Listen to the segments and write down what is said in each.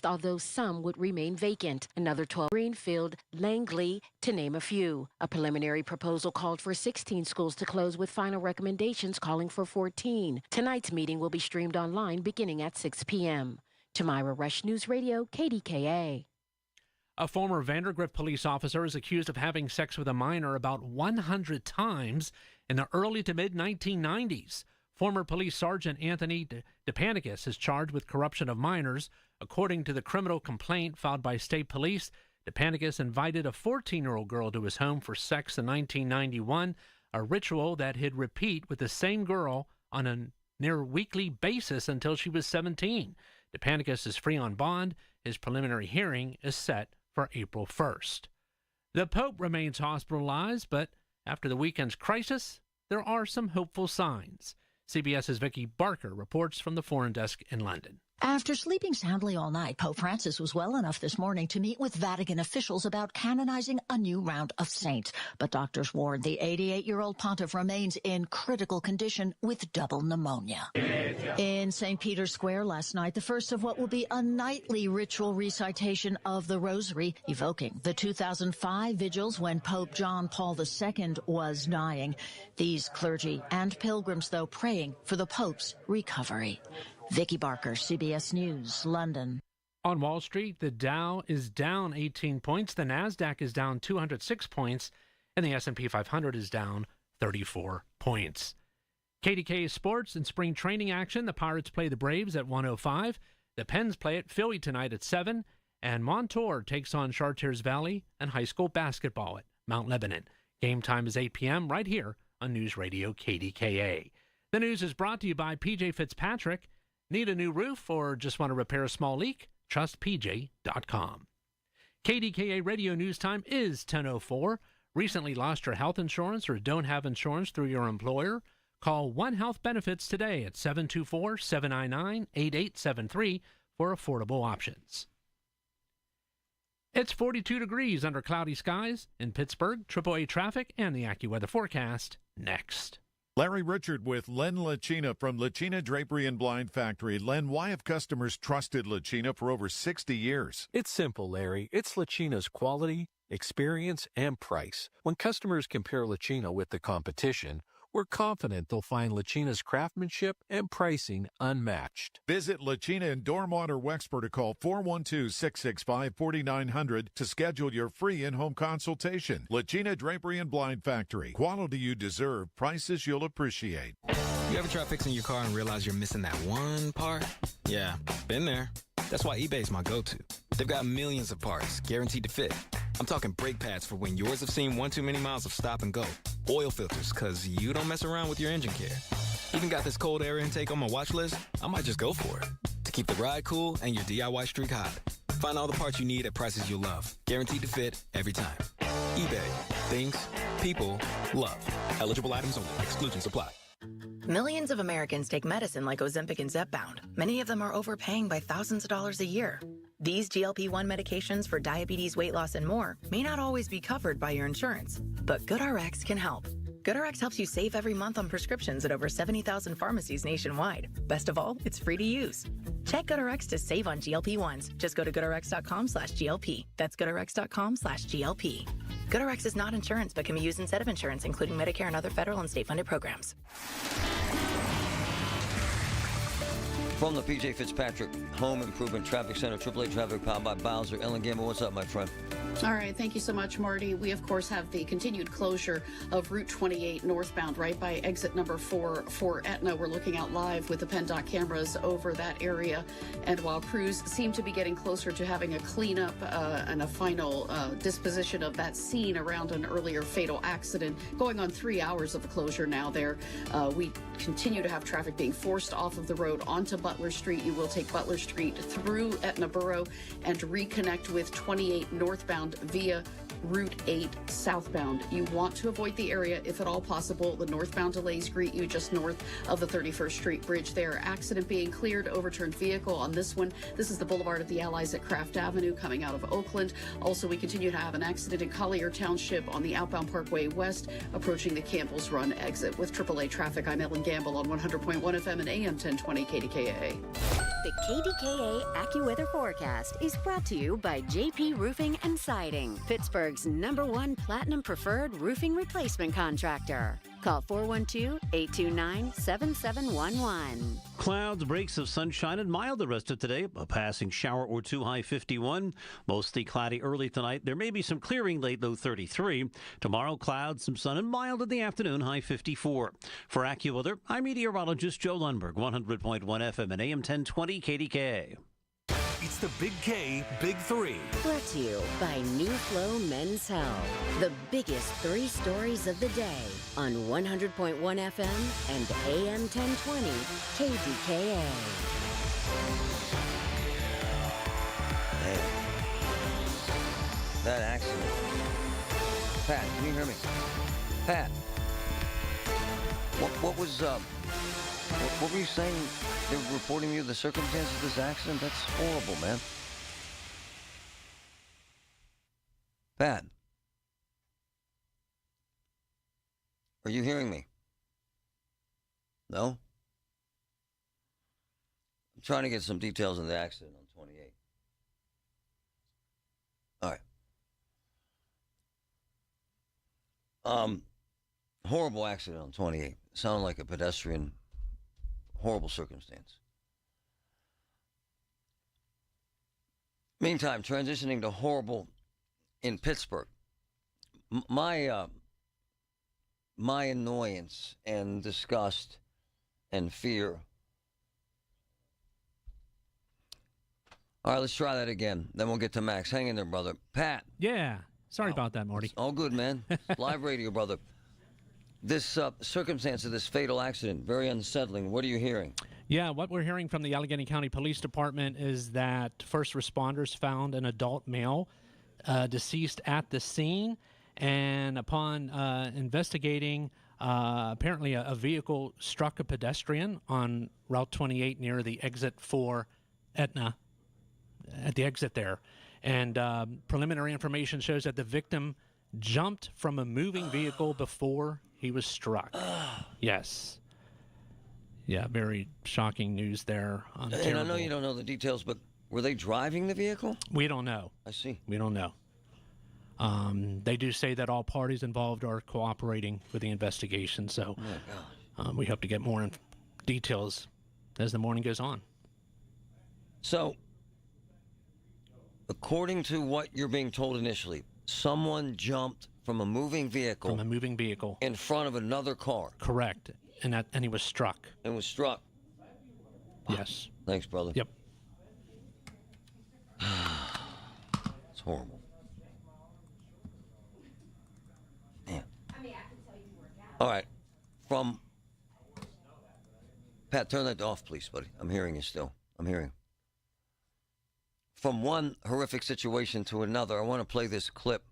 although some would remain vacant. Another 12 Greenfield, Langley, to name a few. A preliminary proposal called for 16 schools to close, with final recommendations calling for 14. Tonight's meeting will be streamed online beginning at 6 p.m. Tamira Rush, News Radio, KDKA. A former Vandergrift police officer is accused of having sex with a minor about 100 times in the early to mid-1990s. Former Police Sergeant Anthony DePanicus is charged with corruption of minors. According to the criminal complaint filed by state police, DePanicus invited a 14-year-old girl to his home for sex in 1991, a ritual that he'd repeat with the same girl on a near weekly basis until she was 17. DePanicus is free on bond. His preliminary hearing is set for April 1st. The Pope remains hospitalized, but after the weekend's crisis, there are some hopeful signs. CBS's Vicki Barker reports from the Foreign Desk in London. After sleeping soundly all night, Pope Francis was well enough this morning to meet with Vatican officials about canonizing a new round of saints. But doctors warned the 88-year-old pontiff remains in critical condition with double pneumonia. In St. Peter's Square last night, the first of what will be a nightly ritual recitation of the Rosary, evoking the 2005 vigils when Pope John Paul II was dying. These clergy and pilgrims, though, praying for the Pope's recovery. Vicki Barker, CBS News, London. On Wall Street, the Dow is down 18 points, the Nasdaq is down 206 points, and the S&P 500 is down 34 points. KDKA Sports and spring training action. The Pirates play the Braves at 1:05. The Pens play at Philly tonight at 7, and Montour takes on Chartiers Valley and high school basketball at Mount Lebanon. Game time is 8 p.m. right here on News Radio KDKA. The news is brought to you by PJ Fitzpatrick. Need a new roof or just want to repair a small leak? Trust PJ.com. KDKA Radio News Time is 10:04. Recently lost your health insurance or don't have insurance through your employer? Call One Health Benefits today at 724-799-8873 for affordable options. It's 42 degrees under cloudy skies in Pittsburgh. AAA traffic and the AccuWeather forecast next. Larry Richard with Len Lachina from Lachina Drapery and Blind Factory. Len, why have customers trusted Lachina for over 60 years? It's simple, Larry. It's Lachina's quality, experience, and price. When customers compare Lachina with the competition, we're confident they'll find Lachina's craftsmanship and pricing unmatched. Visit Lachina in Dormont or Wexford or call 412-665-4900 to schedule your free in-home consultation. Lachina Drapery and Blind Factory. Quality you deserve, prices you'll appreciate. You ever try fixing your car and realize you're missing that one part? Yeah, been there. That's why eBay's my go-to. They've got millions of parts, guaranteed to fit. I'm talking brake pads for when yours have seen one too many miles of stop and go. Oil filters, because you don't mess around with your engine care. Even got this cold air intake on my watch list. I might just go for it. To keep the ride cool and your DIY streak hot. Find all the parts you need at prices you'll love. Guaranteed to fit every time. eBay. Things. People. Love. Eligible items only. Exclusions apply. Millions of Americans take medicine like Ozempic and Zepbound. Many of them are overpaying by thousands of dollars a year. These GLP-1 medications for diabetes, weight loss, and more may not always be covered by your insurance, but GoodRx can help. GoodRx helps you save every month on prescriptions at over 70,000 pharmacies nationwide. Best of all, it's free to use. Check GoodRx to save on GLP-1s. Just go to GoodRx.com/GLP. That's GoodRx.com/GLP. GoodRx is not insurance, but can be used instead of insurance, including Medicare and other federal and state-funded programs. From the P.J. Fitzpatrick Home Improvement Traffic Center, AAA traffic powered by Bowser. Ellen Gamble, what's up, my friend? All right, thank you so much, Marty. We, of course, have the continued closure of Route 28 northbound right by exit number 4 for Etna. We're looking out live with the PennDOT cameras over that area. And while crews seem to be getting closer to having a cleanup and a final disposition of that scene around an earlier fatal accident, going on 3 hours of closure now there, we continue to have traffic being forced off of the road onto Butler Street. You will take Butler Street through Etna Borough and reconnect with 28 northbound via Route 8 southbound. You want to avoid the area if at all possible. The northbound delays greet you just north of the 31st Street Bridge there. Accident being cleared, overturned vehicle on this one. This is the Boulevard of the Allies at Craft Avenue coming out of Oakland. Also, we continue to have an accident in Collier Township on the outbound Parkway West approaching the Campbell's Run exit. With AAA traffic, I'm Ellen Gamble on 100.1 FM and AM 1020 KDKA. The KDKA AccuWeather forecast is brought to you by JP Roofing and Siding, Pittsburgh's #1 Platinum Preferred roofing replacement contractor. Call 412-829-7711. Clouds, breaks of sunshine, and mild the rest of today. A passing shower or two, high 51. Mostly cloudy early tonight. There may be some clearing late, low 33. Tomorrow, clouds, some sun, and mild in the afternoon, high 54. For AccuWeather, I'm meteorologist Joe Lundberg, 100.1 FM and AM 1020 KDKA. It's the Big K, Big Three. Brought to you by New Flow Men's Health. The biggest 3 stories of the day on 100.1 FM and AM 1020 KDKA. Man, that accident. Pat, can you hear me? Pat, what was what were you saying? They were reporting you the circumstances of this accident? That's horrible, man. Pat, are you hearing me? No? I'm trying to get some details on the accident on 28. All right. Horrible accident on 28. Sounded like a pedestrian. Horrible circumstance. Meantime, transitioning to horrible in Pittsburgh. My annoyance and disgust and fear. All right, let's try that again. Then we'll get to Max. Hang in there, brother. Pat. Yeah. Sorry about that, Marty. All good, man. Live radio, brother. This circumstance of this fatal accident, very unsettling. What are you hearing? Yeah, what we're hearing from the Allegheny County Police Department is that first responders found an adult male deceased at the scene, and upon investigating, apparently a vehicle struck a pedestrian on Route 28 near the exit for Etna, at the exit there. And preliminary information shows that the victim jumped from a moving vehicle before he was struck. Yes. Yeah, very shocking news there. And I know you don't know the details, but were they driving the vehicle? We don't know. I see. We don't know. They do say that all parties involved are cooperating with the investigation, so we hope to get more details as the morning goes on. So, according to what you're being told initially, someone jumped from a moving vehicle. From a moving vehicle. In front of another car. Correct. And he was struck. And was struck. Yes. Thanks, brother. Yep. It's horrible. Man. All right. From... Pat, turn that off, please, buddy. I'm hearing you still. I'm hearing. From one horrific situation to another, I want to play this clip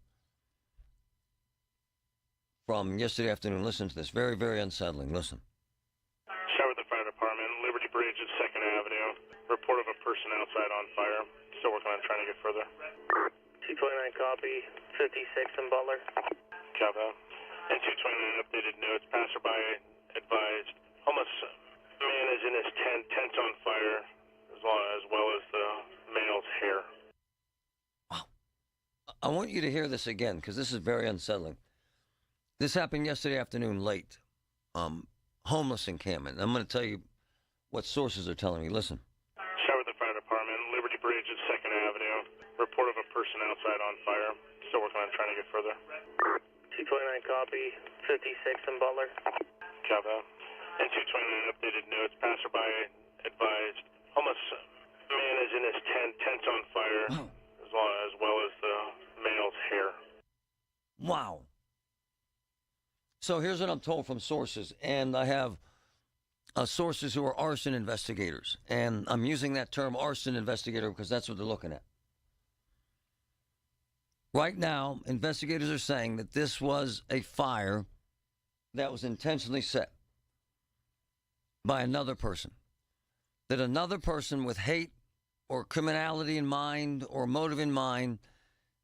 from yesterday afternoon. Listen to this. Very, very unsettling. Listen. Shower the fire department, Liberty Bridge at 2nd Avenue. Report of a person outside on fire. Still working on trying to get further. 229 copy, 56 in Butler. Copy. And 229 updated notes. Passerby advised homeless man is in his tent's on fire, as well as the male's hair. Wow. I want you to hear this again, because this is very unsettling. This happened yesterday afternoon late. Homeless encampment. I'm going to tell you what sources are telling me. Listen. Shower the fire department, Liberty Bridge at 2nd Avenue. Report of a person outside on fire. Still working on trying to get further. 229 copy, 56 in Butler. Copy. And 229 updated notes. Passerby advised homeless man is in his tent's on fire, as well as the male's hair. Wow. So here's what I'm told from sources, and I have sources who are arson investigators, and I'm using that term arson investigator because that's what they're looking at. Right now, investigators are saying that this was a fire that was intentionally set by another person, that another person with hate or criminality in mind or motive in mind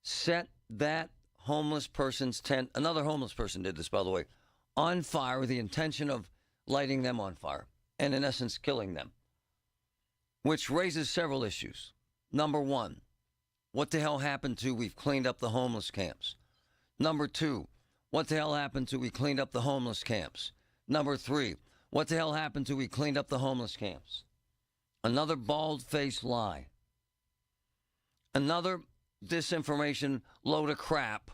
set that homeless person's tent, another homeless person did this, by the way, on fire with the intention of lighting them on fire and, in essence, killing them. which raises several issues. Number one, what the hell happened to we've cleaned up the homeless camps? Number two, what the hell happened to we cleaned up the homeless camps? Number three, what the hell happened to we cleaned up the homeless camps? Another bald-faced lie. Another disinformation load of crap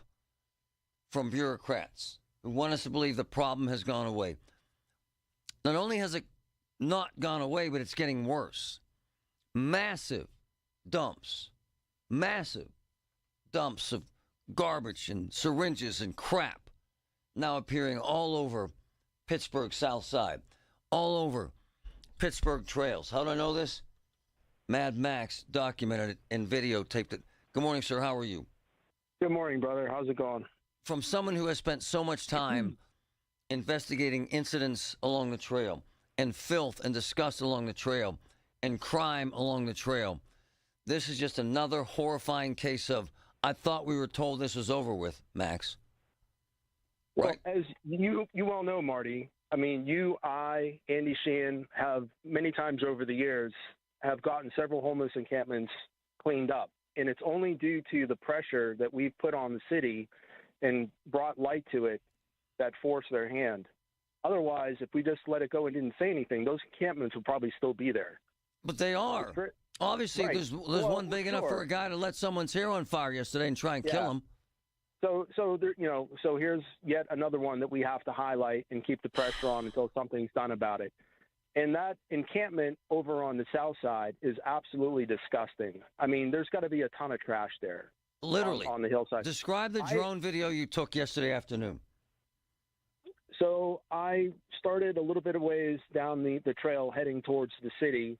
from bureaucrats who want us to believe the problem has gone away. Not only has it not gone away, but it's getting worse. Massive dumps of garbage and syringes and crap now appearing all over Pittsburgh South Side, all over Pittsburgh trails. How do I know this? Mad Max documented it and videotaped it. Good morning, sir. How are you? Good morning, brother. How's it going? From someone who has spent so much time investigating incidents along the trail and filth and disgust along the trail and crime along the trail, this is just another horrifying case of, I thought we were told this was over with, Max. Well, right? as you well know, Marty, I mean, you, I, Andy Sheehan have many times over the years have gotten several homeless encampments cleaned up. And it's only due to the pressure that we've put on the city and brought light to it that forced their hand. Otherwise, if we just let it go and didn't say anything, those encampments would probably still be there. But they are. Obviously, right. there's one big enough for a guy to let someone's hair on fire yesterday and try and kill him. So there, so here's yet another one that we have to highlight and keep the pressure on until something's done about it. And that encampment over on the south side is absolutely disgusting. I mean, there's got to be a ton of trash there. Literally. On the hillside. Describe the drone video you took yesterday afternoon. So I started a little bit of ways down the trail heading towards the city.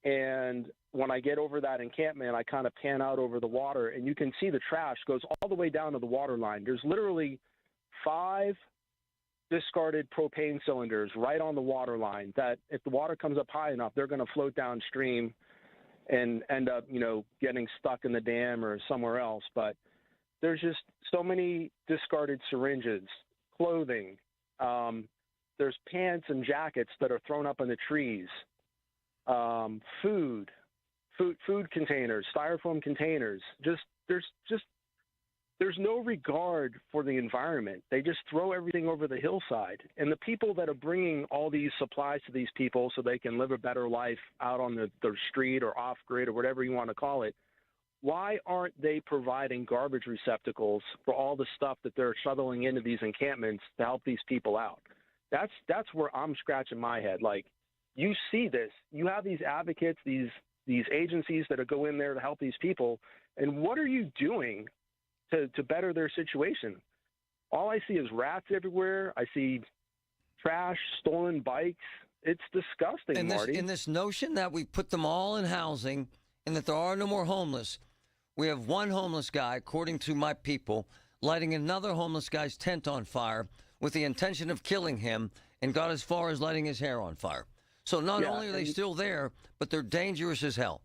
And when I get over that encampment, I kind of pan out over the water, and you can see the trash goes all the way down to the water line. There's literally 5 discarded propane cylinders right on the water line that if the water comes up high enough, they're going to float downstream and end up, getting stuck in the dam or somewhere else. But there's just so many discarded syringes, clothing. There's pants and jackets that are thrown up in the trees. Food containers, styrofoam containers. There's no regard for the environment. They just throw everything over the hillside. And the people that are bringing all these supplies to these people so they can live a better life out on the street or off grid or whatever you want to call it, why aren't they providing garbage receptacles for all the stuff that they're shoveling into these encampments to help these people out? That's where I'm scratching my head. Like, you see this. You have these advocates, these agencies that go in there to help these people, and what are you doing to better their situation? All I see is rats everywhere. I see trash, stolen bikes. It's disgusting, Marty. In this notion that we put them all in housing and that there are no more homeless, we have one homeless guy, according to my people, lighting another homeless guy's tent on fire with the intention of killing him, and got as far as lighting his hair on fire. So not only are they still there, but they're dangerous as hell.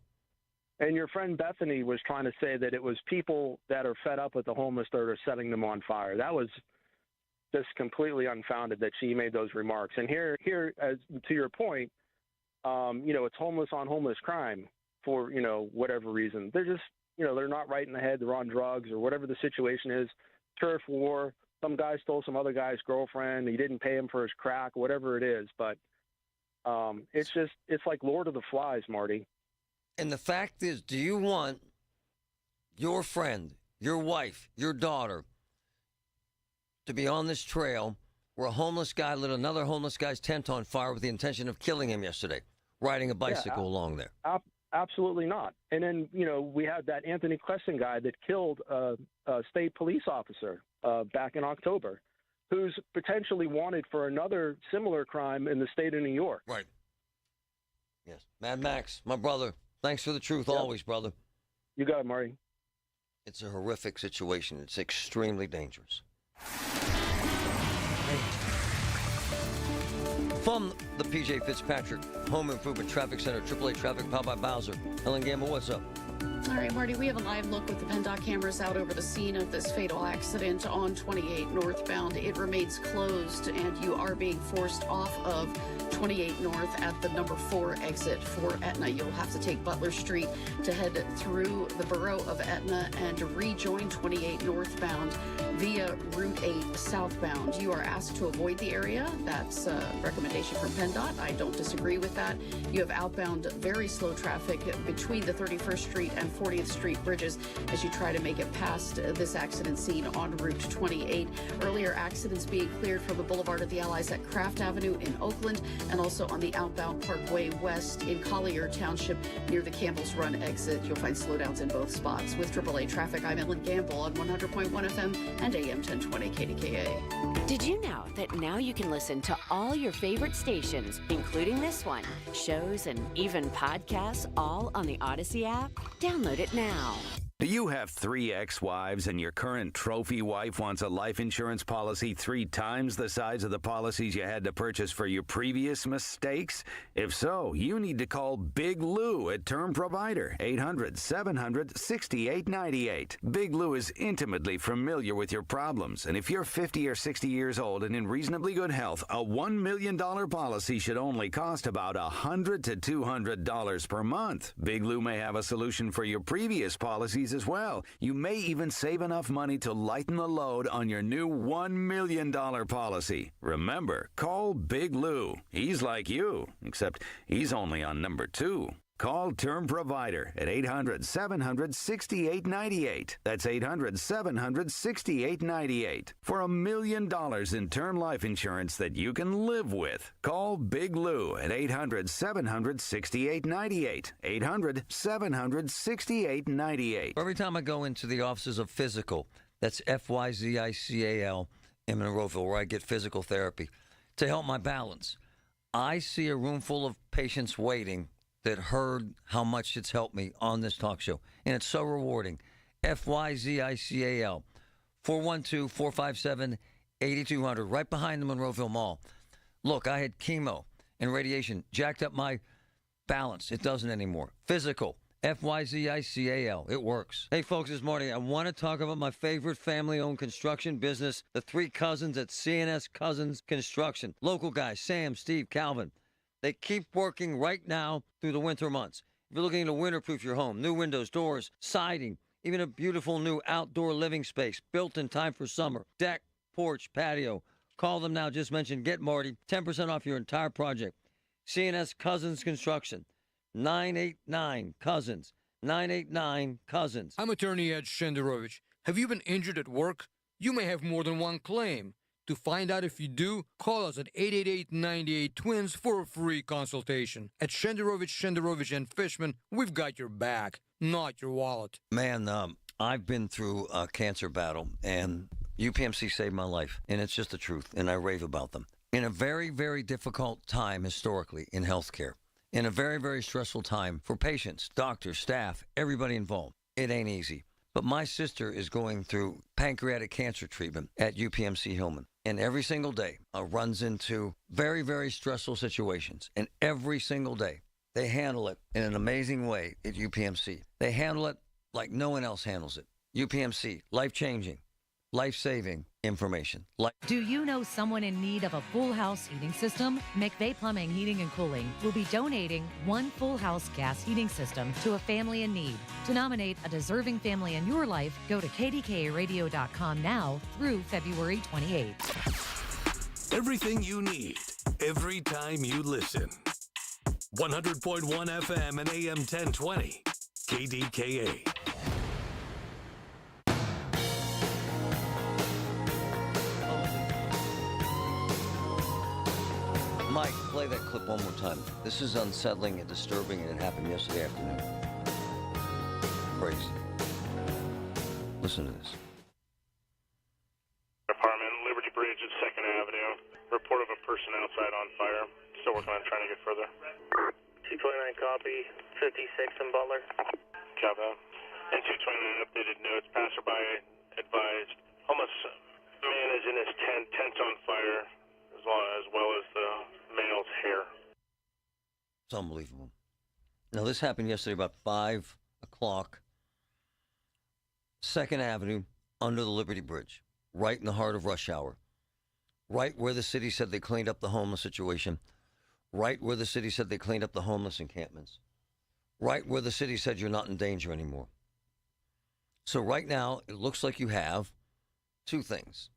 And your friend Bethany was trying to say that it was people that are fed up with the homeless that are setting them on fire. That was just completely unfounded that she made those remarks. And here, as to your point, it's homeless on homeless crime for, whatever reason. They're just, they're not right in the head. They're on drugs or whatever the situation is. Turf war. Some guy stole some other guy's girlfriend. He didn't pay him for his crack, whatever it is. But it's like Lord of the Flies, Marty. And the fact is, do you want your friend, your wife, your daughter to be on this trail where a homeless guy lit another homeless guy's tent on fire with the intention of killing him yesterday, riding a bicycle along there? Absolutely not. And then, we had that Anthony Crescent guy that killed a state police officer back in October, who's potentially wanted for another similar crime in the state of New York. Right. Yes. Mad Max, my brother. Thanks for the truth always, brother. You got it, Marty. It's a horrific situation. It's extremely dangerous. From the P.J. Fitzpatrick Home Improvement Traffic Center, AAA Traffic, powered by Bowser. Ellen Gamble, what's up? All right, Marty, we have a live look with the PennDOT cameras out over the scene of this fatal accident on 28 northbound. It remains closed, and you are being forced off of 28 north at the number 4 exit for Etna. You'll have to take Butler Street to head through the borough of Etna and rejoin 28 northbound via Route 8 southbound. You are asked to avoid the area. That's a recommendation from PennDOT. I don't disagree with that. You have outbound very slow traffic between the 31st Street and 40th Street bridges as you try to make it past this accident scene on Route 28. Earlier accidents being cleared from the Boulevard of the Allies at Craft Avenue in Oakland, and also on the outbound Parkway West in Collier Township near the Campbell's Run exit. You'll find slowdowns in both spots. With AAA traffic, I'm Ellen Gamble on 100.1 FM and AM 1020 KDKA. Did you know that now you can listen to all your favorite stations, including this one, shows, and even podcasts, all on the Odyssey app? Download it now. Do you have 3 ex-wives and your current trophy wife wants a life insurance policy 3 times the size of the policies you had to purchase for your previous mistakes? If so, you need to call Big Lou at Term Provider, 800-700-6898. Big Lou is intimately familiar with your problems, and if you're 50 or 60 years old and in reasonably good health, a $1 million policy should only cost about $100 to $200 per month. Big Lou may have a solution for your previous policies as well. You may even save enough money to lighten the load on your new $1 million policy. Remember, call Big Lou. He's like you, except he's only on number 2. Call Term Provider at 800-700-6898. That's 800-700-6898. For $1 million in term life insurance that you can live with. Call Big Lou at 800-700-6898. 800-700-6898. Every time I go into the offices of Physical, that's F-Y-Z-I-C-A-L in Monroeville, where I get physical therapy, to help my balance, I see a room full of patients waiting that heard how much it's helped me on this talk show. And it's so rewarding. F-Y-Z-I-C-A-L, 412-457-8200, right behind the Monroeville Mall. Look, I had chemo and radiation, jacked up my balance. It doesn't anymore. Physical, F-Y-Z-I-C-A-L. It works. Hey, folks, this morning, I want to talk about my favorite family-owned construction business, the 3 cousins at C&S Cousins Construction. Local guys, Sam, Steve, Calvin. They keep working right now through the winter months. If you're looking to winterproof your home, new windows, doors, siding, even a beautiful new outdoor living space built in time for summer, deck, porch, patio, call them now. Just mention Get Marty, 10% off your entire project. C&S Cousins Construction, 989-COUSINS, 989-COUSINS. I'm attorney Ed Shenderovich. Have you been injured at work? You may have more than one claim. To find out if you do, call us at 888-98-TWINS for a free consultation. At Shenderovich and Fishman, we've got your back, not your wallet. Man, I've been through a cancer battle, and UPMC saved my life, and it's just the truth, and I rave about them. In a very, very difficult time historically in healthcare, in a very, very stressful time for patients, doctors, staff, everybody involved, it ain't easy. But my sister is going through pancreatic cancer treatment at UPMC Hillman. And every single day runs into very, very stressful situations. And every single day, they handle it in an amazing way at UPMC. They handle it like no one else handles it. UPMC, life-changing, life-saving information. Do you know someone in need of a full house heating system? McVeigh Plumbing, Heating and Cooling will be donating 1 full house gas heating system to a family in need. To nominate a deserving family in your life, go to KDKARadio.com now through February 28th. Everything you need, every time you listen. 100.1 FM and AM 1020, KDKA. Mike, play that clip one more time. This is unsettling and disturbing, and it happened yesterday afternoon. Crazy. Listen to this. Apartment, Liberty Bridge at 2nd Avenue. Report of a person outside on fire. Still working on trying to get further. 229 copy, 56 in Butler. Copy. And 229 updated notes. Passerby advised homeless man is in his tent's on fire, as well as the male's hair. It's unbelievable. Now, this happened yesterday about 5 o'clock, 2nd Avenue, under the Liberty Bridge, right in the heart of rush hour, right where the city said they cleaned up the homeless situation, right where the city said they cleaned up the homeless encampments, right where the city said you're not in danger anymore. So right now, it looks like you have two things.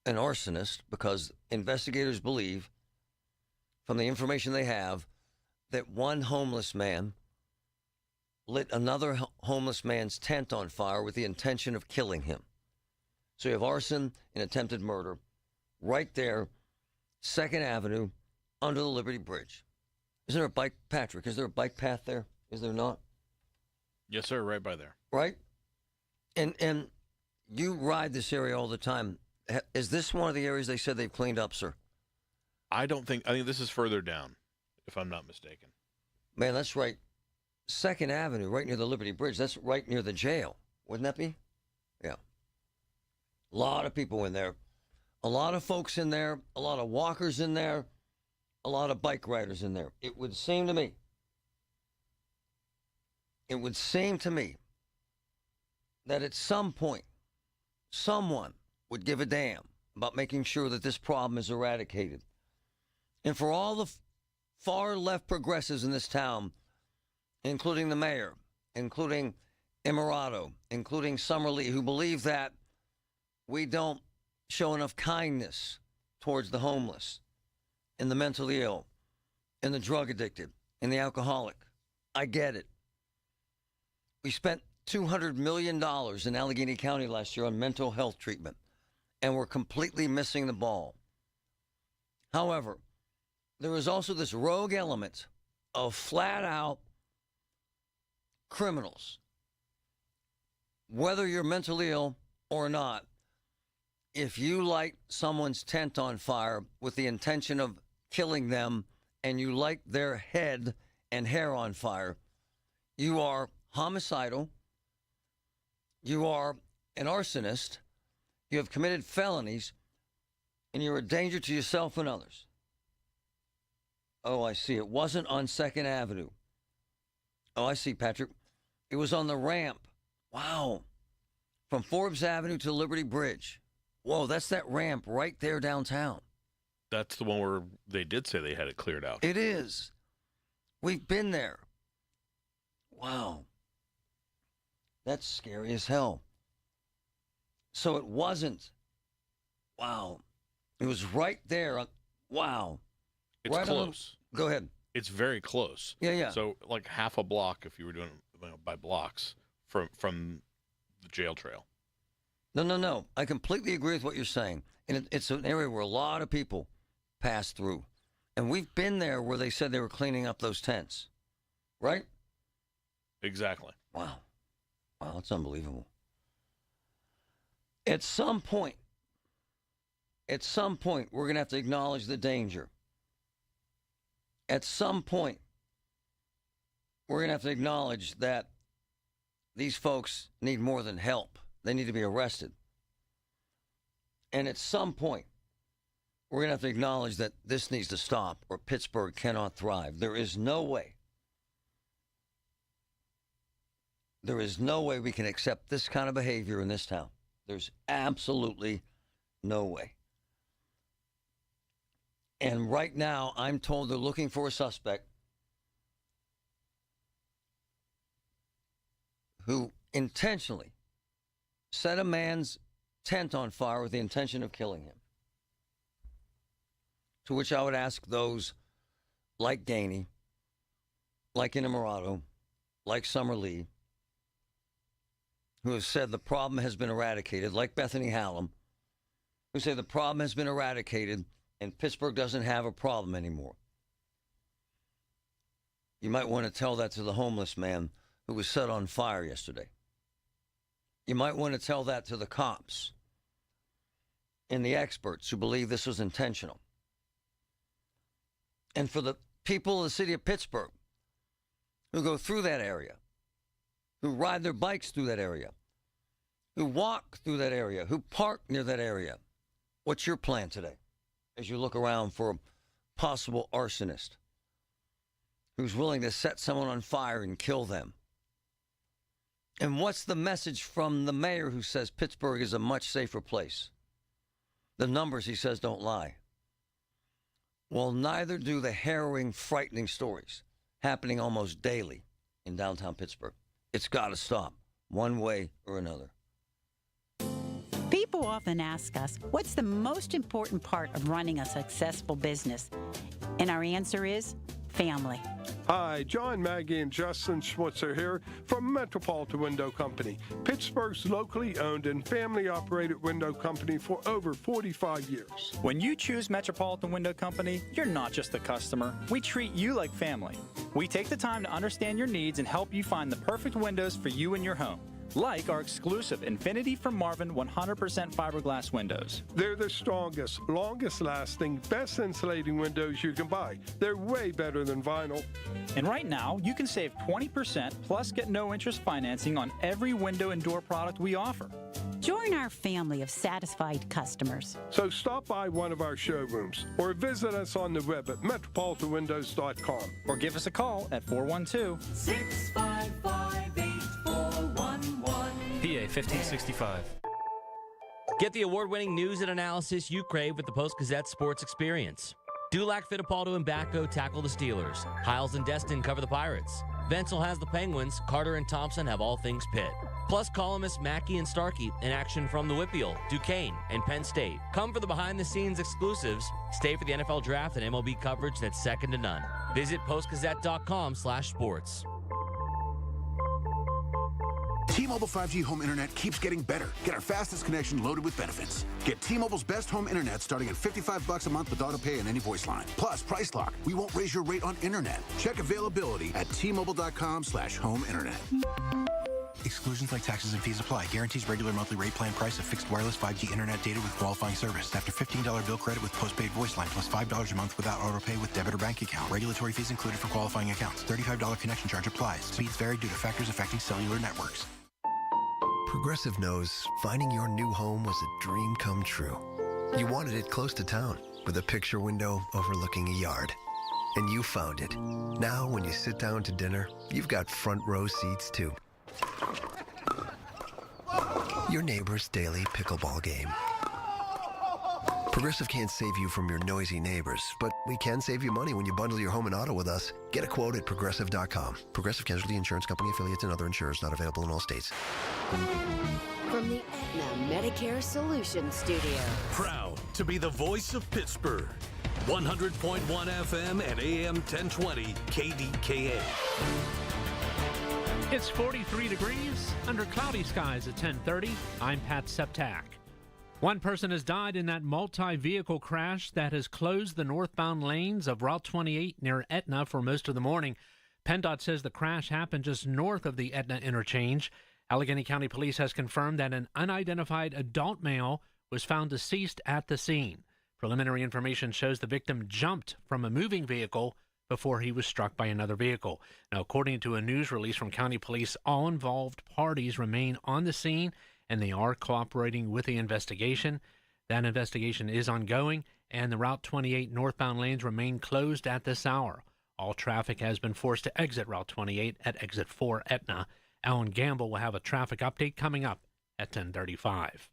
An arsonist, because investigators believe, from the information they have, that one homeless man lit another homeless man's tent on fire with the intention of killing him. So you have arson and attempted murder right there, 2nd Avenue, under the Liberty Bridge. Is there a bike, Patrick? Is there a bike path there? Is there not? Yes, sir, right by there. Right? And you ride this area all the time. Is this one of the areas they said they've cleaned up, sir? I think this is further down, if I'm not mistaken. Man, that's right. 2nd Avenue, right near the Liberty Bridge. That's right near the jail. Wouldn't that be? Yeah. A lot of people in there. A lot of folks in there. A lot of walkers in there. A lot of bike riders in there. It would seem to me that at some point, someone would give a damn about making sure that this problem is eradicated. And for all the far left progressives in this town, including the mayor, including Emirato, including Summerlee, who believe that we don't show enough kindness towards the homeless and the mentally ill and the drug addicted and the alcoholic. I get it. We spent $200 million in Allegheny County last year on mental health treatment, and we're completely missing the ball. However, there is also this rogue element of flat-out criminals. Whether you're mentally ill or not, if you light someone's tent on fire with the intention of killing them and you light their head and hair on fire, you are homicidal, you are an arsonist, you have committed felonies, and you're a danger to yourself and others. Oh, I see. It wasn't on 2nd Avenue. Oh, I see, Patrick. It was on the ramp. Wow. From Forbes Avenue to Liberty Bridge. Whoa, that's that ramp right there downtown. That's the one where they did say they had it cleared out. It is. We've been there. Wow. That's scary as hell. So it wasn't. Wow. It was right there. Wow. It's right close. Go ahead. It's very close. Yeah. So like half a block, if you were doing it by blocks, from the jail trail. No. I completely agree with what you're saying. And it's an area where a lot of people pass through. And we've been there where they said they were cleaning up those tents. Right? Exactly. Wow, that's unbelievable. At some point, we're going to have to acknowledge the danger. At some point, we're going to have to acknowledge that these folks need more than help. They need to be arrested. And at some point, we're going to have to acknowledge that this needs to stop or Pittsburgh cannot thrive. There is no way we can accept this kind of behavior in this town. There's absolutely no way. And right now, I'm told they're looking for a suspect who intentionally set a man's tent on fire with the intention of killing him. To which I would ask those like Gainey, like Inamorado, like Summerlee, who have said the problem has been eradicated, like Bethany Hallam, who say the problem has been eradicated and Pittsburgh doesn't have a problem anymore. You might want to tell that to the homeless man who was set on fire yesterday. You might want to tell that to the cops and the experts who believe this was intentional. And for the people of the city of Pittsburgh who go through that area, who ride their bikes through that area, who walk through that area, who park near that area, what's your plan today as you look around for a possible arsonist who's willing to set someone on fire and kill them. And what's the message from the mayor who says Pittsburgh is a much safer place? The numbers, he says, don't lie. Well, neither do the harrowing, frightening stories happening almost daily in downtown Pittsburgh. It's got to stop, one way or another. People often ask us, what's the most important part of running a successful business? And our answer is family. Hi, John, Maggie, and Justin Schmutzer here from Metropolitan Window Company, Pittsburgh's locally owned and family-operated window company for over 45 years. When you choose Metropolitan Window Company, you're not just a customer. We treat you like family. We take the time to understand your needs and help you find the perfect windows for you and your home. Like our exclusive Infinity from Marvin 100% fiberglass windows. They're the strongest, longest-lasting, best insulating windows you can buy. They're way better than vinyl. And right now, you can save 20% plus get no-interest financing on every window and door product we offer. Join our family of satisfied customers. So stop by one of our showrooms or visit us on the web at metropolitanwindows.com. Or give us a call at 412-655-8411. PA 1565. Get the award-winning news and analysis you crave with the Post-Gazette Sports Experience. Dulac, Fittipaldo, and Batco tackle the Steelers. Hiles and Destin cover the Pirates. Venzel has the Penguins. Carter and Thompson have all things Pitt. Plus columnists Mackey and Starkey in action from the Whitfield, Duquesne, and Penn State. Come for the behind-the-scenes exclusives. Stay for the NFL Draft and MLB coverage that's second to none. Visit postgazette.com/sports. T-Mobile 5G home internet keeps getting better. Get our fastest connection loaded with benefits. Get T-Mobile's best home internet starting at $55 a month with auto pay and any voice line. Plus, Price Lock. We won't raise your rate on internet. Check availability at T-Mobile.com/home internet. Exclusions like taxes and fees apply. Guarantees regular monthly rate plan price of fixed wireless 5G internet data with qualifying service. After $15 bill credit with postpaid voice line plus $5 a month without auto pay with debit or bank account. Regulatory fees included for qualifying accounts. $35 connection charge applies. Speeds vary due to factors affecting cellular networks. Progressive knows finding your new home was a dream come true. You wanted it close to town with a picture window overlooking a yard. And you found it. Now when you sit down to dinner, you've got front row seats too. Your neighbor's daily pickleball game. Progressive can't save you from your noisy neighbors, but we can save you money when you bundle your home and auto with us. Get a quote at Progressive.com. Progressive Casualty Insurance Company affiliates and other insurers not available in all states. From the Aetna Medicare Solutions Studio. Proud to be the voice of Pittsburgh. 100.1 FM and AM 1020 KDKA. It's 43 degrees under cloudy skies at 10:30. I'm Pat Septak. One person has died in that multi-vehicle crash that has closed the northbound lanes of Route 28 near Etna for most of the morning. PennDOT says the crash happened just north of the Etna interchange. Allegheny County Police has confirmed that an unidentified adult male was found deceased at the scene. Preliminary information shows the victim jumped from a moving vehicle before he was struck by another vehicle. Now, according to a news release from County Police, all involved parties remain on the scene and they are cooperating with the investigation. That investigation is ongoing, and the Route 28 northbound lanes remain closed at this hour. All traffic has been forced to exit Route 28 at Exit 4 Etna. Alan Gamble will have a traffic update coming up at 10:35.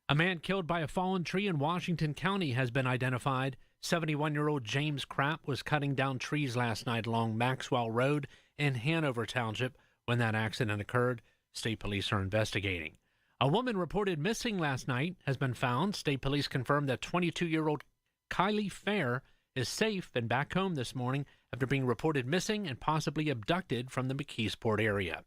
A man killed by a fallen tree in Washington County has been identified. 71-year-old James Krapp was cutting down trees last night along Maxwell Road in Hanover Township when that accident occurred. State police are investigating. A woman reported missing last night has been found. State police confirmed that 22-year-old Kylie Fair is safe and back home this morning after being reported missing and possibly abducted from the McKeesport area.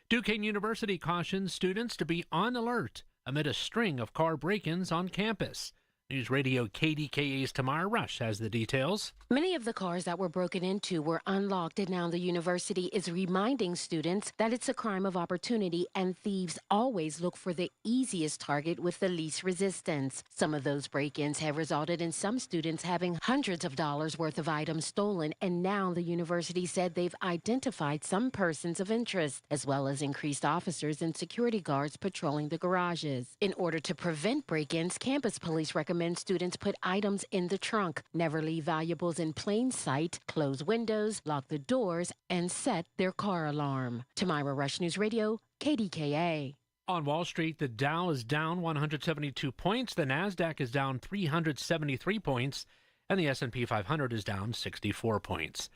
Duquesne University cautions students to be on alert amid a string of car break-ins on campus. News Radio KDKA's Tamara Rush has the details. Many of the cars that were broken into were unlocked, and now the university is reminding students that it's a crime of opportunity and thieves always look for the easiest target with the least resistance. Some of those break-ins have resulted in some students having hundreds of dollars worth of items stolen, and now the university said they've identified some persons of interest, as well as increased officers and security guards patrolling the garages. In order to prevent break-ins, campus police recommend recommends students put items in the trunk, never leave valuables in plain sight, close windows, lock the doors, and set their car alarm. Tamira Rush News Radio, KDKA. On Wall Street, the Dow is down 172 points, the Nasdaq is down 373 points, and the S&P 500 is down 64 points.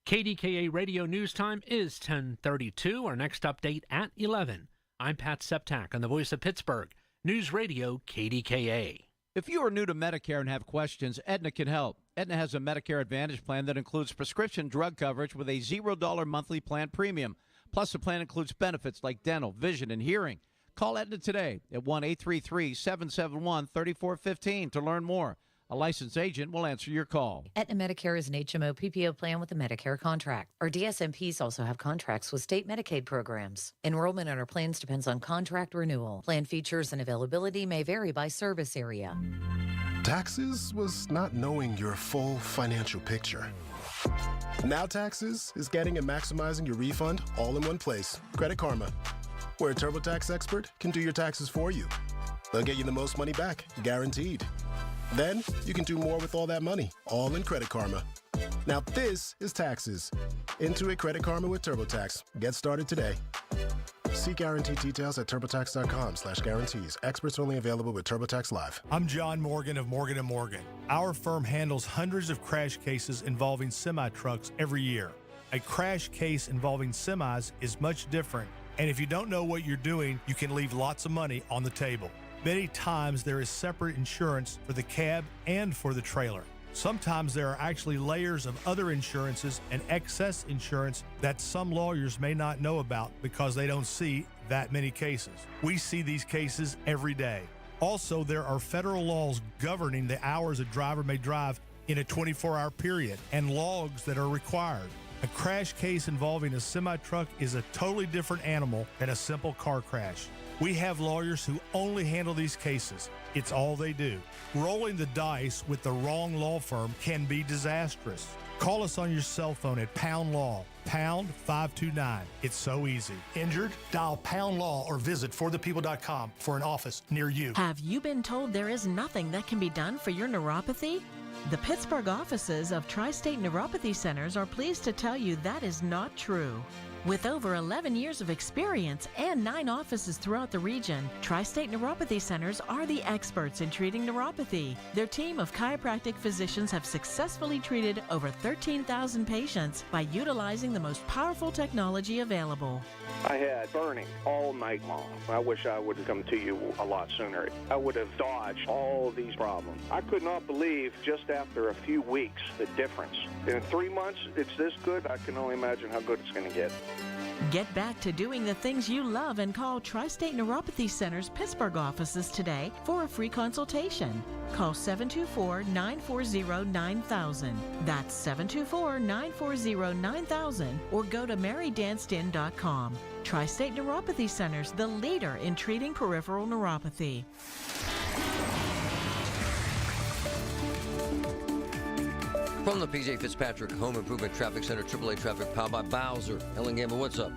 KDKA Radio News Time is 10:32. Our next update at 11. I'm Pat Septak on the Voice of Pittsburgh, News Radio KDKA. If you are new to Medicare and have questions, Aetna can help. Aetna has a Medicare Advantage plan that includes prescription drug coverage with a $0 monthly plan premium. Plus, the plan includes benefits like dental, vision, and hearing. Call Aetna today at 1-833-771-3415 to learn more. A licensed agent will answer your call. Aetna Medicare is an HMO PPO plan with a Medicare contract. Our DSMPs also have contracts with state Medicaid programs. Enrollment in our plans depends on contract renewal. Plan features and availability may vary by service area. Taxes was not knowing your full financial picture. Now Taxes is getting and maximizing your refund all in one place. Credit Karma, where a TurboTax expert can do your taxes for you. They'll get you the most money back, guaranteed. Then you can do more with all that money, all in Credit Karma. Now this is Taxes. Intuit Credit Karma with TurboTax. Get started today. See guarantee details at turbotax.com/guarantees. Experts only available with TurboTax Live. I'm John Morgan of Morgan & Morgan. Our firm handles hundreds of crash cases involving semi-trucks every year. A crash case involving semis is much different, and if you don't know what you're doing, you can leave lots of money on the table. Many times there is separate insurance for the cab and for the trailer. Sometimes there are actually layers of other insurances and excess insurance that some lawyers may not know about because they don't see that many cases. We see these cases every day. Also, there are federal laws governing the hours a driver may drive in a 24-hour period and logs that are required. A crash case involving a semi-truck is a totally different animal than a simple car crash. We have lawyers who only handle these cases. It's all they do. Rolling the dice with the wrong law firm can be disastrous. Call us on your cell phone at Pound Law, pound 529. It's so easy. Injured? Dial Pound Law or visit forthepeople.com for an office near you. Have you been told there is nothing that can be done for your neuropathy? The Pittsburgh offices of Tri-State Neuropathy Centers are pleased to tell you that is not true. With over 11 years of experience and 9 offices throughout the region, Tri-State Neuropathy Centers are the experts in treating neuropathy. Their team of chiropractic physicians have successfully treated over 13,000 patients by utilizing the most powerful technology available. I had burning all night long. I wish I would have come to you a lot sooner. I would have dodged all these problems. I could not believe just after a few weeks the difference. In 3 months, it's this good. I can only imagine how good it's going to get. Get back to doing the things you love and call Tri-State Neuropathy Center's Pittsburgh offices today for a free consultation. Call 724-940-9000. That's 724-940-9000 or go to marydancedin.com. Tri-State Neuropathy Centers, the leader in treating peripheral neuropathy. From the PJ Fitzpatrick Home Improvement Traffic Center, AAA Traffic, powered by Bowser. Ellen Gamble, what's up?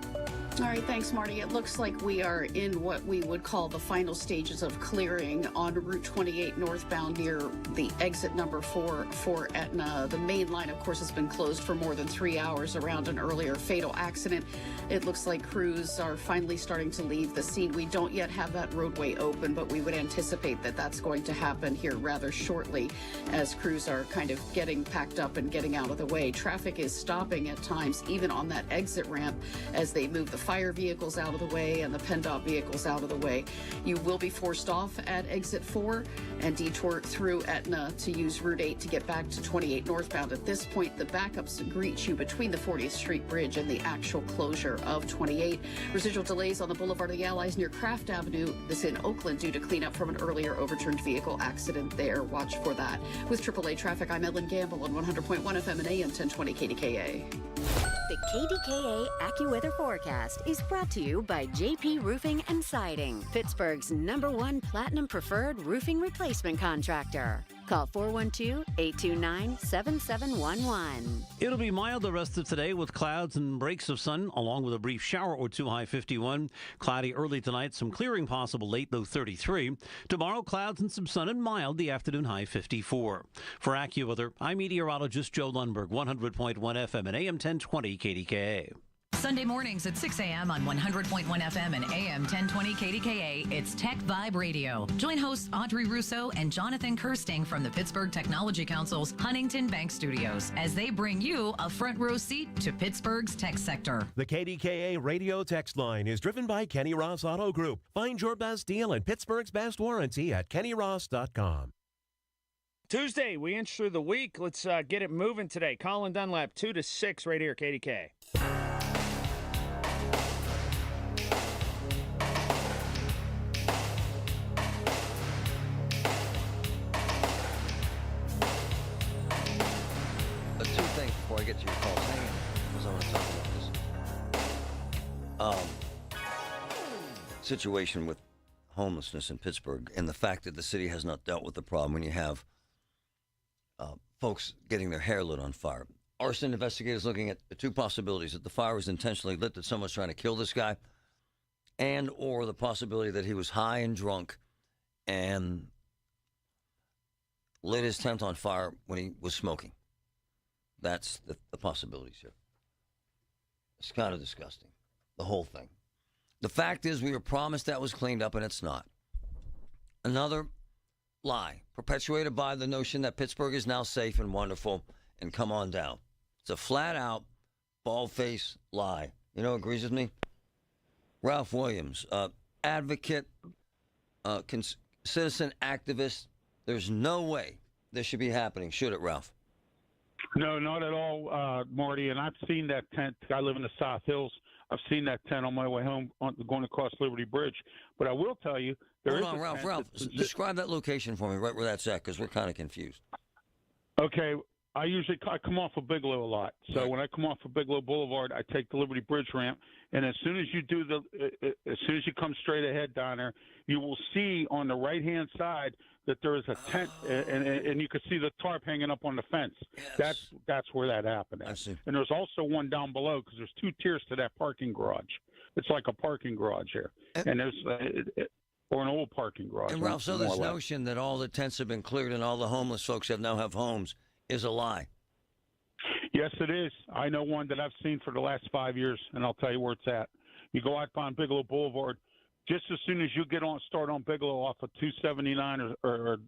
All right, thanks, Marty. It looks like we are in what we would call the final stages of clearing on Route 28 northbound near the exit number 4 for Etna. The main line, of course, has been closed for more than 3 hours around an earlier fatal accident. It looks like crews are finally starting to leave the scene. We don't yet have that roadway open, but we would anticipate that that's going to happen here rather shortly as crews are kind of getting packed up and getting out of the way. Traffic is stopping at times, even on that exit ramp, as they move the fire vehicles out of the way and the PennDOT vehicles out of the way. You will be forced off at exit 4 and detour through Etna to use Route 8 to get back to 28 northbound. At this point, the backups greet you between the 40th Street Bridge and the actual closure of 28. Residual delays on the Boulevard of the Allies near Kraft Avenue. This in Oakland due to cleanup from an earlier overturned vehicle accident there. Watch for that. With AAA traffic, I'm Ellen Gamble on 100.1 FM and AM 1020 KDKA. The KDKA AccuWeather forecast is brought to you by JP Roofing and Siding, Pittsburgh's #1 Platinum Preferred roofing replacement contractor. Call 412-829-7711. It'll be mild the rest of today with clouds and breaks of sun, along with a brief shower or two, high 51. Cloudy early tonight, some clearing possible late, low 33. Tomorrow, clouds and some sun and mild, the afternoon high 54. For AccuWeather, I'm meteorologist Joe Lundberg, 100.1 FM and AM 1020 KDKA. Sunday mornings at 6 a.m. on 100.1 FM and AM 1020 KDKA, it's Tech Vibe Radio. Join hosts Audrey Russo and Jonathan Kirsting from the Pittsburgh Technology Council's Huntington Bank Studios as they bring you a front row seat to Pittsburgh's tech sector. The KDKA radio text line is driven by Kenny Ross Auto Group. Find your best deal and Pittsburgh's best warranty at kennyross.com. Tuesday, we inch through the week. Let's get it moving today. Colin Dunlap, 2 to 6 right here, KDK. Before I get to your calls, hang on, because I want to talk about this situation with homelessness in Pittsburgh and the fact that the city has not dealt with the problem when you have folks getting their hair lit on fire. Arson investigators looking at the two possibilities: that the fire was intentionally lit, that someone's trying to kill this guy, and or the possibility that he was high and drunk and lit his tent on fire when he was smoking. That's the possibilities here. It's kind of disgusting, the whole thing. The fact is, we were promised that was cleaned up, and it's not. Another lie perpetuated by the notion that Pittsburgh is now safe and wonderful and come on down. It's a flat-out, bald-faced lie. You know who agrees with me? Ralph Williams, advocate, citizen activist. There's no way this should be happening, should it, Ralph? No, not at all, Marty. And I've seen that tent. I live in the South Hills. I've seen that tent on my way home going across Liberty Bridge. But I will tell you, Hold on, Ralph. Describe that location for me, right where that's at, because we're kind of confused. Okay. I come off of Bigelow a lot. So right. When I come off of Bigelow Boulevard, I take the Liberty Bridge ramp. And as soon as you come straight ahead down there, you will see on the right-hand side that there is a tent, and you can see the tarp hanging up on the fence. Yes. That's where that happened. I see. And there's also one down below because there's two tiers to that parking garage. It's like a parking garage here, and there's or an old parking garage. And Ralph, so this notion that all the tents have been cleared and all the homeless folks now have homes is a lie. Yes, it is. I know one that I've seen for the last 5 years, and I'll tell you where it's at. You go out on Bigelow Boulevard. Just as soon as you start on Bigelow off of 279 or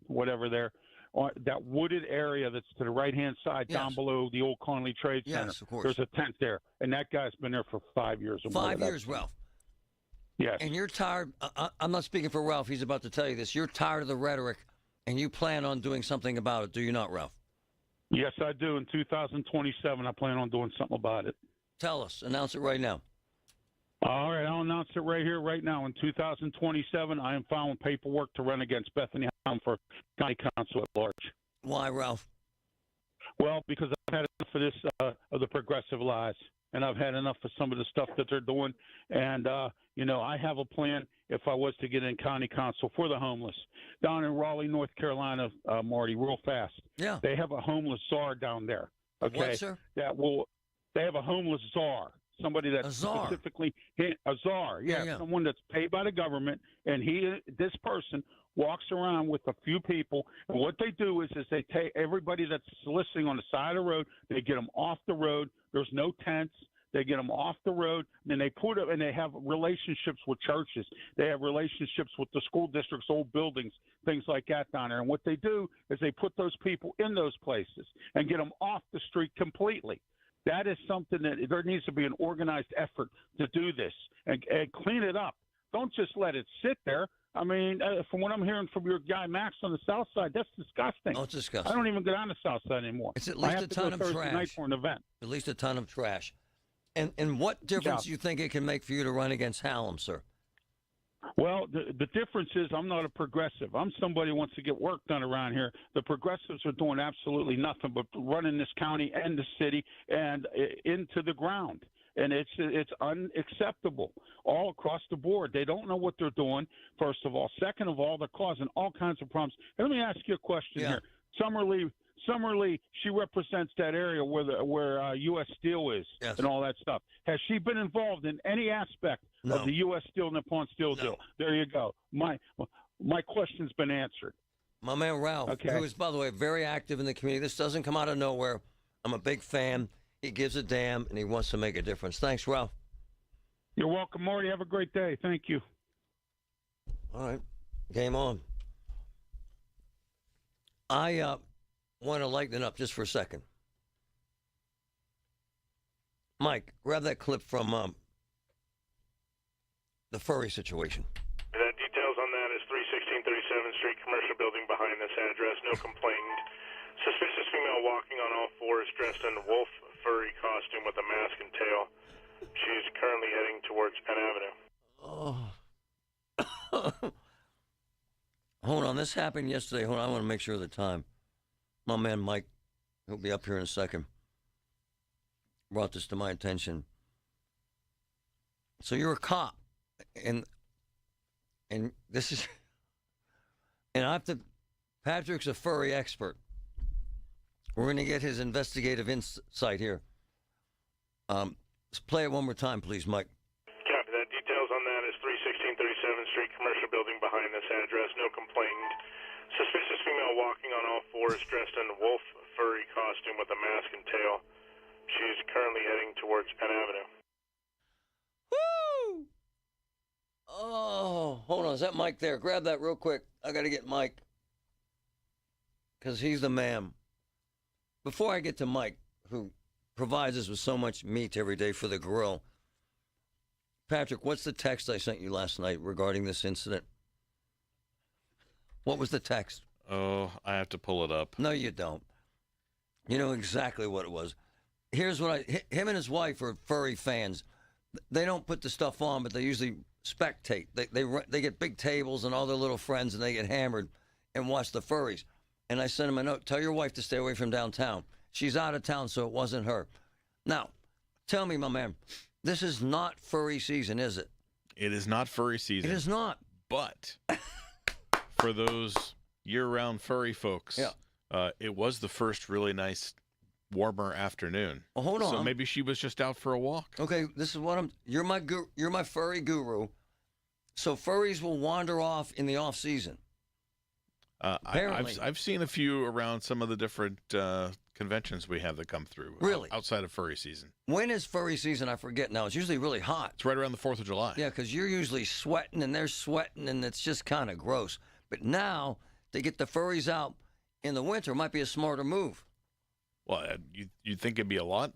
whatever there, that wooded area that's to the right-hand side down below the old Conley Trade Center, yes, of course. There's a tent there. And that guy's been there for 5 years. 5 years, Ralph. Yes. And you're tired. I'm not speaking for Ralph. He's about to tell you this. You're tired of the rhetoric, and you plan on doing something about it, do you not, Ralph? Yes, I do. In 2027, I plan on doing something about it. Tell us. Announce it right now. All right, I'll announce it right here, right now. In 2027, I am filing paperwork to run against Bethany Helm for county council at large. Why, Ralph? Well, because I've had enough of this, of the progressive lies, and I've had enough of some of the stuff that they're doing. And, I have a plan if I was to get in county council for the homeless. Down in Raleigh, North Carolina, Marty, real fast. Yeah. They have a homeless czar down there. Okay. What, sir? They have a homeless czar. Somebody that's specifically a czar, someone that's paid by the government, and this person walks around with a few people, and what they do is they take everybody that's soliciting on the side of the road, they get them off the road. There's no tents. They get them off the road, and they and they have relationships with churches. They have relationships with the school districts, old buildings, things like that down there. And what they do is they put those people in those places and get them off the street completely. That is something that there needs to be an organized effort to do this and clean it up. Don't just let it sit there. I mean, from what I'm hearing from your guy Max on the South Side, that's disgusting. Oh, it's disgusting. I don't even get on the South Side anymore. It's at least a ton of trash. Night for an event. At least a ton of trash. And what difference do you think it can make for you to run against Hallam, sir? Well, the difference is I'm not a progressive. I'm somebody who wants to get work done around here. The progressives are doing absolutely nothing but running this county and the city and into the ground. and it's unacceptable all across the board. They don't know what they're doing, first of all. Second of all, they're causing all kinds of problems. And let me ask you a question here. Summerlee, she represents that area where U.S. Steel is and all that stuff. Has she been involved in any aspect of the U.S. Steel Nippon Steel deal? There you go. My question's been answered. My man Ralph, who is, by the way, very active in the community. This doesn't come out of nowhere. I'm a big fan. He gives a damn, and he wants to make a difference. Thanks, Ralph. You're welcome, Marty. Have a great day. Thank you. All right. Game on. I want to lighten it up just for a second. Mike, grab that clip from the furry situation. Details on that is 316 37th Street, commercial building behind this address. No complainant. Suspicious female walking on all fours, dressed in wolf furry costume with a mask and tail. She is currently heading towards Penn Avenue. Hold on, this happened yesterday. Hold on, I want to make sure of the time. My man Mike, he'll be up here in a second, brought this to my attention. So you're a cop, and this is, and I have to, Patrick's a furry expert. We're going to get his investigative insight here. Let's play it one more time, please, Mike. Copy that. Details on that is 316 37th Street, commercial building behind this address. No complainant. Suspicious female walking on all fours, dressed in wolf furry costume with a mask and tail. She is currently heading towards Penn Avenue. Woo! Oh, hold on. Is that Mike there? Grab that real quick. I got to get Mike, because he's the man. Before I get to Mike, who provides us with so much meat every day for the grill, Patrick, what's the text I sent you last night regarding this incident? What was the text? Oh, I have to pull it up. No, you don't. You know exactly what it was. Here's what him and his wife are furry fans. They don't put the stuff on, but they usually spectate. They get big tables and all their little friends, and they get hammered and watch the furries. And I sent him a note. Tell your wife to stay away from downtown. She's out of town, so it wasn't her. Now, tell me, my man, this is not furry season, is it? It is not furry season. It is not. But for those year-round furry folks, it was the first really nice, warmer afternoon. Well, hold on. So maybe she was just out for a walk. Okay, this is what you're my furry guru. So furries will wander off in the off season. I've seen a few around some of the different conventions we have that come through. Really? Outside of furry season. When is furry season? I forget now. It's usually really hot. It's right around the 4th of July. Yeah, because you're usually sweating and they're sweating, and it's just kind of gross. But now, to get the furries out in the winter might be a smarter move. Well, you'd think it'd be a lot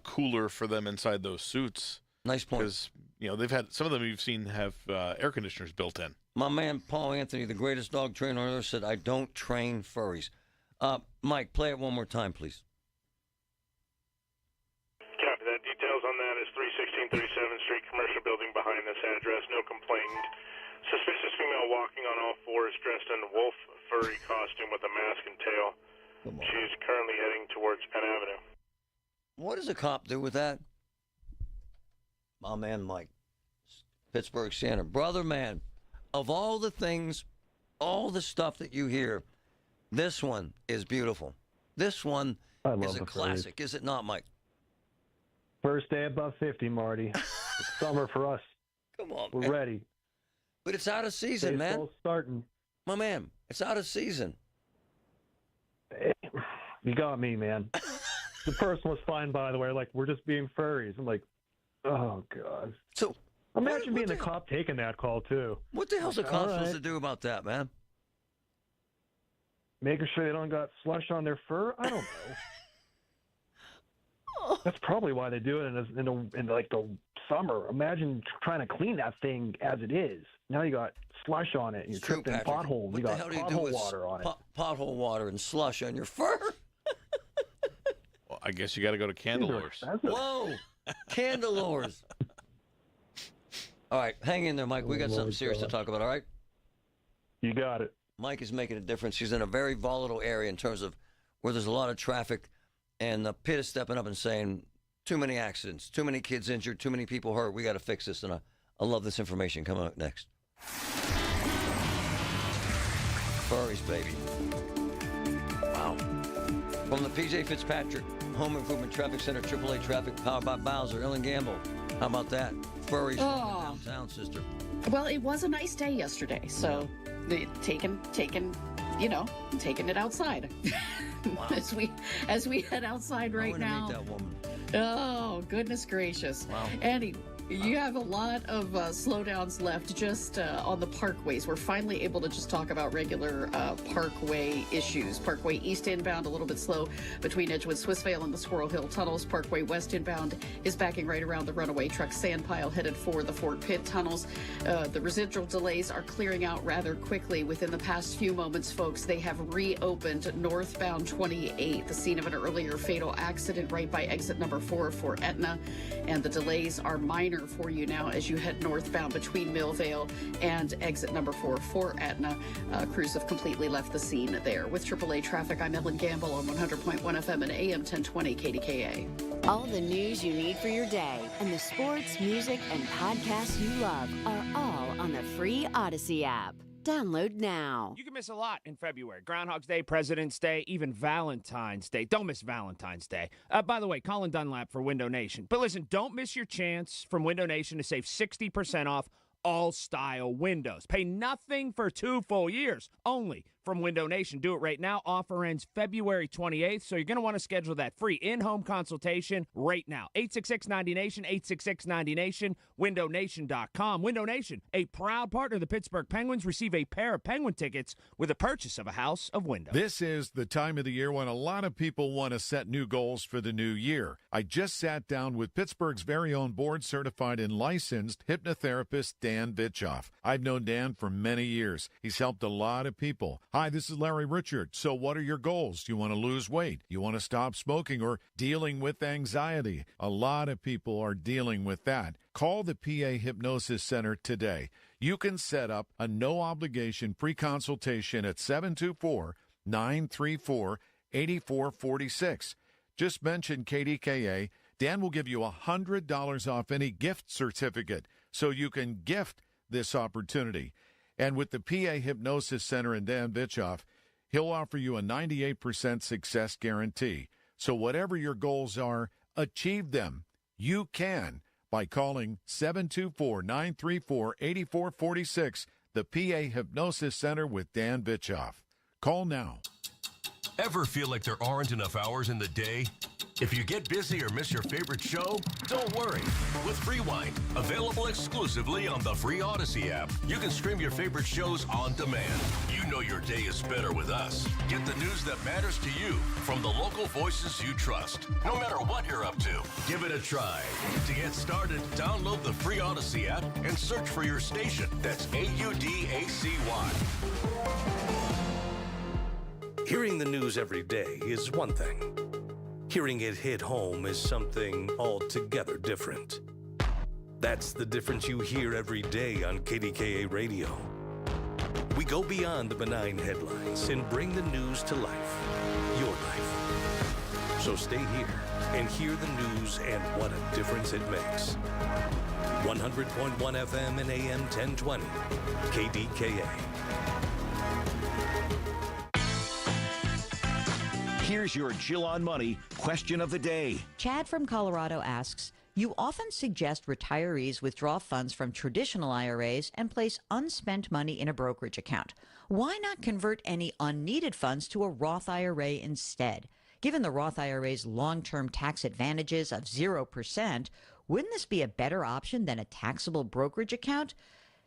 cooler for them inside those suits. Nice point. Because, they've had, some of them you've seen have air conditioners built in. My man, Paul Anthony, the greatest dog trainer on earth, said, I don't train furries. Mike, play it one more time, please. Copy that. Details on that is 316 37th Street, commercial building behind this address. No complainant. Suspicious female walking on all fours, dressed in wolf furry costume with a mask and tail. She's currently heading towards Penn Avenue. What does a cop do with that? My man, Mike. Pittsburgh Santa. Brother, man. Of all the things, all the stuff that you hear, this one is beautiful. This one is a classic, is it not, Mike? First day above 50, Marty. It's summer for us. Come on, We're ready. But it's out of season, man. Starting. My man, it's out of season. You got me, man. The person was fine, by the way. Like, we're just being furries. I'm like, oh, God. So imagine being the cop taking that call, too. What the hell's a cop supposed to do about that, man? Making sure they don't got slush on their fur? I don't know. That's probably why they do it in like the summer. Imagine trying to clean that thing as it is. Now you got slush on it. And you tripped in potholes. You got pothole water on it. Pothole water and slush on your fur. Well, I guess you got to go to Candelores. Whoa, Candelores. All right, hang in there, Mike. We got something serious to talk about. All right. You got it. Mike is making a difference. He's in a very volatile area in terms of where there's a lot of traffic, and the Pitt is stepping up and saying, too many accidents, too many kids injured, too many people hurt. We got to fix this, and I love this information coming up next. Furries, baby. Wow. From the P.J. Fitzpatrick Home Improvement Traffic Center, AAA Traffic, powered by Bowser, Ellen Gamble. How about that? Furries downtown, sister. Well, it was a nice day yesterday, so taking it outside. Wow. as we head outside right now. Meet that woman. Oh, goodness gracious. Wow. Andy, you have a lot of slowdowns left just on the parkways. We're finally able to just talk about regular parkway issues. Parkway East inbound, a little bit slow between Edgewood, Swissvale, and the Squirrel Hill tunnels. Parkway West inbound is backing right around the runaway truck sand pile headed for the Fort Pitt tunnels. The residual delays are clearing out rather quickly. Within the past few moments, folks, they have reopened northbound 28, the scene of an earlier fatal accident right by exit number 4 for Etna, and the delays are minor for you now as you head northbound between Millvale and exit number 4 for Etna. Crews have completely left the scene there. With AAA Traffic, I'm Ellen Gamble on 100.1 FM and AM 1020 KDKA. All the news you need for your day and the sports, music, and podcasts you love are all on the free Odyssey app. Download now. You can miss a lot in February. Groundhog's Day, President's Day, even Valentine's Day. Don't miss Valentine's Day. By the way, Colin Dunlap for Window Nation. But listen, don't miss your chance from Window Nation to save 60% off all style windows. Pay nothing for 2 full years. Only from Window Nation. Do it right now. Offer ends February 28th, so you're going to want to schedule that free in-home consultation right now. 866-90-NATION, 866-90-NATION, windownation.com. Window Nation, a proud partner of the Pittsburgh Penguins. Receive a pair of Penguin tickets with a purchase of a house of windows. This is the time of the year when a lot of people want to set new goals for the new year. I just sat down with Pittsburgh's very own board-certified and licensed hypnotherapist Dan Vitchoff. I've known Dan for many years. He's helped a lot of people. Hi, this is Larry Richard. So what are your goals? You want to lose weight? You want to stop smoking or dealing with anxiety? A lot of people are dealing with that. Call the PA Hypnosis Center today. You can set up a no-obligation free consultation at 724-934-8446. Just mention KDKA. Dan will give you $100 off any gift certificate so you can gift this opportunity. And with the PA Hypnosis Center and Dan Vitchoff, he'll offer you a 98% success guarantee. So whatever your goals are, achieve them. You can by calling 724-934-8446, the PA Hypnosis Center with Dan Vitchoff. Call now. Ever feel like there aren't enough hours in the day? If you get busy or miss your favorite show, don't worry. With Freewind, available exclusively on the free Odyssey app, you can stream your favorite shows on demand. You know your day is better with us. Get the news that matters to you from the local voices you trust. No matter what you're up to, give it a try. To get started, download the free Odyssey app and search for your station. That's AUDACY. Hearing the news every day is one thing. Hearing it hit home is something altogether different. That's the difference you hear every day on KDKA Radio. We go beyond the benign headlines and bring the news to life, your life. So stay here and hear the news and what a difference it makes. 100.1 FM and AM 1020, KDKA. Here's your Jill on Money question of the day. Chad from Colorado asks, you often suggest retirees withdraw funds from traditional IRAs and place unspent money in a brokerage account. Why not convert any unneeded funds to a Roth IRA instead? Given the Roth IRA's long-term tax advantages of 0%, wouldn't this be a better option than a taxable brokerage account?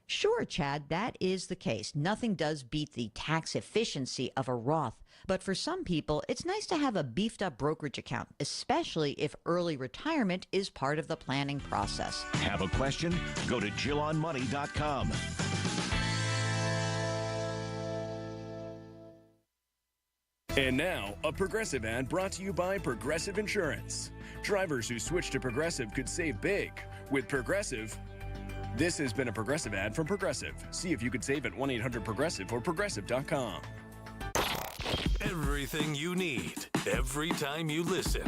Sure, Chad, that is the case. Nothing does beat the tax efficiency of a Roth. But for some people, it's nice to have a beefed-up brokerage account, especially if early retirement is part of the planning process. Have a question? Go to JillOnMoney.com. And now, a Progressive ad brought to you by Progressive Insurance. Drivers who switch to Progressive could save big. With Progressive, this has been a Progressive ad from Progressive. See if you could save at 1-800-PROGRESSIVE or Progressive.com. Everything you need, every time you listen.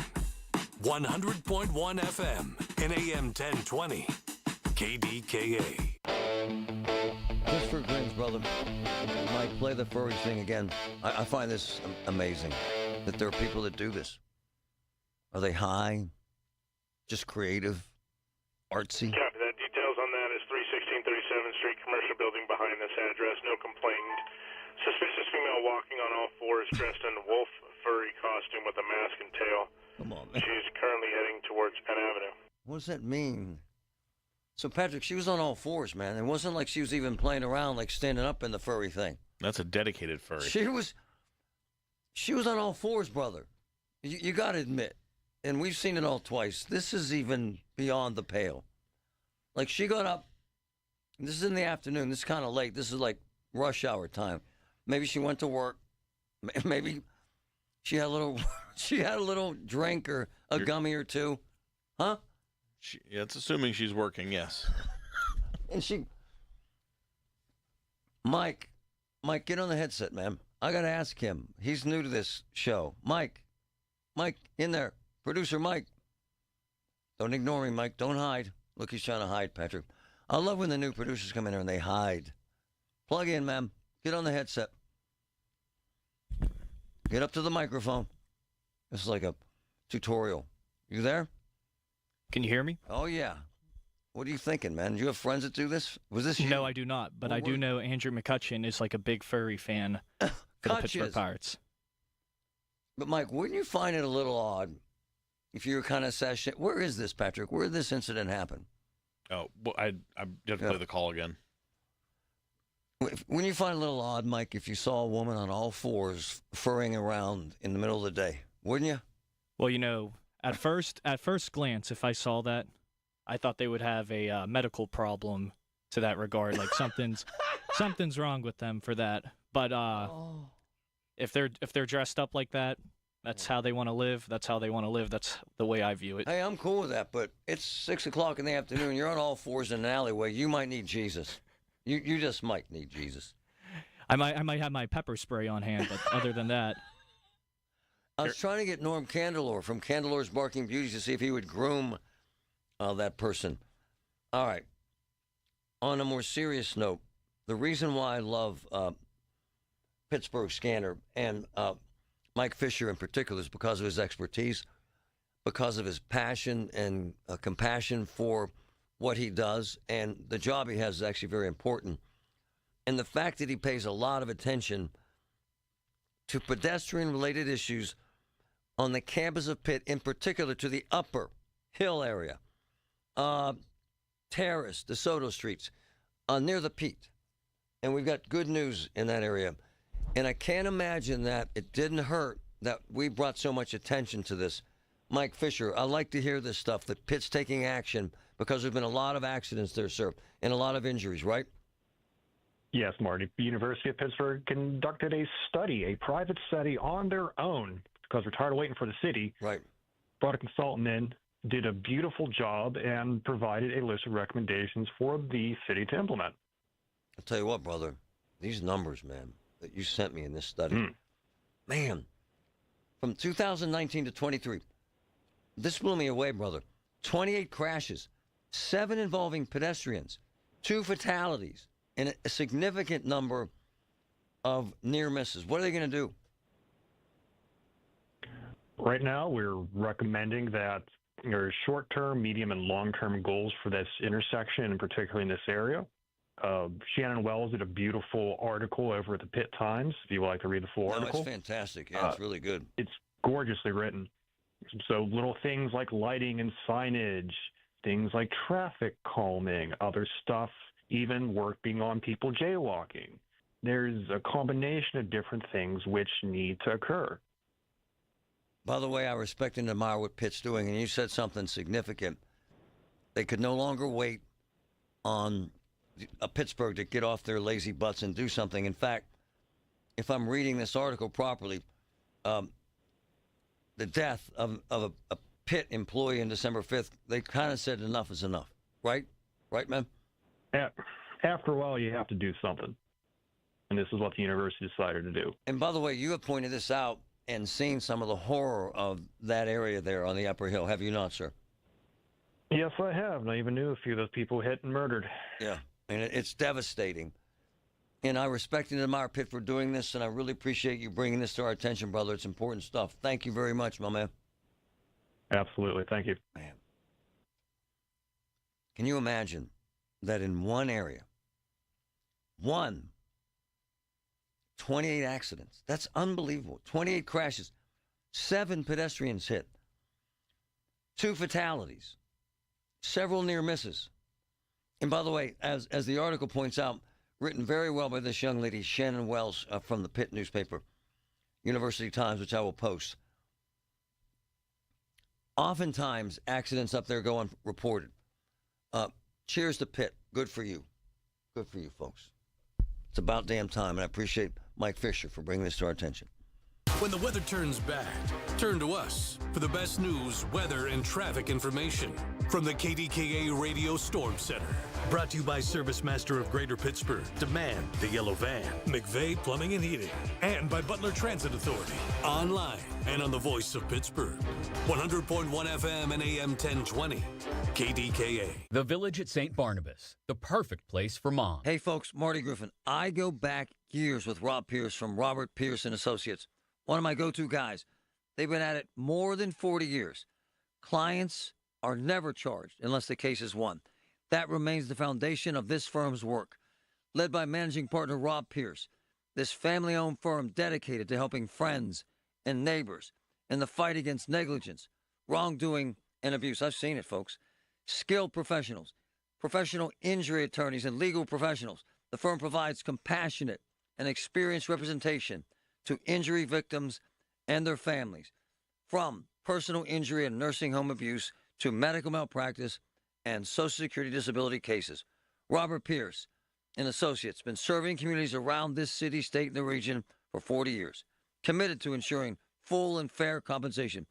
100.1 FM and AM 1020. KDKA. Just for grins, brother. Mike, play the furry thing again. I find this amazing that there are people that do this. Are they high? Just creative? Artsy? Copy that. Details on that is 316 37th Street, commercial building behind this address. No complaint. Suspicious female walking on all fours, dressed in wolf furry costume with a mask and tail. Come on, man. She's currently heading towards Penn Avenue. What does that mean? So, Patrick, she was on all fours, man. It wasn't like she was even playing around, like standing up in the furry thing. That's a dedicated furry. She was on all fours, brother. You got to admit. And we've seen it all twice. This is even beyond the pale. Like, she got up. This is in the afternoon. This is kind of late. This is like rush hour time. Maybe she went to work. Maybe she had a little drink or a gummy or two. Huh? It's assuming she's working, yes. And Mike, get on the headset, man. I got to ask him. He's new to this show. Mike, in there. Producer Mike. Don't ignore him, Mike. Don't hide. Look, he's trying to hide, Patrick. I love when the new producers come in here and they hide. Plug in, ma'am. Get on the headset. Get up to the microphone. This is like a tutorial. You there? Can you hear me? Oh, yeah. What are you thinking, man? Do you have friends that do this? Was this you? No, I do not. But I do know Andrew McCutcheon is like a big furry fan for the Pittsburgh Pirates. But, Mike, wouldn't you find it a little odd if you were kind of sashaying? Where is this, Patrick? Where did this incident happen? Oh, well, I have to play the call again. Wouldn't you find it a little odd, Mike, if you saw a woman on all fours furring around in the middle of the day? Wouldn't you? Well, you know, at first glance, if I saw that, I thought they would have a medical problem to that regard. Like something's wrong with them for that. But if they're dressed up like that, that's how they want to live. That's how they want to live. That's the way I view it. Hey, I'm cool with that, but it's 6 o'clock in the afternoon. You're on all fours in an alleyway. You might need Jesus. You just might need Jesus. I might have my pepper spray on hand, but other than that. I was trying to get Norm Candelor from Candelor's Barking Beauties to see if he would groom that person. All right. On a more serious note, the reason why I love Pittsburgh Scanner and Mike Fisher in particular is because of his expertise, because of his passion and compassion for what he does, and the job he has is actually very important. And the fact that he pays a lot of attention to pedestrian-related issues on the campus of Pitt, in particular to the upper hill area, Terrace, DeSoto Streets, near the Pete. And we've got good news in that area. And I can't imagine that it didn't hurt that we brought so much attention to this. Mike Fisher, I like to hear this stuff, that Pitt's taking action, because there's been a lot of accidents there, sir, and a lot of injuries, right? Yes, Marty. The University of Pittsburgh conducted a private study on their own, because we're tired of waiting for the city. Right. Brought a consultant in, did a beautiful job, and provided a list of recommendations for the city to implement. I'll tell you what, brother, these numbers, man, that you sent me in this study, man, from 2019 to 23, this blew me away, brother. 28 crashes, 7 involving pedestrians, 2 fatalities, and a significant number of near misses. What are they going to do? Right now, we're recommending that there are short-term, medium, and long-term goals for this intersection, and particularly in this area. Shannon Wells did a beautiful article over at the Pitt Times, if you would like to read the full article. It's fantastic. Yeah, it's really good. It's gorgeously written. So little things like lighting and signage, things like traffic calming, other stuff, even working on people jaywalking. There's a combination of different things which need to occur. By the way, I respect and admire what Pitt's doing, and you said something significant. They could no longer wait on Pittsburgh to get off their lazy butts and do something. In fact, if I'm reading this article properly, the death of a Pitt employee on December 5th, they kind of said enough is enough, right? Right, man? After a while, you have to do something. And this is what the university decided to do. And by the way, you have pointed this out and seen some of the horror of that area there on the Upper Hill, have you not, sir? Yes, I have. And I even knew a few of those people hit and murdered. Yeah, and it's devastating. And I respect and admire Pitt for doing this, and I really appreciate you bringing this to our attention, brother. It's important stuff. Thank you very much, my man. Absolutely. Thank you. Man. Can you imagine that in one area, 28 accidents? That's unbelievable. 28 crashes, 7 pedestrians hit, 2 fatalities, several near misses. And by the way, as the article points out, written very well by this young lady, Shannon Wells, from the Pitt newspaper, University Times, which I will post. Oftentimes, accidents up there go unreported. Cheers to Pitt. Good for you. Good for you, folks. It's about damn time, and I appreciate Mike Fisher for bringing this to our attention. When the weather turns bad, turn to us for the best news, weather, and traffic information from the KDKA Radio Storm Center. Brought to you by Service Master of Greater Pittsburgh, Demand, the Yellow Van, McVeigh Plumbing and Heating, and by Butler Transit Authority. Online and on the voice of Pittsburgh. 100.1 FM and AM 1020. KDKA. The Village at St. Barnabas, the perfect place for mom. Hey, folks, Marty Griffin. I go back years with Rob Pierce from Robert Pierce & Associates, one of my go-to guys. They've been at it more than 40 years. Clients are never charged unless the case is won. That remains the foundation of this firm's work. Led by managing partner Rob Pierce, this family-owned firm dedicated to helping friends and neighbors in the fight against negligence, wrongdoing, and abuse. I've seen it, folks. Skilled professionals, professional injury attorneys, and legal professionals. The firm provides compassionate and experienced representation to injury victims and their families, from personal injury and nursing home abuse to medical malpractice and Social Security disability cases. Robert Pierce and Associates been serving communities around this city, state, and the region for 40 years, committed to ensuring full and fair compensation.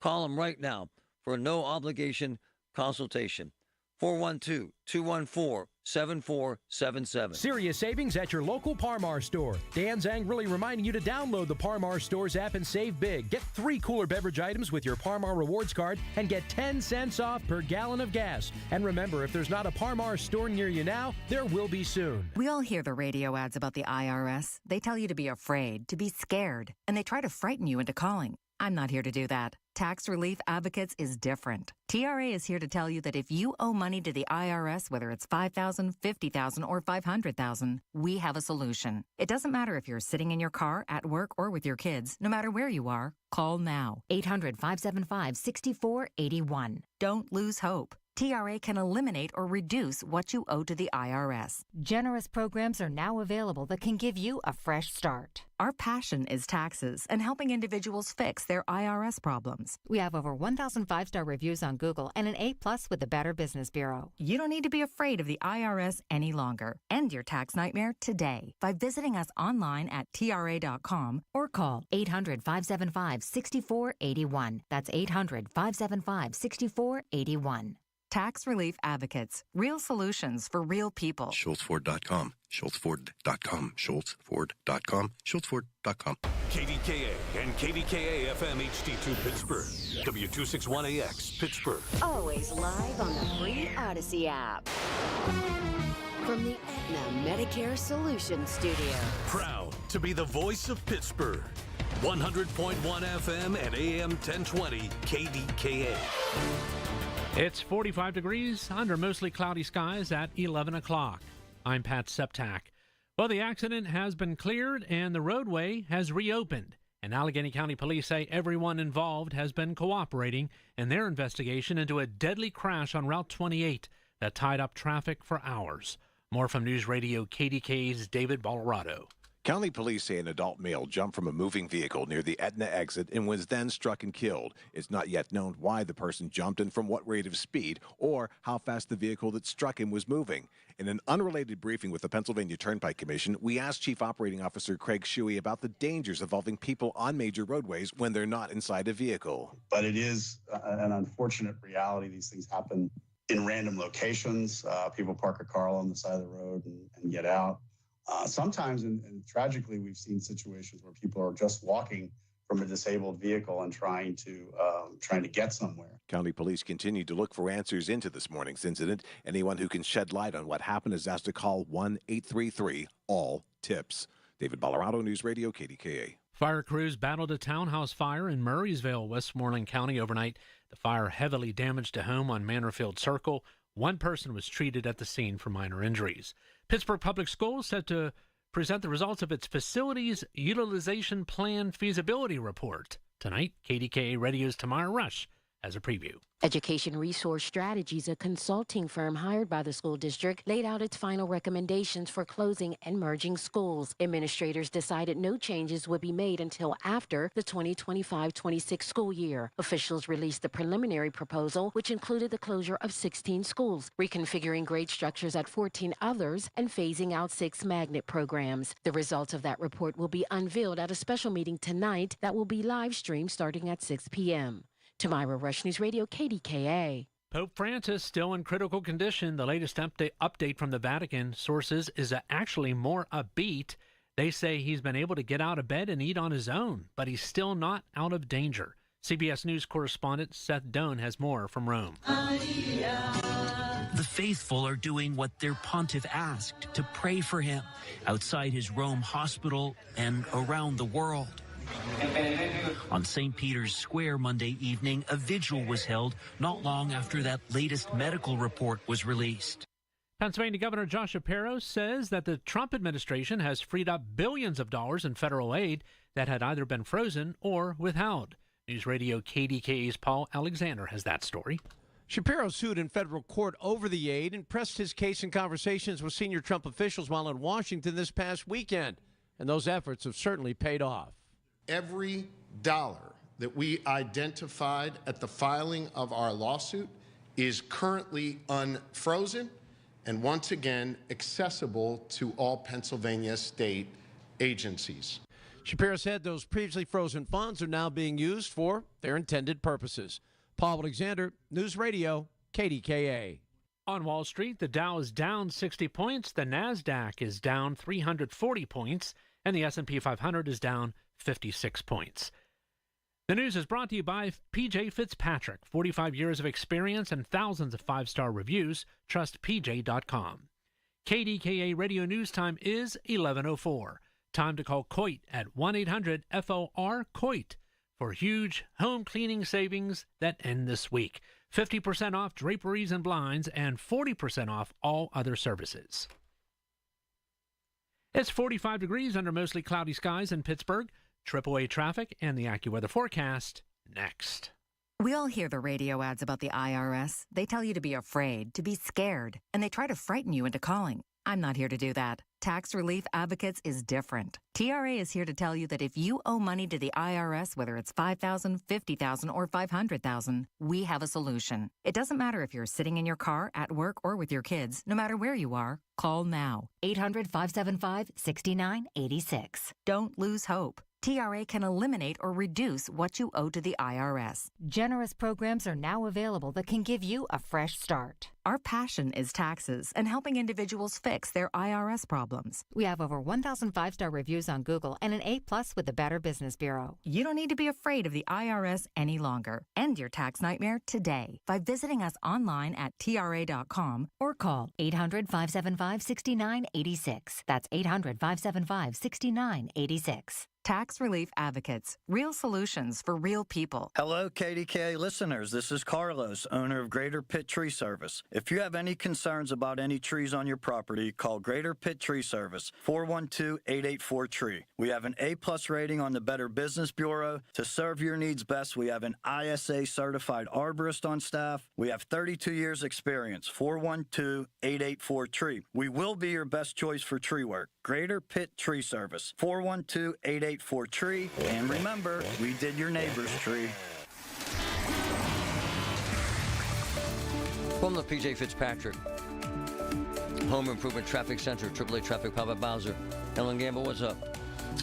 Call them right now for a no-obligation consultation. 412-214-7477. Serious savings at your local Parmar store. Dan Zang really reminding you to download the Parmar Stores app and save big. Get 3 cooler beverage items with your Parmar Rewards card and get 10 cents off per gallon of gas. And remember, if there's not a Parmar store near you now, there will be soon. We all hear the radio ads about the IRS. They tell you to be afraid, to be scared, and they try to frighten you into calling. I'm not here to do that. Tax Relief Advocates is different. TRA is here to tell you that if you owe money to the IRS, whether it's $5,000, $50,000, or $500,000, we have a solution. It doesn't matter if you're sitting in your car, at work, or with your kids. No matter where you are, call now. 800-575-6481. Don't lose hope. TRA can eliminate or reduce what you owe to the IRS. Generous programs are now available that can give you a fresh start. Our passion is taxes and helping individuals fix their IRS problems. We have over 1,000 5-star reviews on Google and an A+ with the Better Business Bureau. You don't need to be afraid of the IRS any longer. End your tax nightmare today by visiting us online at TRA.com or call 800-575-6481. That's 800-575-6481. Tax Relief Advocates. Real solutions for real people. SchultzFord.com. SchultzFord.com. SchultzFord.com. SchultzFord.com. KDKA and KDKA FM HD2 Pittsburgh. W261AX Pittsburgh. Always live on the free Odyssey app. From the Aetna Medicare Solutions Studio. Proud to be the voice of Pittsburgh. 100.1 FM and AM 1020 KDKA. It's 45 degrees under mostly cloudy skies at 11 o'clock. I'm Pat Septak. Well, the accident has been cleared and the roadway has reopened. And Allegheny County Police say everyone involved has been cooperating in their investigation into a deadly crash on Route 28 that tied up traffic for hours. More from News Radio KDK's David Ballarado. County police say an adult male jumped from a moving vehicle near the Aetna exit and was then struck and killed. It's not yet known why the person jumped and from what rate of speed or how fast the vehicle that struck him was moving. In an unrelated briefing with the Pennsylvania Turnpike Commission, we asked Chief Operating Officer Craig Shuey about the dangers involving people on major roadways when they're not inside a vehicle. But it is an unfortunate reality. These things happen in random locations. People park a car on the side of the road and get out. Sometimes, and tragically, we've seen situations where people are just walking from a disabled vehicle and trying to get somewhere. County police continue to look for answers into this morning's incident. Anyone who can shed light on what happened is asked to call 1-833-ALL-TIPS. David Ballarado, News Radio, KDKA. Fire crews battled a townhouse fire in Murraysville, Westmoreland County overnight. The fire heavily damaged a home on Manorfield Circle. One person was treated at the scene for minor injuries. Pittsburgh Public Schools set to present the results of its Facilities Utilization Plan Feasibility Report. Tonight, KDKA Radio's Tamara Rush has a preview. Education Resource Strategies, a consulting firm hired by the school district, laid out its final recommendations for closing and merging schools. Administrators decided no changes would be made until after the 2025-26 school year. Officials released the preliminary proposal, which included the closure of 16 schools, reconfiguring grade structures at 14 others, and phasing out 6 magnet programs. The results of that report will be unveiled at a special meeting tonight that will be live streamed starting at 6 p.m. Tamira Rush, News Radio, KDKA. Pope Francis still in critical condition. The latest update from the Vatican sources is actually more upbeat. They say he's been able to get out of bed and eat on his own, but he's still not out of danger. CBS News correspondent Seth Doan has more from Rome. The faithful are doing what their pontiff asked, to pray for him outside his Rome hospital and around the world. On St. Peter's Square Monday evening, a vigil was held not long after that latest medical report was released. Pennsylvania Governor Josh Shapiro says that the Trump administration has freed up billions of dollars in federal aid that had either been frozen or withheld. News Radio KDKA's Paul Alexander has that story. Shapiro sued in federal court over the aid and pressed his case in conversations with senior Trump officials while in Washington this past weekend. And those efforts have certainly paid off. Every dollar that we identified at the filing of our lawsuit is currently unfrozen and once again accessible to all Pennsylvania state agencies. Shapiro said those previously frozen funds are now being used for their intended purposes. Paul Alexander, News Radio, KDKA. On Wall Street, the Dow is down 60 points, the NASDAQ is down 340 points, and the S&P 500 is down 56 points. The news is brought to you by PJ Fitzpatrick. 45 years of experience and thousands of 5-star reviews. Trust PJ.com. KDKA Radio News Time is 11:04. Time to call Coit at 1-800-FOR-COIT for huge home cleaning savings that end this week. 50% off draperies and blinds and 40% off all other services. It's 45 degrees under mostly cloudy skies in Pittsburgh. AAA traffic and the AccuWeather forecast next. We all hear the radio ads about the IRS. They tell you to be afraid, to be scared, and they try to frighten you into calling. I'm not here to do that. Tax Relief Advocates is different. TRA is here to tell you that if you owe money to the IRS, whether it's $5,000, $50,000, or $500,000, we have a solution. It doesn't matter if you're sitting in your car, at work, or with your kids. No matter where you are, call now. 800-575-6986. Don't lose hope. TRA can eliminate or reduce what you owe to the IRS. Generous programs are now available that can give you a fresh start. Our passion is taxes and helping individuals fix their IRS problems. We have over 1,000 5-star reviews on Google and an A+ with the Better Business Bureau. You don't need to be afraid of the IRS any longer. End your tax nightmare today by visiting us online at TRA.com or call 800-575-6986. That's 800-575-6986. Tax Relief Advocates. Real solutions for real people. Hello, KDKA listeners. This is Carlos, owner of Greater Pitt Tree Service. If you have any concerns about any trees on your property, call Greater Pitt Tree Service, 412-884-TREE. We have an A+ rating on the Better Business Bureau. To serve your needs best, we have an ISA certified arborist on staff. We have 32 years experience, 412-884-TREE. We will be your best choice for tree work. Greater Pitt Tree Service, 412-884-TREE. And remember, we did your neighbor's tree. From the PJ Fitzpatrick Home Improvement Traffic Center, AAA Traffic, Papa Bowser. Ellen Gamble, what's up?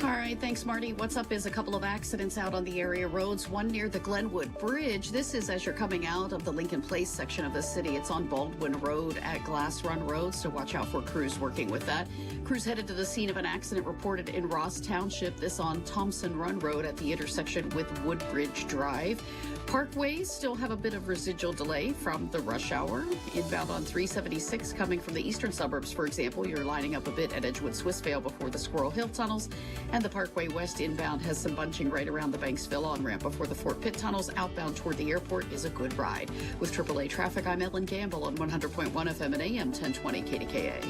All right, thanks, Marty. What's up is a couple of accidents out on the area roads, one near the Glenwood Bridge. This is as you're coming out of the Lincoln Place section of the city. It's on Baldwin Road at Glass Run Road, so watch out for crews working with that. Crews headed to the scene of an accident reported in Ross Township. This on Thompson Run Road at the intersection with Woodbridge Drive. Parkways still have a bit of residual delay from the rush hour. Inbound on 376 coming from the eastern suburbs, for example, you're lining up a bit at Edgewood Swissvale before the Squirrel Hill tunnels. And the Parkway West inbound has some bunching right around the Banksville on-ramp before the Fort Pitt tunnels. Outbound toward the airport is a good ride. With AAA traffic, I'm Ellen Gamble on 100.1 FM and AM 1020 KDKA.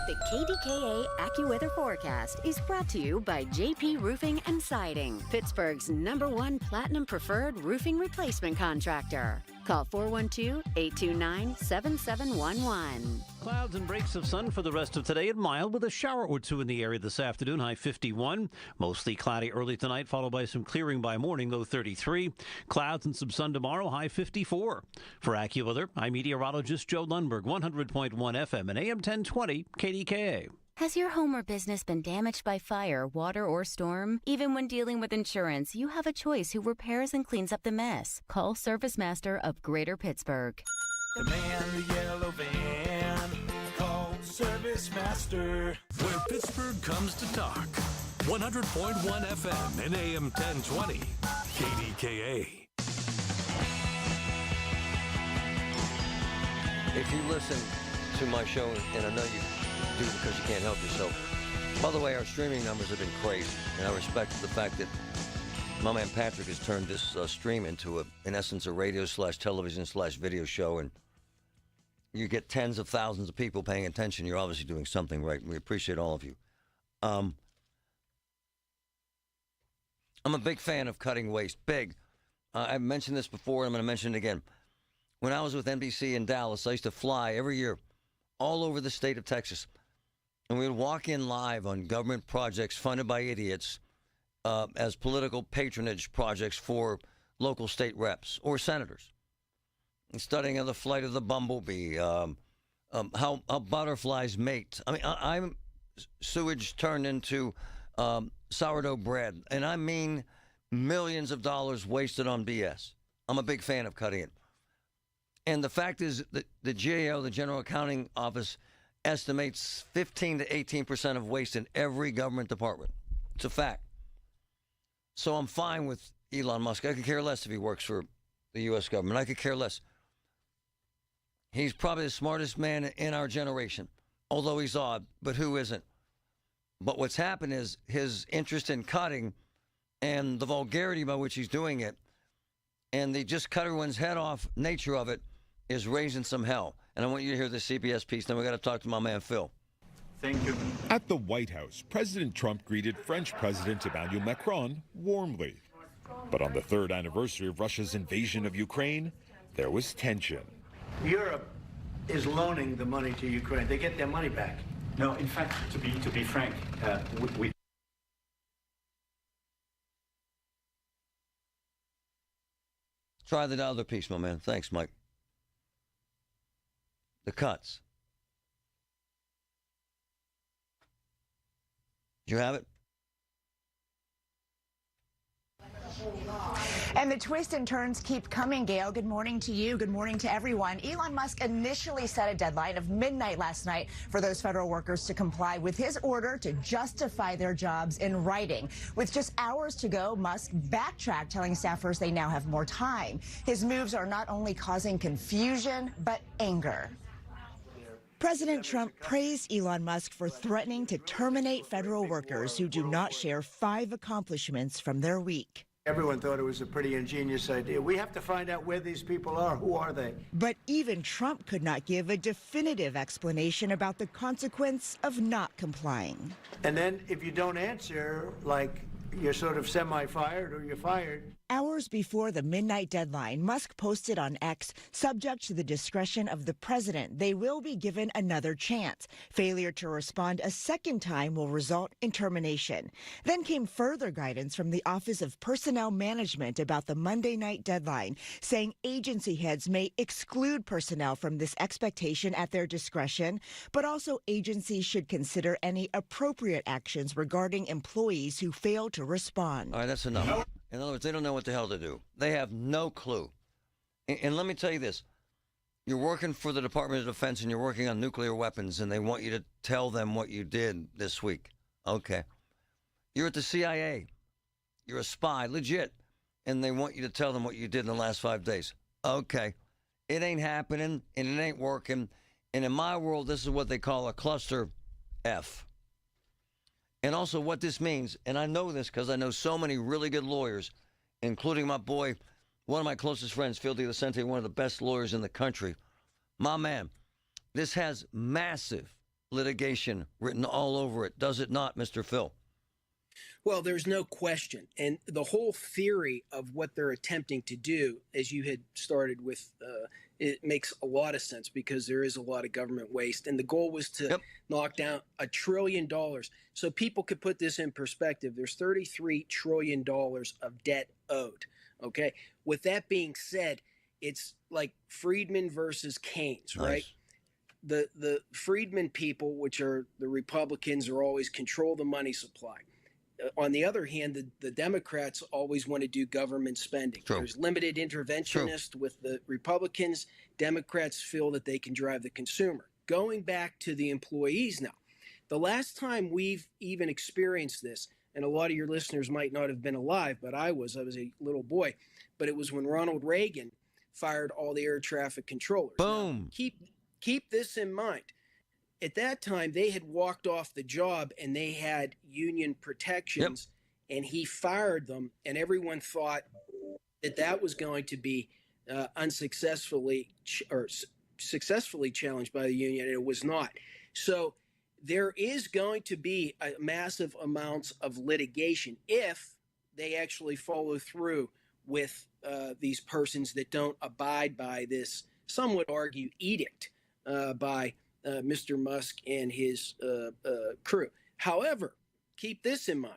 The KDKA AccuWeather forecast is brought to you by JP Roofing and Siding, Pittsburgh's #1 Platinum Preferred roofing replacement contractor. Call 412-829-7711. Clouds and breaks of sun for the rest of today and mild with a shower or two in the area this afternoon, high 51. Mostly cloudy early tonight, followed by some clearing by morning, low 33. Clouds and some sun tomorrow, high 54. For AccuWeather, I'm meteorologist Joe Lundberg, 100.1 FM and AM 1020 KDKA. Has your home or business been damaged by fire, water, or storm? Even when dealing with insurance, you have a choice who repairs and cleans up the mess. Call Service Master of Greater Pittsburgh. The man, the yellow van, call Service Master. Where Pittsburgh comes to talk. 100.1 FM and AM 1020 KDKA. If you listen to my show, and I know you do because you can't help yourself. By the way, our streaming numbers have been crazy, and I respect the fact that my man Patrick has turned this stream into, in essence, a radio/television/video show, and you get tens of thousands of people paying attention. You're obviously doing something right. We appreciate all of you. I'm a big fan of cutting waste. Big. I've mentioned this before, and I'm going to mention it again. When I was with NBC in Dallas, I used to fly every year all over the state of Texas. And we would walk in live on government projects funded by idiots as political patronage projects for local state reps or senators. And studying the flight of the bumblebee, how butterflies mate. I mean, I'm sewage turned into sourdough bread. And I mean millions of dollars wasted on BS. I'm a big fan of cutting it. And the fact is that the GAO, the General Accounting Office, estimates 15 to 18% of waste in every government department. It's a fact. So I'm fine with Elon Musk. I could care less if he works for the U.S. government. I could care less. He's probably the smartest man in our generation, although he's odd, but who isn't? But what's happened is his interest in cutting and the vulgarity by which he's doing it and the just cut everyone's head off nature of it is raising some hell. And I want you to hear this CBS piece. Then we got to talk to my man, Phil. Thank you. At the White House, President Trump greeted French President Emmanuel Macron warmly. But on the third anniversary of Russia's invasion of Ukraine, there was tension. Europe is loaning the money to Ukraine. They get their money back. No, in fact, to be frank, we Try the other piece, my man. Thanks, Mike. The cuts. Do you have it? And the twists and turns keep coming, Gail. Good morning to you. Good morning to everyone. Elon Musk initially set a deadline of midnight last night for those federal workers to comply with his order to justify their jobs in writing. With just hours to go, Musk backtracked, telling staffers they now have more time. His moves are not only causing confusion, but anger. President Trump praised Elon Musk for threatening to terminate federal workers who do not share 5 accomplishments from their week. Everyone thought it was a pretty ingenious idea. We have to find out where these people are. Who are they? But even Trump could not give a definitive explanation about the consequence of not complying. And then if you don't answer, like you're sort of semi-fired or you're fired. Hours before the midnight deadline, Musk posted on X, subject to the discretion of the president, they will be given another chance. Failure to respond a second time will result in termination. Then came further guidance from the Office of Personnel Management about the Monday night deadline, saying agency heads may exclude personnel from this expectation at their discretion, but also agencies should consider any appropriate actions regarding employees who fail to respond. All right, that's enough. In other words, they don't know what the hell to do. They have no clue. And let me tell you this. You're working for the Department of Defense and you're working on nuclear weapons and they want you to tell them what you did this week. Okay. You're at the CIA. You're a spy, legit. And they want you to tell them what you did in the last 5 days. Okay. It ain't happening and it ain't working. And in my world, this is what they call a cluster F. And also what this means, and I know this because I know so many really good lawyers, including my boy, one of my closest friends, Phil DeLucente, one of the best lawyers in the country. My man, this has massive litigation written all over it, does it not, Mr. Phil? Well, there's no question. And the whole theory of what they're attempting to do, as you had started with, it makes a lot of sense because there is a lot of government waste. And the goal was to knock down $1 trillion. So people could put this in perspective. There's $33 trillion of debt owed. Okay. With that being said, it's like Friedman versus Keynes, right? The Friedman people, which are the Republicans, are always control the money supply. On the other hand, the Democrats always want to do government spending. True. There's limited interventionist with the Republicans. Democrats feel that they can drive the consumer. Going back to the employees now, the last time we've even experienced this, and a lot of your listeners might not have been alive, but I was a little boy, but it was when Ronald Reagan fired all the air traffic controllers. Boom. Now, keep this in mind. At that time, they had walked off the job and they had union protections, and he fired them, and everyone thought that was going to be successfully challenged by the union, and it was not. So there is going to be a massive amounts of litigation if they actually follow through with these persons that don't abide by this, some would argue, edict by Mr. Musk and his crew. However, keep this in mind.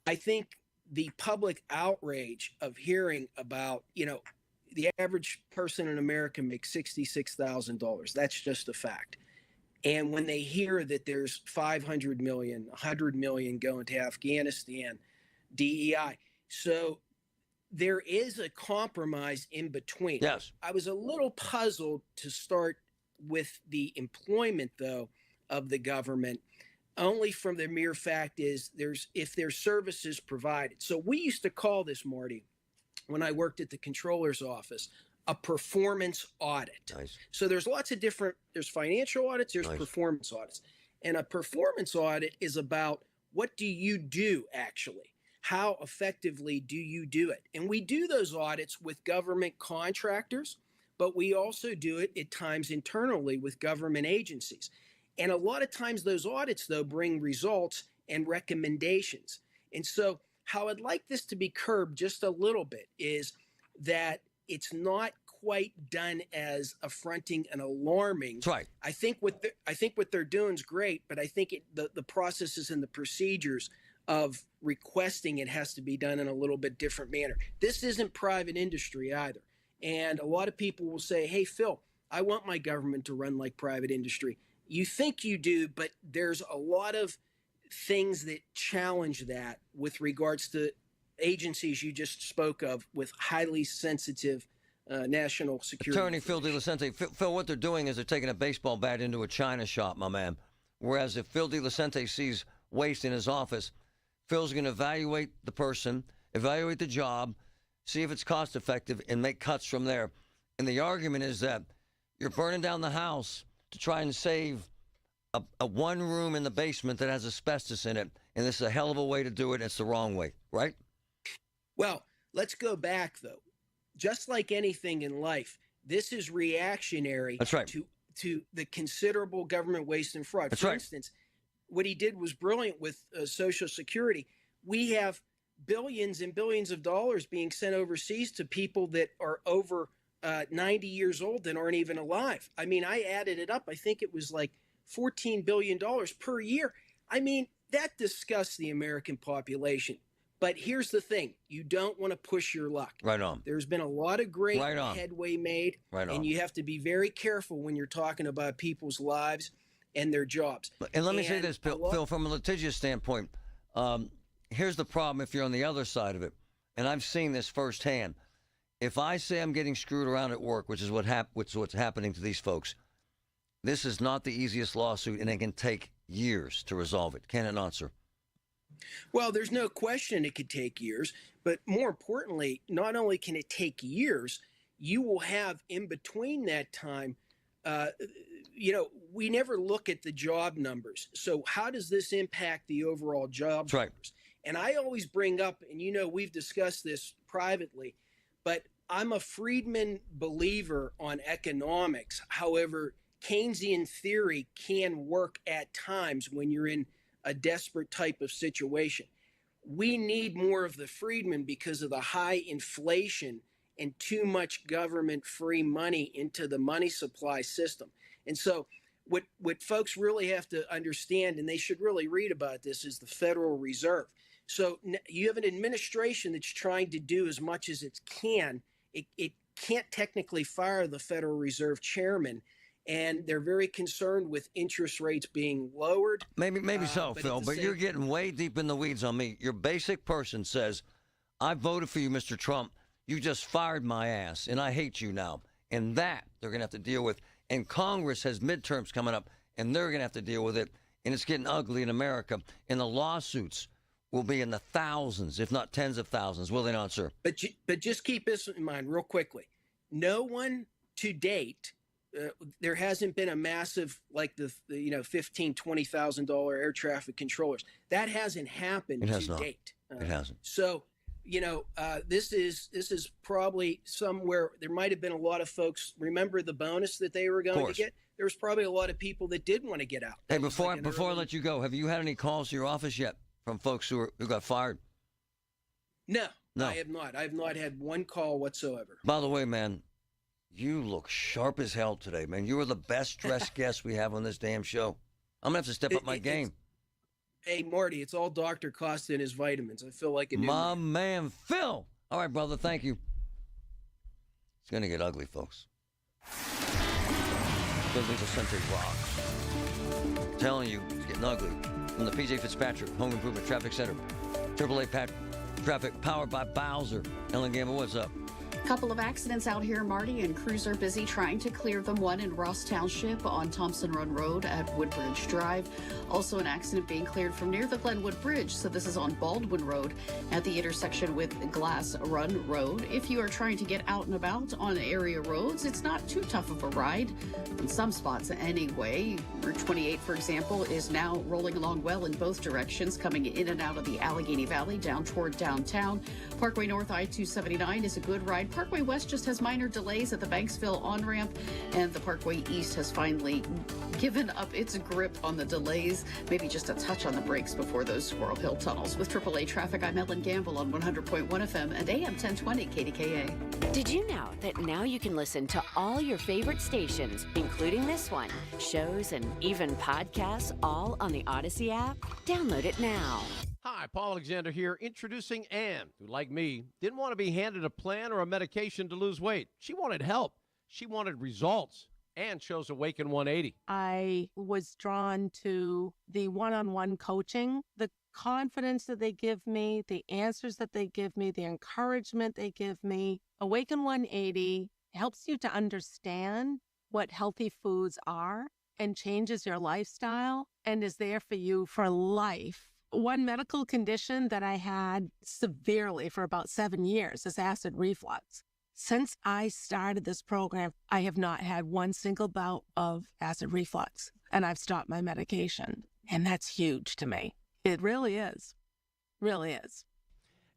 I think the public outrage of hearing about, the average person in America makes $66,000. That's just a fact. And when they hear that there's 500 million, 100 million going to Afghanistan, DEI. So there is a compromise in between. Yes. I was a little puzzled to start with the employment, though, of the government, only from the mere fact is if there's services provided. So we used to call this, Marty, when I worked at the controller's office, a performance audit. Nice. So there's lots of there's financial audits, there's performance audits. And a performance audit is about what do you do actually? How effectively do you do it? And we do those audits with government contractors, but we also do it at times internally with government agencies. And a lot of times those audits, though, bring results and recommendations. And so how I'd like this to be curbed just a little bit is that it's not quite done as affronting and alarming. That's right. I think what they're doing is great, but I think the processes and the procedures of requesting it has to be done in a little bit different manner. This isn't private industry either. And a lot of people will say, hey, Phil, I want my government to run like private industry. You think you do, but there's a lot of things that challenge that with regards to agencies you just spoke of with highly sensitive national security. Attorney Phil DeLucente. Phil, what they're doing is they're taking a baseball bat into a china shop, my man. Whereas if Phil DeLucente sees waste in his office, Phil's going to evaluate the person, evaluate the job, see if it's cost effective, and make cuts from there. And the argument is that you're burning down the house to try and save a one room in the basement that has asbestos in it. And this is a hell of a way to do it. And it's the wrong way, right? Well, let's go back, though. Just like anything in life, this is reactionary. That's right. To the considerable government waste and fraud. For instance, what he did was brilliant with Social Security. We have billions and billions of dollars being sent overseas to people that are over 90 years old and aren't even alive. I mean, I added it up. I think it was like $14 billion per year. I mean, that disgusts the American population. But here's the thing. You don't want to push your luck. Right on. There's been a lot of great headway made. And you have to be very careful when you're talking about people's lives and their jobs. And let me say this, Phil, from a litigious standpoint, here's the problem if you're on the other side of it. And I've seen this firsthand. If I say I'm getting screwed around at work, which is what's happening to these folks, this is not the easiest lawsuit, and it can take years to resolve it. Can it not, sir? Well, there's no question it could take years, but more importantly, not only can it take years, you will have in between that time, we never look at the job numbers. So how does this impact the overall job numbers? And I always bring up, and we've discussed this privately, but I'm a Friedman believer on economics. However, Keynesian theory can work at times when you're in a desperate type of situation. We need more of the Friedman because of the high inflation and too much government free money into the money supply system. And so what folks really have to understand, and they should really read about this, is the Federal Reserve. So you have an administration that's trying to do as much as it can. It can't technically fire the Federal Reserve chairman, and they're very concerned with interest rates being lowered. Maybe so, Phil, but you're getting way deep in the weeds on me. Your basic person says, I voted for you, Mr. Trump. You just fired my ass, and I hate you now. And that they're going to have to deal with. And Congress has midterms coming up, and they're going to have to deal with it. And it's getting ugly in America. And the lawsuits will be in the thousands, if not tens of thousands, will they not, sir? But just keep this in mind real quickly. No one to date, there hasn't been a massive, like the $15,000, $20,000 air traffic controllers. That hasn't happened to date. It hasn't. So, this is probably somewhere, there might have been a lot of folks, remember the bonus that they were going to get? There was probably a lot of people that did want to get out. Hey, before I let you go, have you had any calls to your office yet from folks who got fired? No, I have not. I have not had one call whatsoever. By the way, man, you look sharp as hell today, man. You are the best dressed guest we have on this damn show. I'm going to have to step up my game. Hey, Marty, it's all Dr. Costa and his vitamins. I feel like a new My man, Phil. All right, brother, thank you. It's going to get ugly, folks. Dudley Vicente rocks. I'm telling you, it's getting ugly. From the PJ Fitzpatrick Home Improvement Traffic Center. AAA Traffic powered by Bowser. Ellen Gamble, what's up? Couple of accidents out here, Marty, and crews are busy trying to clear them. One in Ross Township on Thompson Run Road at Woodbridge Drive. Also an accident being cleared from near the Glenwood Bridge. So this is on Baldwin Road at the intersection with Glass Run Road. If you are trying to get out and about on area roads, it's not too tough of a ride in some spots anyway. Route 28, for example, is now rolling along well in both directions, coming in and out of the Allegheny Valley down toward downtown. Parkway North I-279 is a good ride. Parkway West just has minor delays at the Banksville on-ramp, and the Parkway East has finally given up its grip on the delays, maybe just a touch on the brakes before those Squirrel Hill tunnels. With AAA Traffic, I'm Ellen Gamble on 100.1 FM and AM 1020 KDKA. Did you know that now you can listen to all your favorite stations, including this one, shows, and even podcasts, all on the Odyssey app? Download it now. Hi, Paul Alexander here, introducing Ann, who, like me, didn't want to be handed a plan or a medication to lose weight. She wanted help. She wanted results. Ann chose Awaken 180. I was drawn to the one-on-one coaching, the confidence that they give me, the answers that they give me, the encouragement they give me. Awaken 180 helps you to understand what healthy foods are and changes your lifestyle and is there for you for life. One medical condition that I had severely for about 7 years is acid reflux. Since I started this program, I have not had one single bout of acid reflux, and I've stopped my medication. And that's huge to me. It really is. Really is.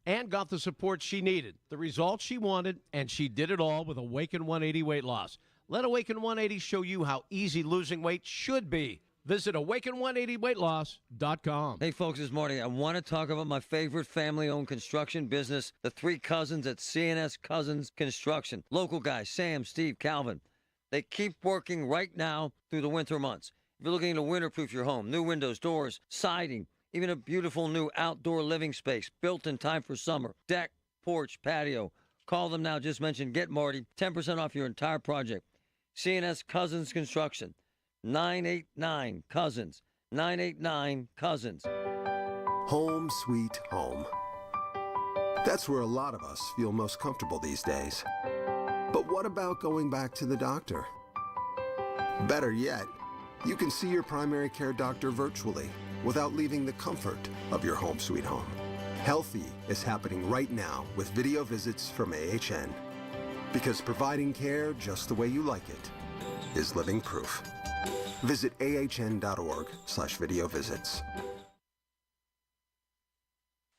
Ann got the support she needed, the results she wanted, and she did it all with Awaken 180 weight loss. Let Awaken 180 show you how easy losing weight should be. Visit awaken180weightloss.com. Hey, folks, this morning I want to talk about my favorite family-owned construction business, the three cousins at C&S Cousins Construction. Local guys, Sam, Steve, Calvin. They keep working right now through the winter months. If you're looking to winterproof your home, new windows, doors, siding, even a beautiful new outdoor living space built in time for summer, deck, porch, patio, call them now. Just mention Get Marty, 10% off your entire project. C&S Cousins Construction. 989 Cousins. 989 Cousins. Home sweet home. That's where a lot of us feel most comfortable these days. But what about going back to the doctor? Better yet, you can see your primary care doctor virtually without leaving the comfort of your home sweet home. Healthy is happening right now with video visits from AHN. Because providing care just the way you like it is living proof. Visit ahn.org/video visits.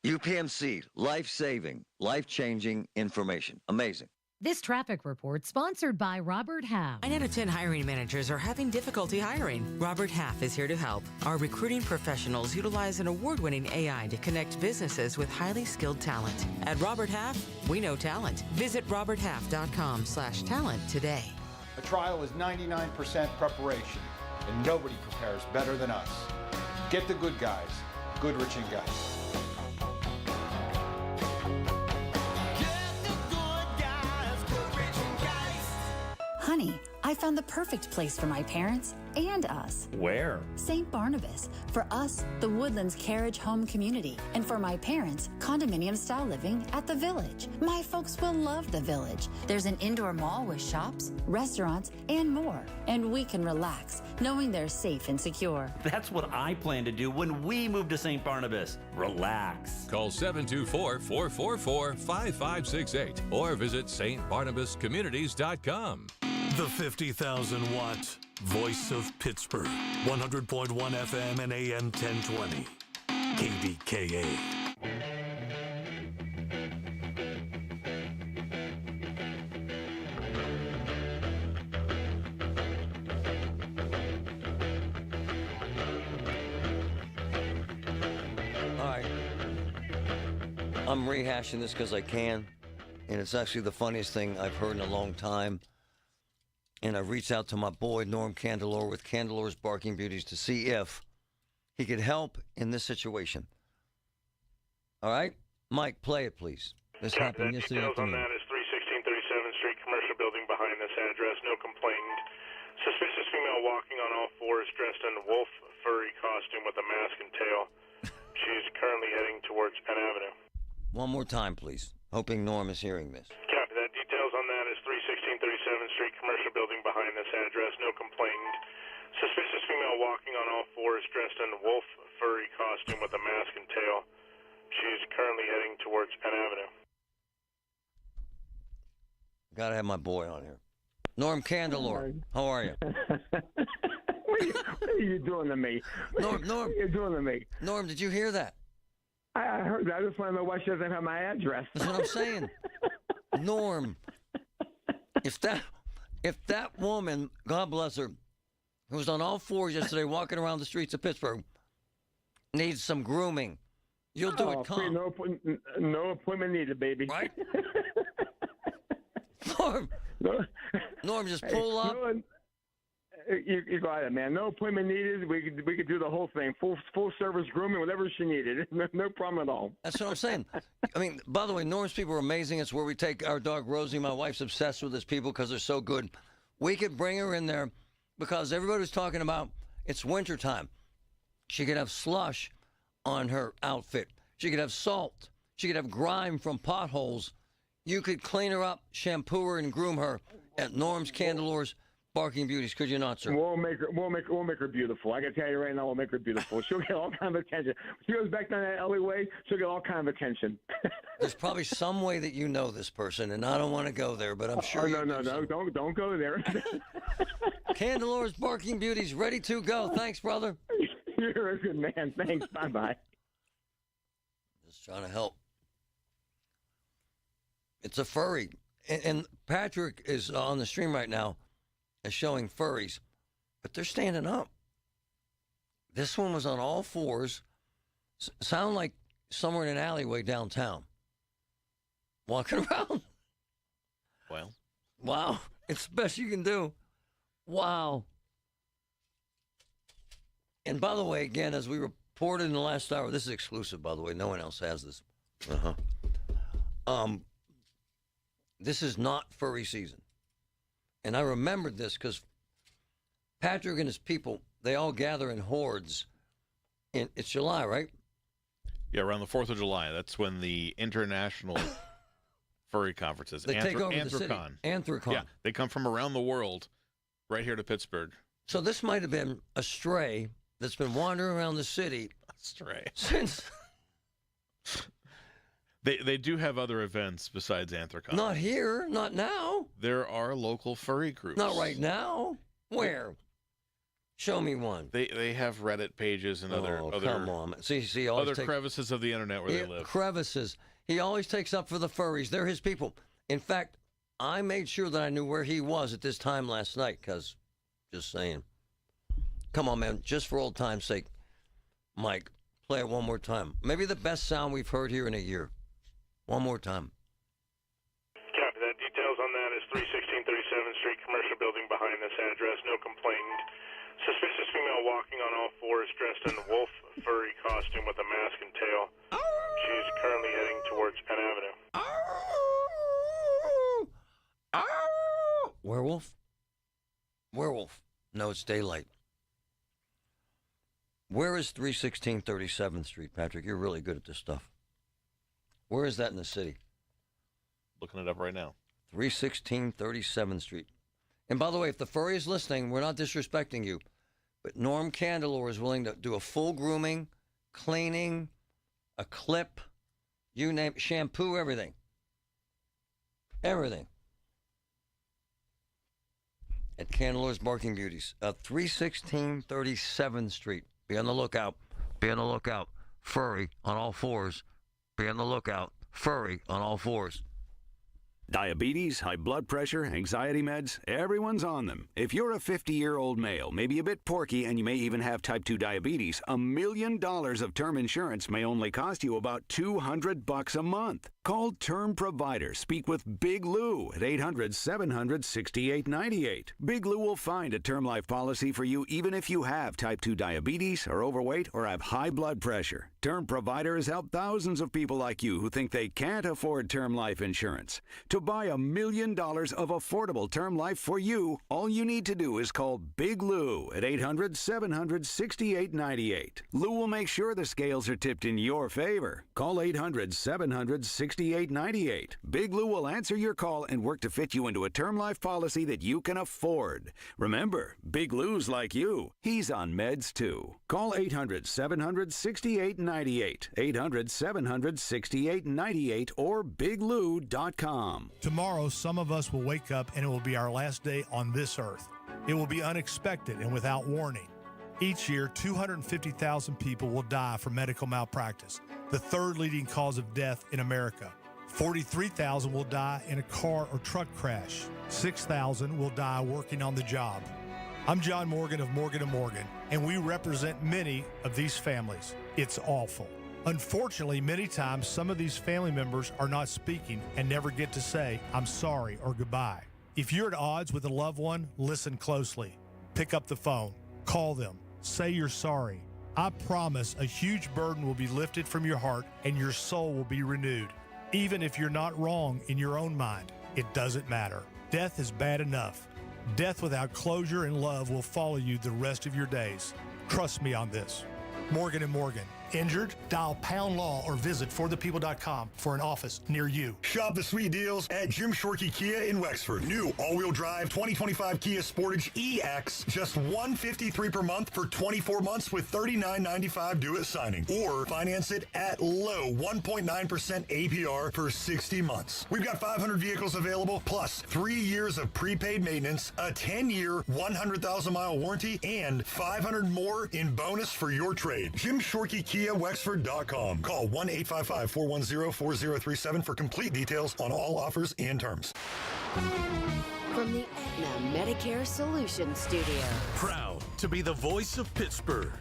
UPMC, life-saving, life-changing information. Amazing. This traffic report sponsored by Robert Half. 9 out of 10 hiring managers are having difficulty hiring. Robert Half is here to help. Our recruiting professionals utilize an award-winning AI to connect businesses with highly skilled talent. At Robert Half, we know talent. Visit roberthalf.com/talent today. A trial is 99% preparation, and nobody prepares better than us. Get the good guys, Goodrich and Geist. Honey, I found the perfect place for my parents and us. Where? St. Barnabas. For us, the Woodlands Carriage Home Community. And for my parents, condominium-style living at the Village. My folks will love the Village. There's an indoor mall with shops, restaurants, and more. And we can relax, knowing they're safe and secure. That's what I plan to do when we move to St. Barnabas. Relax. Call 724-444-5568 or visit stbarnabascommunities.com. The 50,000-watt voice of Pittsburgh. 100.1 FM and AM 1020. KDKA. All right. I'm rehashing this because I can, and it's actually the funniest thing I've heard in a long time. And I reached out to my boy, Norm Candelore, with Candelore's Barking Beauties to see if he could help in this situation. All right? Mike, play it, please. This happened yesterday afternoon. Details on that is 316 37th Street, commercial building behind this address. No complainant. Suspicious female walking on all fours, dressed in wolf furry costume with a mask and tail. She's currently heading towards Penn Avenue. One more time, please. Hoping Norm is hearing this. Copy that. Details on that is 316 37th Street, commercial building behind this address. No complainant. Suspicious female walking on all fours, dressed in wolf furry costume with a mask and tail. She's currently heading towards Penn Avenue. Gotta have my boy on here. Norm Candelore, how are you? What are you doing to me? Norm, What are you doing to me? Norm, did you hear that? I heard that. I just want to know why she doesn't have my address. That's what I'm saying. Norm, if that woman, God bless her, who was on all fours yesterday walking around the streets of Pittsburgh, needs some grooming, you'll do it calm. No appointment needed, baby. Right? Norm, just pull up. You got it, man. No appointment needed. We could do the whole thing. Full service grooming, whatever she needed. No problem at all. That's what I'm saying. I mean, by the way, Norm's people are amazing. It's where we take our dog Rosie. My wife's obsessed with his people because they're so good. We could bring her in there because everybody's talking about it's wintertime. She could have slush on her outfit. She could have salt. She could have grime from potholes. You could clean her up, shampoo her, and groom her at Norm's Candelore's Barking Beauties, could you not, sir? We'll make her beautiful. I can tell you right now, we'll make her beautiful. She'll get all kind of attention. If she goes back down that alleyway, she'll get all kind of attention. There's probably some way that you know this person, and I don't want to go there, but I'm sure. No, don't go there. Candelore's Barking Beauties, ready to go. Thanks, brother. You're a good man. Thanks. Bye. Just trying to help. It's a furry, and Patrick is on the stream right now. Is showing furries, but they're standing up. This one was on all fours. Sound like somewhere in an alleyway downtown. Walking around. Well. Wow. It's the best you can do. Wow. And by the way, again, as we reported in the last hour, this is exclusive, by the way. No one else has this. This is not furry season. And I remembered this because Patrick and his people, they all gather in hordes. It's July, right? Yeah, around the 4th of July. That's when the International Furry Conference is. They take over the city. Anthrocon. Yeah, they come from around the world right here to Pittsburgh. So this might have been a stray that's been wandering around the city. Stray. Since... They do have other events besides Anthrocon. Not here. Not now. There are local furry groups. Not right now. Where? Show me one. They have Reddit pages and other come on. See, other crevices of the internet where they live. Crevices. He always takes up for the furries. They're his people. In fact, I made sure that I knew where he was at this time last night, because, just saying. Come on, man. Just for old time's sake, Mike, play it one more time. Maybe the best sound we've heard here in a year. One more time. Copy that. Details on that is 316 37th Street, commercial building behind this address. No complainant. Suspicious female walking on all fours, dressed in wolf furry costume with a mask and tail. She's currently heading towards Penn Avenue. Werewolf? Werewolf. No, it's daylight. Where is 316 37th Street, Patrick? You're really good at this stuff. Where is that in the city? Looking it up right now. 316 37th Street. And by the way, if the furry is listening, we're not disrespecting you, but Norm Candelor is willing to do a full grooming, cleaning, a clip, you name it, shampoo, everything. Everything. At Candelor's Barking Beauties. 316 37th Street. Be on the lookout. Be on the lookout. Furry on all fours. Be on the lookout. Furry on all fours. Diabetes, high blood pressure, anxiety meds, everyone's on them. If you're a 50-year-old male, maybe a bit porky, and you may even have type 2 diabetes, $1 million of term insurance may only cost you about $200 a month. Call Term Provider. Speak with Big Lou at 800-700-6898. Big Lou will find a term life policy for you even if you have type 2 diabetes, are overweight, or have high blood pressure. Term Provider has helped thousands of people like you who think they can't afford term life insurance. To buy $1 million of affordable term life for you, all you need to do is call Big Lou at 800-700-6898. Lou will make sure the scales are tipped in your favor. Call 800-700-6898. Big Lou will answer your call and work to fit you into a term life policy that you can afford. Remember, Big Lou's like you. He's on meds too. Call 800-700-6898. 800-700-6898 or biglou.com. Tomorrow, some of us will wake up and it will be our last day on this earth. It will be unexpected and without warning. Each year, 250,000 people will die from medical malpractice, the third leading cause of death in America. 43,000 will die in a car or truck crash. 6,000 will die working on the job. I'm John Morgan of Morgan & Morgan, and we represent many of these families. It's awful. Unfortunately, many times, some of these family members are not speaking and never get to say, I'm sorry or goodbye. If you're at odds with a loved one, listen closely. Pick up the phone. Call them. Say you're sorry. I promise a huge burden will be lifted from your heart and your soul will be renewed. Even if you're not wrong in your own mind, it doesn't matter. Death is bad enough. Death without closure and love will follow you the rest of your days. Trust me on this. Morgan & Morgan. Injured? Dial pound law or visit forthepeople.com for an office near you. Shop the sweet deals at Jim Shorkey Kia in Wexford. New all-wheel drive 2025 Kia Sportage EX, just $153 per month for 24 months with $39.95 due at signing. Or finance it at low 1.9% APR for 60 months. We've got 500 vehicles available, plus 3 years of prepaid maintenance, a 10-year, 100,000-mile warranty, and 500 more in bonus for your trade. Jim Shorkey Kia Wexford.com. Call 1-855-410-4037 for complete details on all offers and terms. From the Aetna Medicare Solutions Studio. Proud to be the voice of Pittsburgh.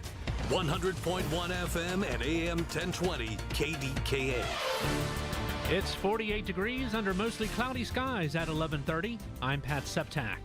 100.1 FM and AM 1020 KDKA. It's 48 degrees under mostly cloudy skies at 11:30. I'm Pat Septak.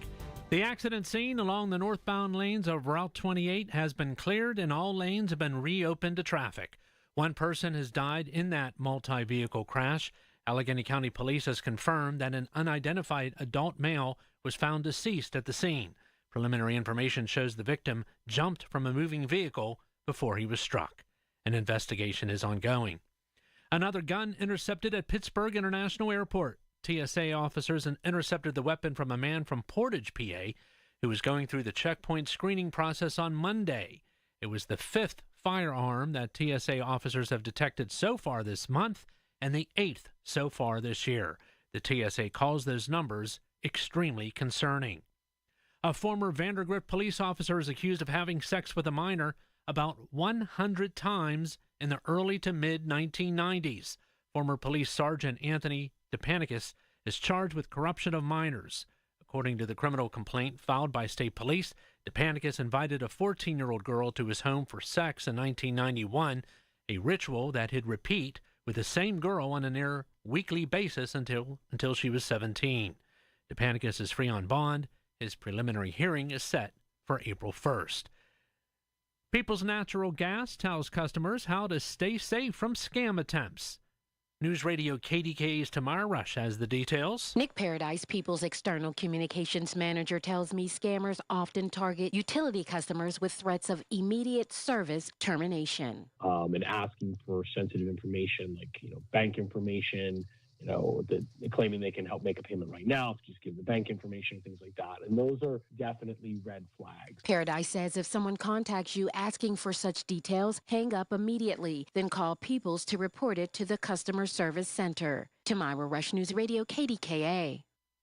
The accident scene along the northbound lanes of Route 28 has been cleared and all lanes have been reopened to traffic. One person has died in that multi-vehicle crash. Allegheny County Police has confirmed that an unidentified adult male was found deceased at the scene. Preliminary information shows the victim jumped from a moving vehicle before he was struck. An investigation is ongoing. Another gun intercepted at Pittsburgh International Airport. TSA officers intercepted the weapon from a man from Portage, PA, who was going through the checkpoint screening process on Monday. It was the fifth firearm that TSA officers have detected so far this month and the eighth so far this year. The TSA calls those numbers extremely concerning. A former Vandergrift police officer is accused of having sex with a minor about 100 times in the early to mid-1990s. Former Police Sergeant Anthony DePanicus is charged with corruption of minors. According to the criminal complaint filed by state police, DePanicus invited a 14-year-old girl to his home for sex in 1991, a ritual that he'd repeat with the same girl on a near weekly basis until she was 17. DePanicus is free on bond. His preliminary hearing is set for April 1st. People's Natural Gas tells customers how to stay safe from scam attempts. News Radio KDKA's Tamara Rush has the details. Nick Paradise, People's External Communications Manager, tells me scammers often target utility customers with threats of immediate service termination. And asking for sensitive information like, bank information, claiming they can help make a payment right now, just give the bank information, things like that. And those are definitely red flags. Paradise says if someone contacts you asking for such details, hang up immediately, then call Peoples to report it to the Customer Service Center. Tamara Rush, News Radio KDKA.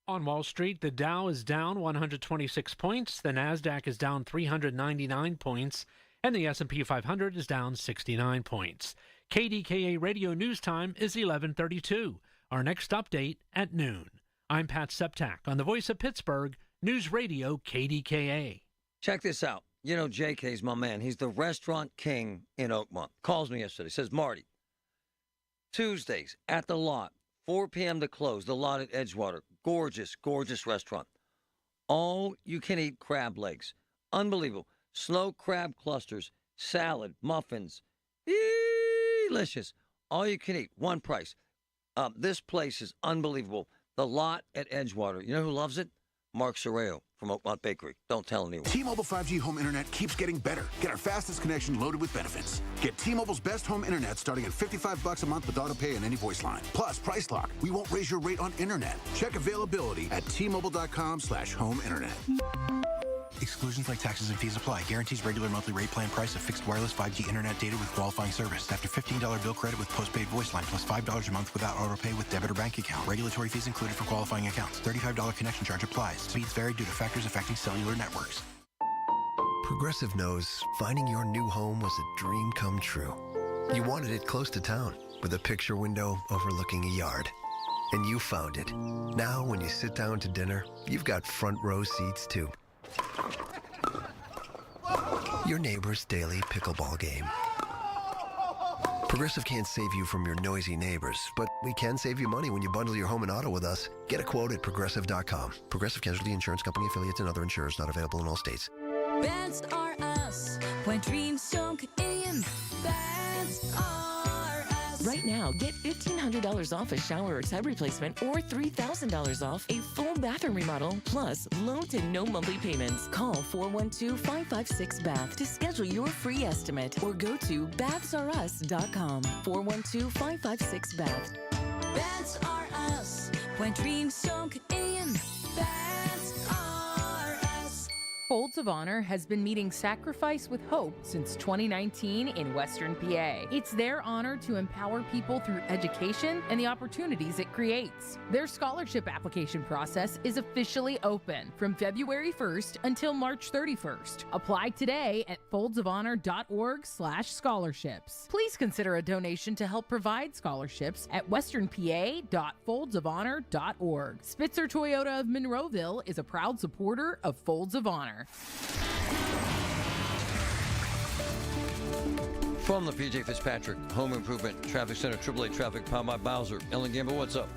On Wall Street, the Dow is down 126 points, the Nasdaq is down 399 points, and the S&P 500 is down 69 points. KDKA Radio News Time is 11:32. Our next update at noon. I'm Pat Septak on the Voice of Pittsburgh, News Radio KDKA. Check this out. JK's my man. He's the restaurant king in Oakmont. Calls me yesterday. Says, Marty, Tuesdays at the Lot, 4 p.m. to close. The Lot at Edgewater. Gorgeous, gorgeous restaurant. All you can eat crab legs. Unbelievable. Snow crab clusters, salad, muffins. Delicious. All you can eat. One price. This place is unbelievable. The Lot at Edgewater. You know who loves it? Mark Sorreo from Oakmont Bakery. Don't tell anyone. T-Mobile 5G home internet keeps getting better. Get our fastest connection loaded with benefits. Get T-Mobile's best home internet starting at $55 a month with auto pay and any voice line. Plus, price lock. We won't raise your rate on internet. Check availability at T-Mobile.com/home internet. Exclusions like taxes and fees apply. Guarantees regular monthly rate plan price of fixed wireless 5G internet data with qualifying service. After $15 bill credit with postpaid voice line plus $5 a month without auto pay with debit or bank account. Regulatory fees included for qualifying accounts. $35 connection charge applies. Speeds vary due to factors affecting cellular networks. Progressive knows finding your new home was a dream come true. You wanted it close to town with a picture window overlooking a yard. And you found it. Now when you sit down to dinner, you've got front row seats too. Your neighbor's daily pickleball game. Progressive can't save you from your noisy neighbors, but we can save you money when you bundle your home and auto with us. Get a quote at Progressive.com. Progressive Casualty Insurance Company affiliates and other insurers not available in all states. Beds are us, when dreams sunk in. Beds are us. Right now, get $1,500 off a shower or tub replacement or $3,000 off a full bathroom remodel, plus low to no monthly payments. Call 412-556-BATH to schedule your free estimate or go to bathsareus.com. 412-556-BATH. Beds are us, when dreams sunk in. Beds are us. Folds of Honor has been meeting sacrifice with hope since 2019 in Western PA. It's their honor to empower people through education and the opportunities it creates. Their scholarship application process is officially open from February 1st until March 31st. Apply today at foldsofhonor.org/scholarships. Please consider a donation to help provide scholarships at westernpa.foldsofhonor.org. Spitzer Toyota of Monroeville is a proud supporter of Folds of Honor. From the PJ Fitzpatrick Home Improvement Traffic Center, AAA Traffic, powered by Bowser. Ellen Gamble, what's up?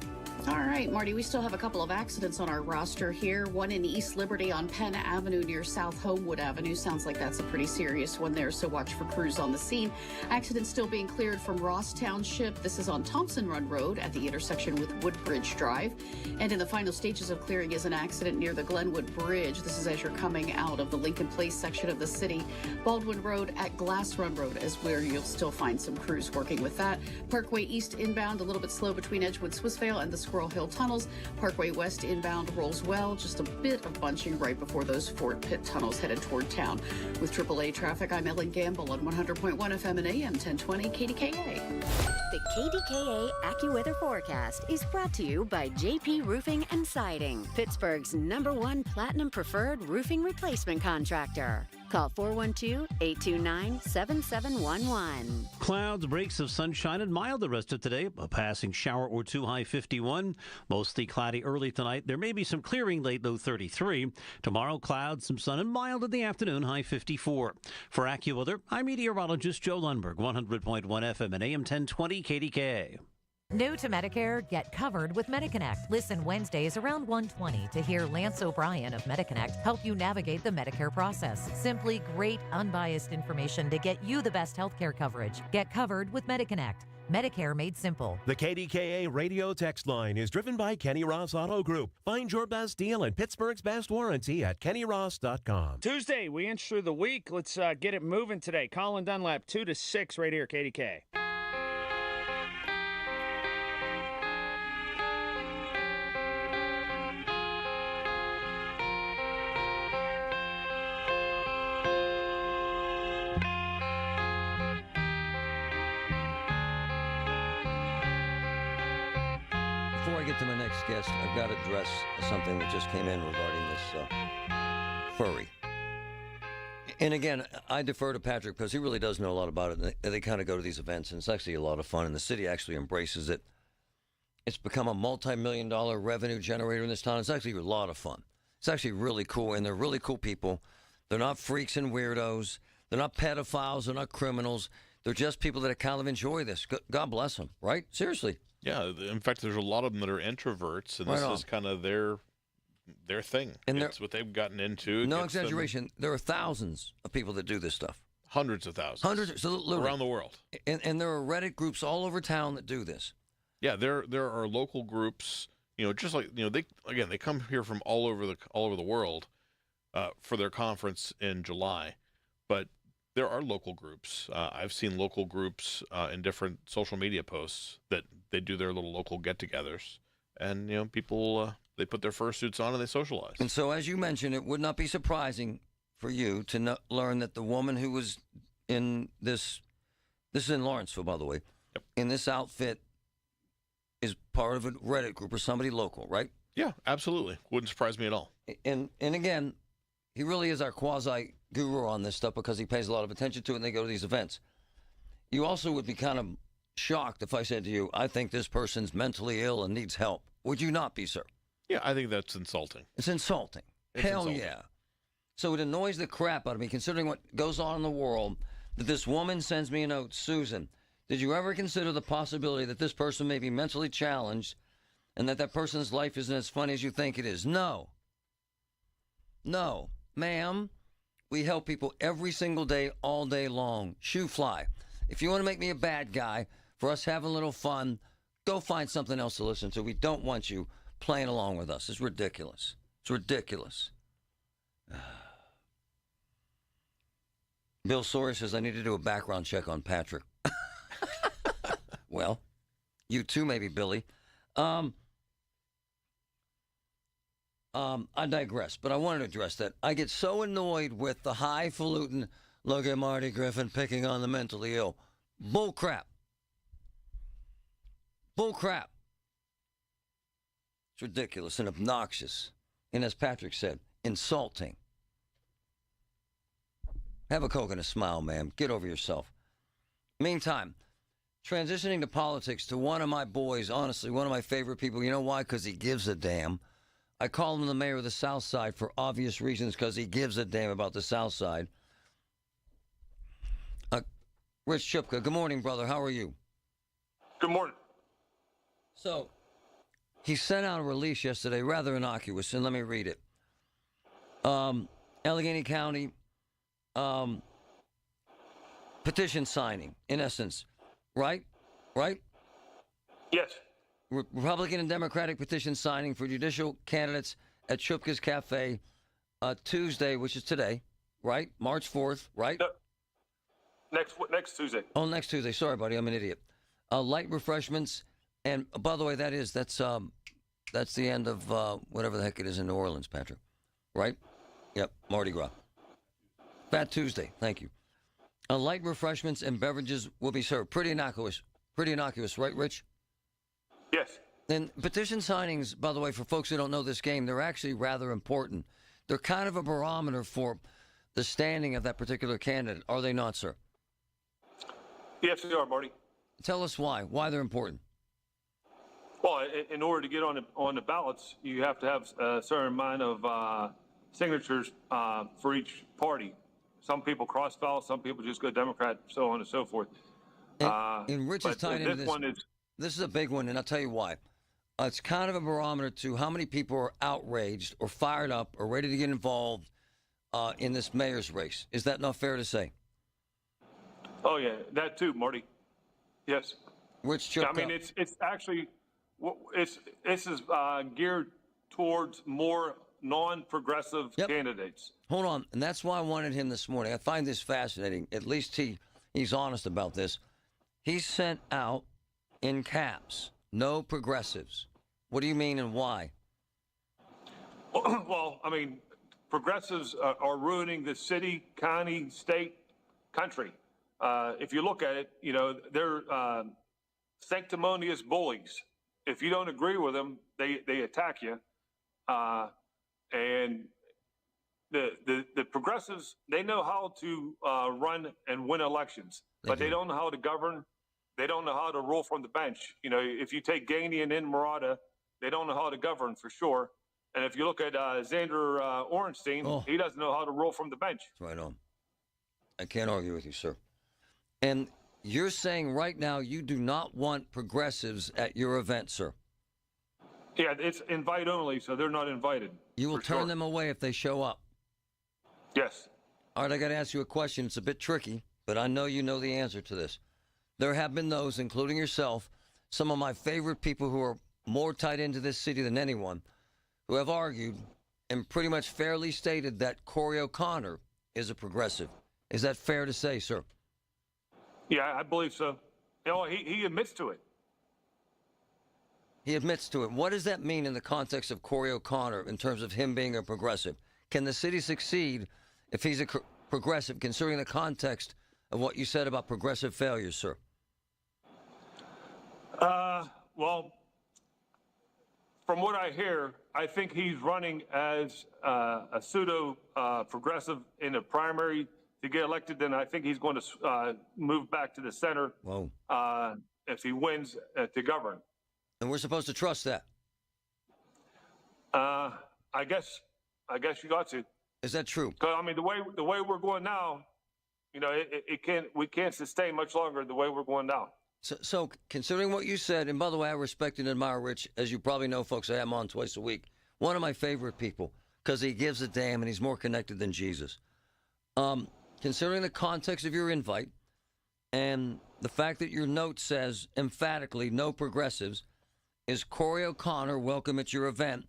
All right, Marty, we still have a couple of accidents on our roster here. One in East Liberty on Penn Avenue near South Homewood Avenue. Sounds like that's a pretty serious one there, so watch for crews on the scene. Accident still being cleared from Ross Township. This is on Thompson Run Road at the intersection with Woodbridge Drive. And in the final stages of clearing is an accident near the Glenwood Bridge. This is as you're coming out of the Lincoln Place section of the city. Baldwin Road at Glass Run Road is where you'll still find some crews working with that. Parkway East inbound, a little bit slow between Edgewood, Swissvale, and the Squirrel Hill tunnels. Parkway West inbound rolls well. Just a bit of bunching right before those Fort Pitt tunnels headed toward town. With AAA traffic, I'm Ellen Gamble on 100.1 FM and AM 1020 KDKA. The KDKA AccuWeather forecast is brought to you by JP Roofing and Siding, Pittsburgh's #1 Platinum Preferred Roofing Replacement Contractor. Call 412-829-7711. Clouds, breaks of sunshine, and mild the rest of today. A passing shower or two, high 51. Mostly cloudy early tonight. There may be some clearing late, low 33. Tomorrow, clouds, some sun, and mild in the afternoon, high 54. For AccuWeather, I'm meteorologist Joe Lundberg, 100.1 FM and AM 1020 KDKA. New to Medicare, get covered with MediConnect. Listen Wednesdays around 1:20 to hear Lance O'Brien of MediConnect help you navigate the Medicare process. Simply great, unbiased information to get you the best healthcare coverage. Get covered with MediConnect. Medicare made simple. The KDKA radio text line is driven by Kenny Ross Auto Group. Find your best deal and Pittsburgh's best warranty at kennyross.com. Tuesday, we inch through the week. Let's get it moving today. Colin Dunlap, 2 to 6 right here, KDK. Before I get to my next guest, I've got to address something that just came in regarding this furry. And again, I defer to Patrick because he really does know a lot about it. And they kind of go to these events, and it's actually a lot of fun. And the city actually embraces it. It's become a multi-million-dollar revenue generator in this town. It's actually a lot of fun. It's actually really cool, and they're really cool people. They're not freaks and weirdos. They're not pedophiles. They're not criminals. They're just people that kind of enjoy this. God bless them, right? Seriously. Yeah, in fact, there's a lot of them that are introverts, and this is kind of their thing. And it's what they've gotten into. No exaggeration. There are thousands of people that do this stuff. Hundreds of thousands. Hundreds, around the world. And there are Reddit groups all over town that do this. Yeah, there are local groups. Just like they come here from all over the world for their conference in July, but there are local groups. I've seen local groups in different social media posts that they do their little local get-togethers, and people they put their fursuits on and they socialize. And so, as you mentioned, it would not be surprising for you to learn that the woman who was in this is in Lawrenceville, by the way, in this outfit is part of a Reddit group or somebody local, right? Yeah, absolutely. Wouldn't surprise me at all. And again, he really is our quasi-guru on this stuff because he pays a lot of attention to it and they go to these events. You also would be kind of shocked if I said to you, I think this person's mentally ill and needs help. Would you not be, sir? Yeah, I think that's insulting. It's insulting. Hell yeah. So it annoys the crap out of me, considering what goes on in the world, that this woman sends me a note, Susan, did you ever consider the possibility that this person may be mentally challenged and that person's life isn't as funny as you think it is? No. No. Ma'am, we help people every single day, all day long. Shoe fly. If you want to make me a bad guy for us having a little fun, go find something else to listen to. We don't want you playing along with us. It's ridiculous. It's ridiculous. Bill Sawyer says, I need to do a background check on Patrick. Well, you too, maybe, Billy. I digress, but I wanted to address that. I get so annoyed with the highfalutin, look at Marty Griffin picking on the mentally ill. Bull crap. Bull crap. It's ridiculous and obnoxious. And as Patrick said, insulting. Have a Coke and a smile, ma'am. Get over yourself. Meantime, transitioning to politics to one of my boys, honestly, one of my favorite people. You know why? Because he gives a damn. I call him the mayor of the South Side for obvious reasons, because he gives a damn about the South Side. Rich Chupka. Good morning, brother. How are you? Good morning. So, he sent out a release yesterday, rather innocuous, and let me read it. Allegheny County petition signing, in essence, right? Right? Yes. Republican and Democratic petition signing for judicial candidates at Chupka's Cafe Tuesday, which is today, right? March 4th, right? No, next Tuesday. Oh, next Tuesday. Sorry, buddy, I'm an idiot. Light refreshments, and by the way, that's the end of whatever the heck it is in New Orleans, Patrick. Right? Yep, Mardi Gras. Fat Tuesday. Thank you. Light refreshments and beverages will be served. Pretty innocuous, right, Rich? Yes. And petition signings, by the way, for folks who don't know this game, they're actually rather important. They're kind of a barometer for the standing of that particular candidate, are they not, sir? Yes, they are, Marty. Tell us why they're important. Well, in order to get on the ballots, you have to have a certain amount of signatures for each party. Some people cross ballot, some people just go Democrat, so on and so forth. And Rich is tied into this. This is a big one, and I'll tell you why. It's kind of a barometer to how many people are outraged or fired up or ready to get involved in this mayor's race. Is that not fair to say? Oh, yeah, that too, Marty. Yes. Rich Chupka. I mean, it's actually, this is geared towards more non-progressive candidates. Hold on, and that's why I wanted him this morning. I find this fascinating. At least he's honest about this. He sent out in caps, no progressives. What do you mean and why? Well, I mean, progressives are ruining the city, county, state, country. If you look at it, you know, they're sanctimonious bullies. If you don't agree with them, they attack you. And the progressives, they know how to run and win elections, but they don't know how to govern. They don't know how to rule from the bench. You know, if you take Gainey and Inmarada, they don't know how to govern for sure. And if you look at Xander Orenstein, he doesn't know how to rule from the bench. Right on. I can't argue with you, sir. And you're saying right now you do not want progressives at your event, sir. Yeah, it's invite only, so they're not invited. You will turn them away if they show up. Yes. All right, I got to ask you a question. It's a bit tricky, but I know you know the answer to this. There have been those, including yourself, some of my favorite people who are more tied into this city than anyone, who have argued and pretty much fairly stated that Corey O'Connor is a progressive. Is that fair to say, sir? Yeah, I believe so. You know, he admits to it. He admits to it. What does that mean in the context of Corey O'Connor in terms of him being a progressive? Can the city succeed if he's a progressive, considering the context of what you said about progressive failures, sir? Well, from what I hear, I think he's running as a pseudo progressive in a primary to get elected. Then I think he's going to move back to the center. Whoa. If he wins to govern. And we're supposed to trust that. I guess you got to. Is that true? 'Cause, I mean, the way we're going now, you know, we can't sustain much longer the way we're going now. So considering what you said, and by the way, I respect and admire Rich, as you probably know, folks, I have him on twice a week. One of my favorite people, because he gives a damn and he's more connected than Jesus. Considering the context of your invite and the fact that your note says emphatically no progressives, is Corey O'Connor welcome at your event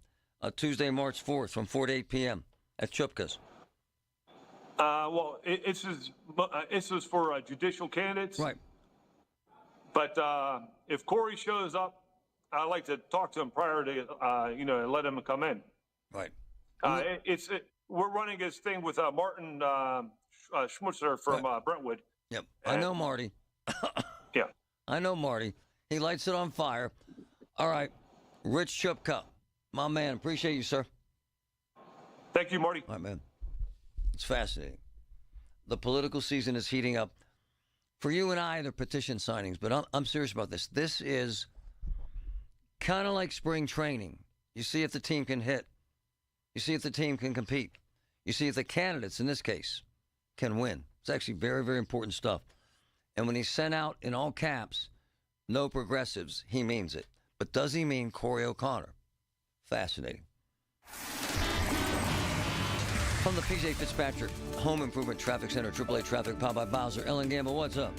Tuesday, March 4th from 4 to 8 p.m. at Chupka's? Well, this is for judicial candidates. Right. But if Corey shows up, I'd like to talk to him prior to, and let him come in. Right. We're running this thing with Martin Schmutzer from Brentwood. Yep. I know Marty. Yeah. I know Marty. He lights it on fire. All right. Rich Chupka, my man. Appreciate you, sir. Thank you, Marty. All right, man. It's fascinating. The political season is heating up. For you and I, they're petition signings, but I'm serious about this. This is kind of like spring training. You see if the team can hit. You see if the team can compete. You see if the candidates, in this case, can win. It's actually very, very important stuff. And when he sent out in all caps, no progressives, he means it. But does he mean Corey O'Connor? Fascinating. From the PJ Fitzpatrick Home Improvement Traffic Center, AAA Traffic, powered by Bowser. Ellen Gamble, what's up?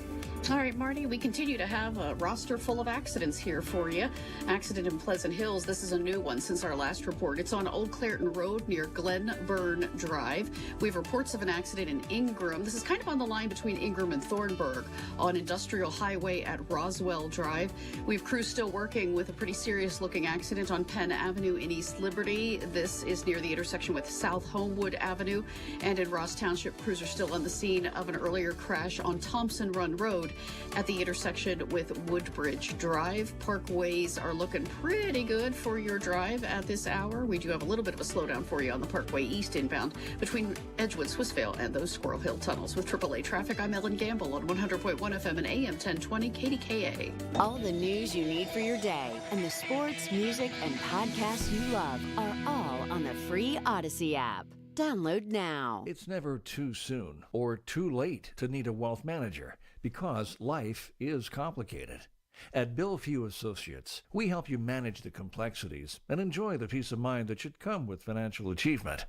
All right, Marty, we continue to have a roster full of accidents here for you. Accident in Pleasant Hills. This is a new one since our last report. It's on Old Clareton Road near Glenburn Drive. We have reports of an accident in Ingram. This is kind of on the line between Ingram and Thornburg on Industrial Highway at Roswell Drive. We have crews still working with a pretty serious looking accident on Penn Avenue in East Liberty. This is near the intersection with South Homewood Avenue. And in Ross Township, crews are still on the scene of an earlier crash on Thompson Run Road at the intersection with Woodbridge Drive. Parkways are looking pretty good for your drive at this hour. We do have a little bit of a slowdown for you on the Parkway East inbound between Edgewood, Swissvale, and those Squirrel Hill tunnels. With AAA Traffic, I'm Ellen Gamble on 100.1 FM and AM 1020 KDKA. All the news you need for your day and the sports, music, and podcasts you love are all on the free Odyssey app. Download now. It's never too soon or too late to need a wealth manager, because life is complicated. At Bill Few Associates, we help you manage the complexities and enjoy the peace of mind that should come with financial achievement.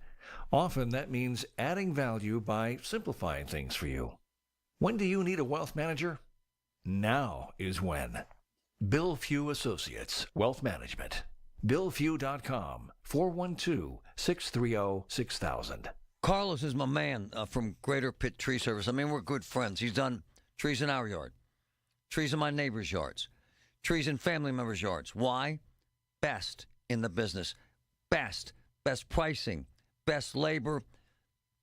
Often that means adding value by simplifying things for you. When do you need a wealth manager? Now is when. Bill Few Associates, Wealth Management. BillFew.com, 412-630-6000. Carlos is my man from Greater Pitt Tree Service. I mean, we're good friends. He's done trees in our yard, trees in my neighbors' yards, trees in family members' yards. Why? Best in the business. Best pricing, best labor,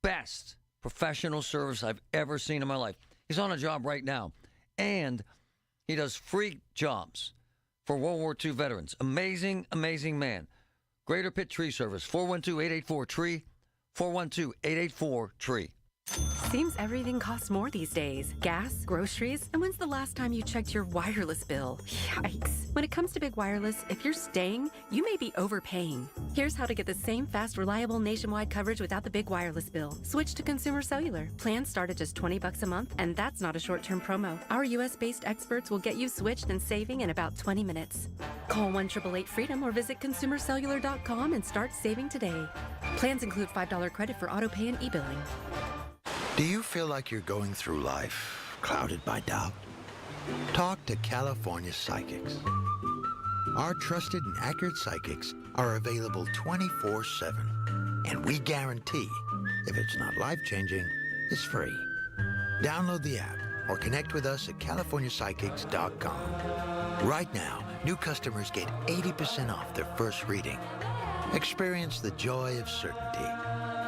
best professional service I've ever seen in my life. He's on a job right now, and he does free jobs for World War II veterans. Amazing, amazing man. Greater Pitt Tree Service, 412-884-TREE, 412-884-TREE. Seems everything costs more these days. Gas, groceries, and when's the last time you checked your wireless bill? Yikes. When it comes to big wireless, if you're staying, you may be overpaying. Here's how to get the same fast, reliable nationwide coverage without the big wireless bill. Switch to Consumer Cellular. Plans start at just $20 a month, and that's not a short-term promo. Our U.S.-based experts will get you switched and saving in about 20 minutes. Call 1-888-FREEDOM or visit consumercellular.com and start saving today. Plans include $5 credit for auto pay and e-billing. Do you feel like you're going through life clouded by doubt? Talk to California Psychics. Our trusted and accurate psychics are available 24/7. And we guarantee, if it's not life-changing, it's free. Download the app or connect with us at CaliforniaPsychics.com. Right now, new customers get 80% off their first reading. Experience the joy of certainty.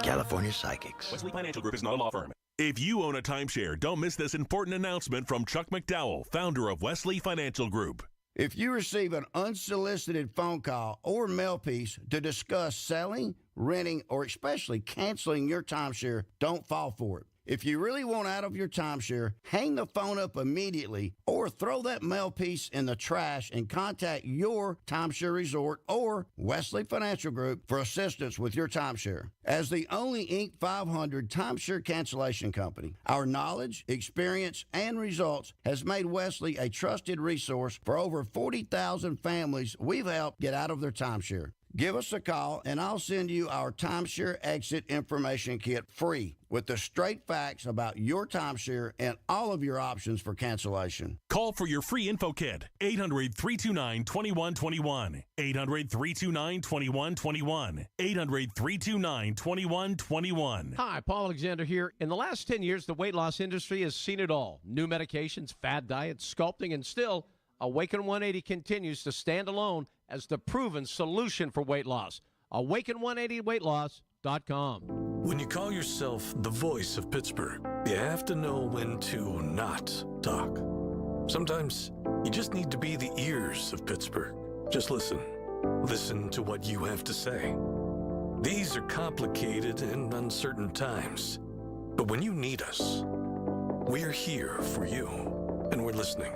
California Psychics. Wesley Financial Group is not a law firm. If you own a timeshare, don't miss this important announcement from Chuck McDowell, founder of Wesley Financial Group. If you receive an unsolicited phone call or mail piece to discuss selling, renting, or especially canceling your timeshare, don't fall for it. If you really want out of your timeshare, hang the phone up immediately or throw that mail piece in the trash and contact your timeshare resort or Wesley Financial Group for assistance with your timeshare. As the only Inc. 500 timeshare cancellation company, our knowledge, experience, and results has made Wesley a trusted resource for over 40,000 families we've helped get out of their timeshare. Give us a call, and I'll send you our timeshare exit information kit free with the straight facts about your timeshare and all of your options for cancellation. Call for your free info kit, 800-329-2121, 800-329-2121, 800-329-2121. Hi, Paul Alexander here. In the last 10 years, the weight loss industry has seen it all. New medications, fad diets, sculpting, and still, Awaken 180 continues to stand alone as the proven solution for weight loss. Awaken180weightloss.com. When you call yourself the voice of Pittsburgh, you have to know when to not talk. Sometimes you just need to be the ears of Pittsburgh. Just listen. Listen to what you have to say. These are complicated and uncertain times. But when you need us, we're here for you, and we're listening.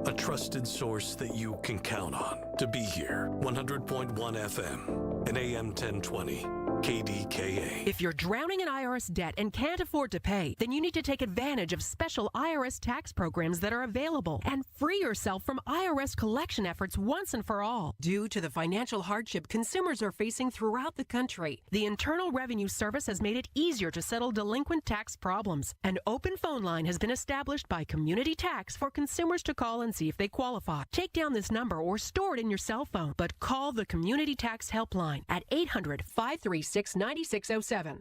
A trusted source that you can count on to be here. 100.1 FM and AM 1020 KDKA. If you're drowning in IRS debt and can't afford to pay, then you need to take advantage of special IRS tax programs that are available and free yourself from IRS collection efforts once and for all. Due to the financial hardship consumers are facing throughout the country, the Internal Revenue Service has made it easier to settle delinquent tax problems. An open phone line has been established by Community Tax for consumers to call and see if they qualify. Take down this number or store it in your cell phone, but call the Community Tax Helpline at 800-536-9607.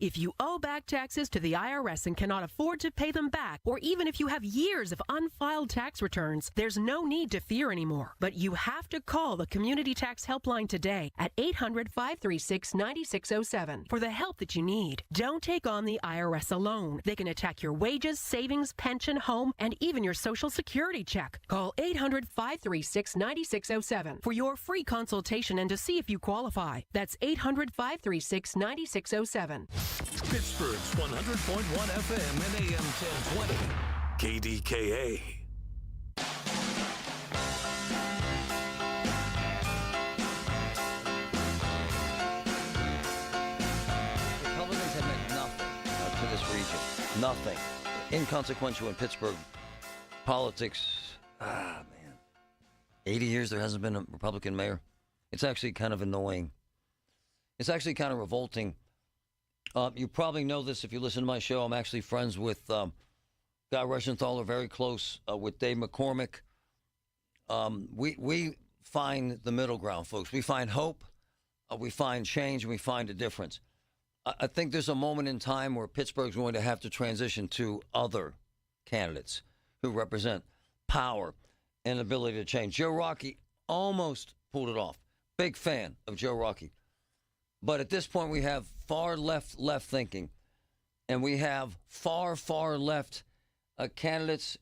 If you owe back taxes to the IRS and cannot afford to pay them back, or even if you have years of unfiled tax returns, there's no need to fear anymore. But you have to call the Community Tax Helpline today at 800-536-9607 for the help that you need. Don't take on the IRS alone. They can attack your wages, savings, pension, home, and even your Social Security check. Call 800-536-9607 for your free consultation and to see if you qualify. That's 800-536-9607. Pittsburgh's 100.1 FM and AM 1020. KDKA. Republicans have meant nothing to this region. Nothing. Inconsequential in Pittsburgh politics. Man. 80 years there hasn't been a Republican mayor. It's actually kind of annoying. It's actually kind of revolting. You probably know this if you listen to my show. I'm actually friends with Guy Reschenthaler, very close with Dave McCormick. We find the middle ground, folks. We find hope, we find change, and we find a difference. I think there's a moment in time where Pittsburgh's going to have to transition to other candidates who represent power and ability to change. Joe Rockey almost pulled it off. Big fan of Joe Rockey. But at this point, we have far left thinking, and we have far left candidates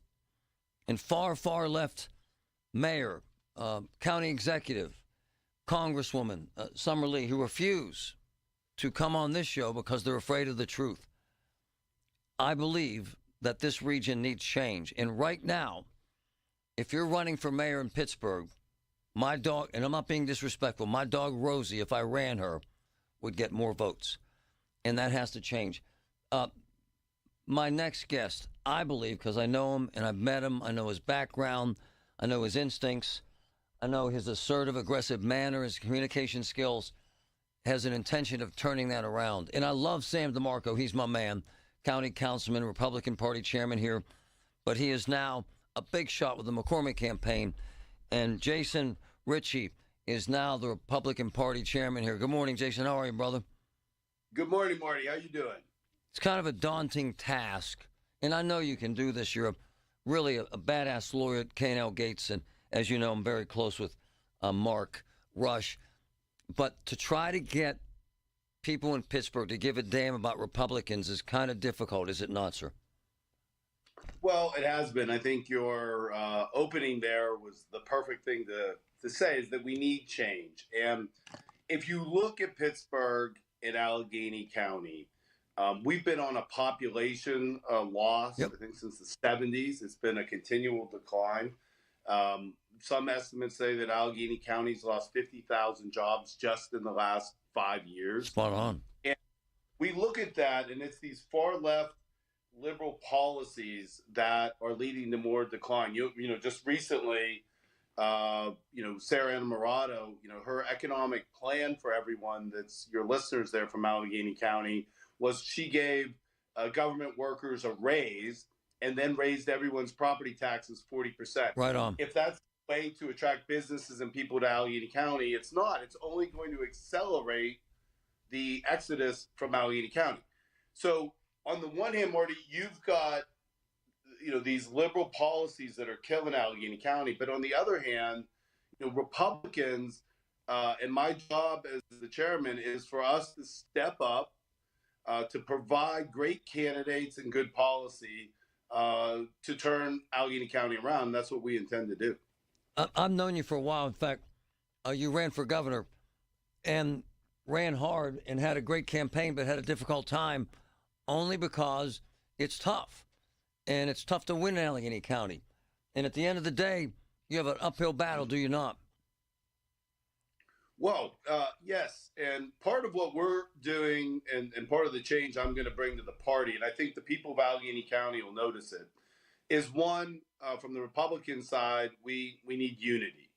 and far left mayor, county executive, Congresswoman Summer Lee, who refuse to come on this show because they're afraid of the truth. I believe that this region needs change. And right now, if you're running for mayor in Pittsburgh, my dog, and I'm not being disrespectful, my dog Rosie, if I ran her, would get more votes. And that has to change. My next guest, I believe, because I know him and I've met him, I know his background, I know his instincts, I know his assertive, aggressive manner, his communication skills, has an intention of turning that around. And I love Sam DeMarco. He's my man, county councilman, Republican Party chairman here. But he is now a big shot with the McCormick campaign. And Jason Ritchie is now the Republican Party chairman here. Good morning, Jason. How are you, brother? Good morning, Marty. How you doing? It's kind of a daunting task, and I know you can do this. You're really a badass lawyer at K&L Gates, and as you know, I'm very close with Mark Rush. But to try to get people in Pittsburgh to give a damn about Republicans is kind of difficult, is it not, sir? Well, it has been. I think your opening there was the perfect thing to say, is that we need change. And if you look at Pittsburgh and Allegheny County, we've been on a population loss, I think, since the 70s. It's been a continual decline. Some estimates say that Allegheny County's lost 50,000 jobs just in the last 5 years. Spot on. And we look at that, and it's these far left liberal policies that are leading to more decline. You know, just recently, Sarah Innamorato, her economic plan for everyone that's your listeners there from Allegheny County was she gave government workers a raise and then raised everyone's property taxes 40%. Right on. If that's the way to attract businesses and people to Allegheny County, it's not. It's only going to accelerate the exodus from Allegheny County. So on the one hand, Marty, you've got these liberal policies that are killing Allegheny County, but on the other hand, Republicans and my job as the chairman is for us to step up to provide great candidates and good policy to turn Allegheny County around. That's what we intend to do. I've known you for a while. In fact, you ran for governor and ran hard and had a great campaign, but had a difficult time only because it's tough. And it's tough to win in Allegheny County. And at the end of the day, you have an uphill battle, do you not? Well, yes. And part of what we're doing and part of the change I'm going to bring to the party, and I think the people of Allegheny County will notice it, is one, from the Republican side, we need unity.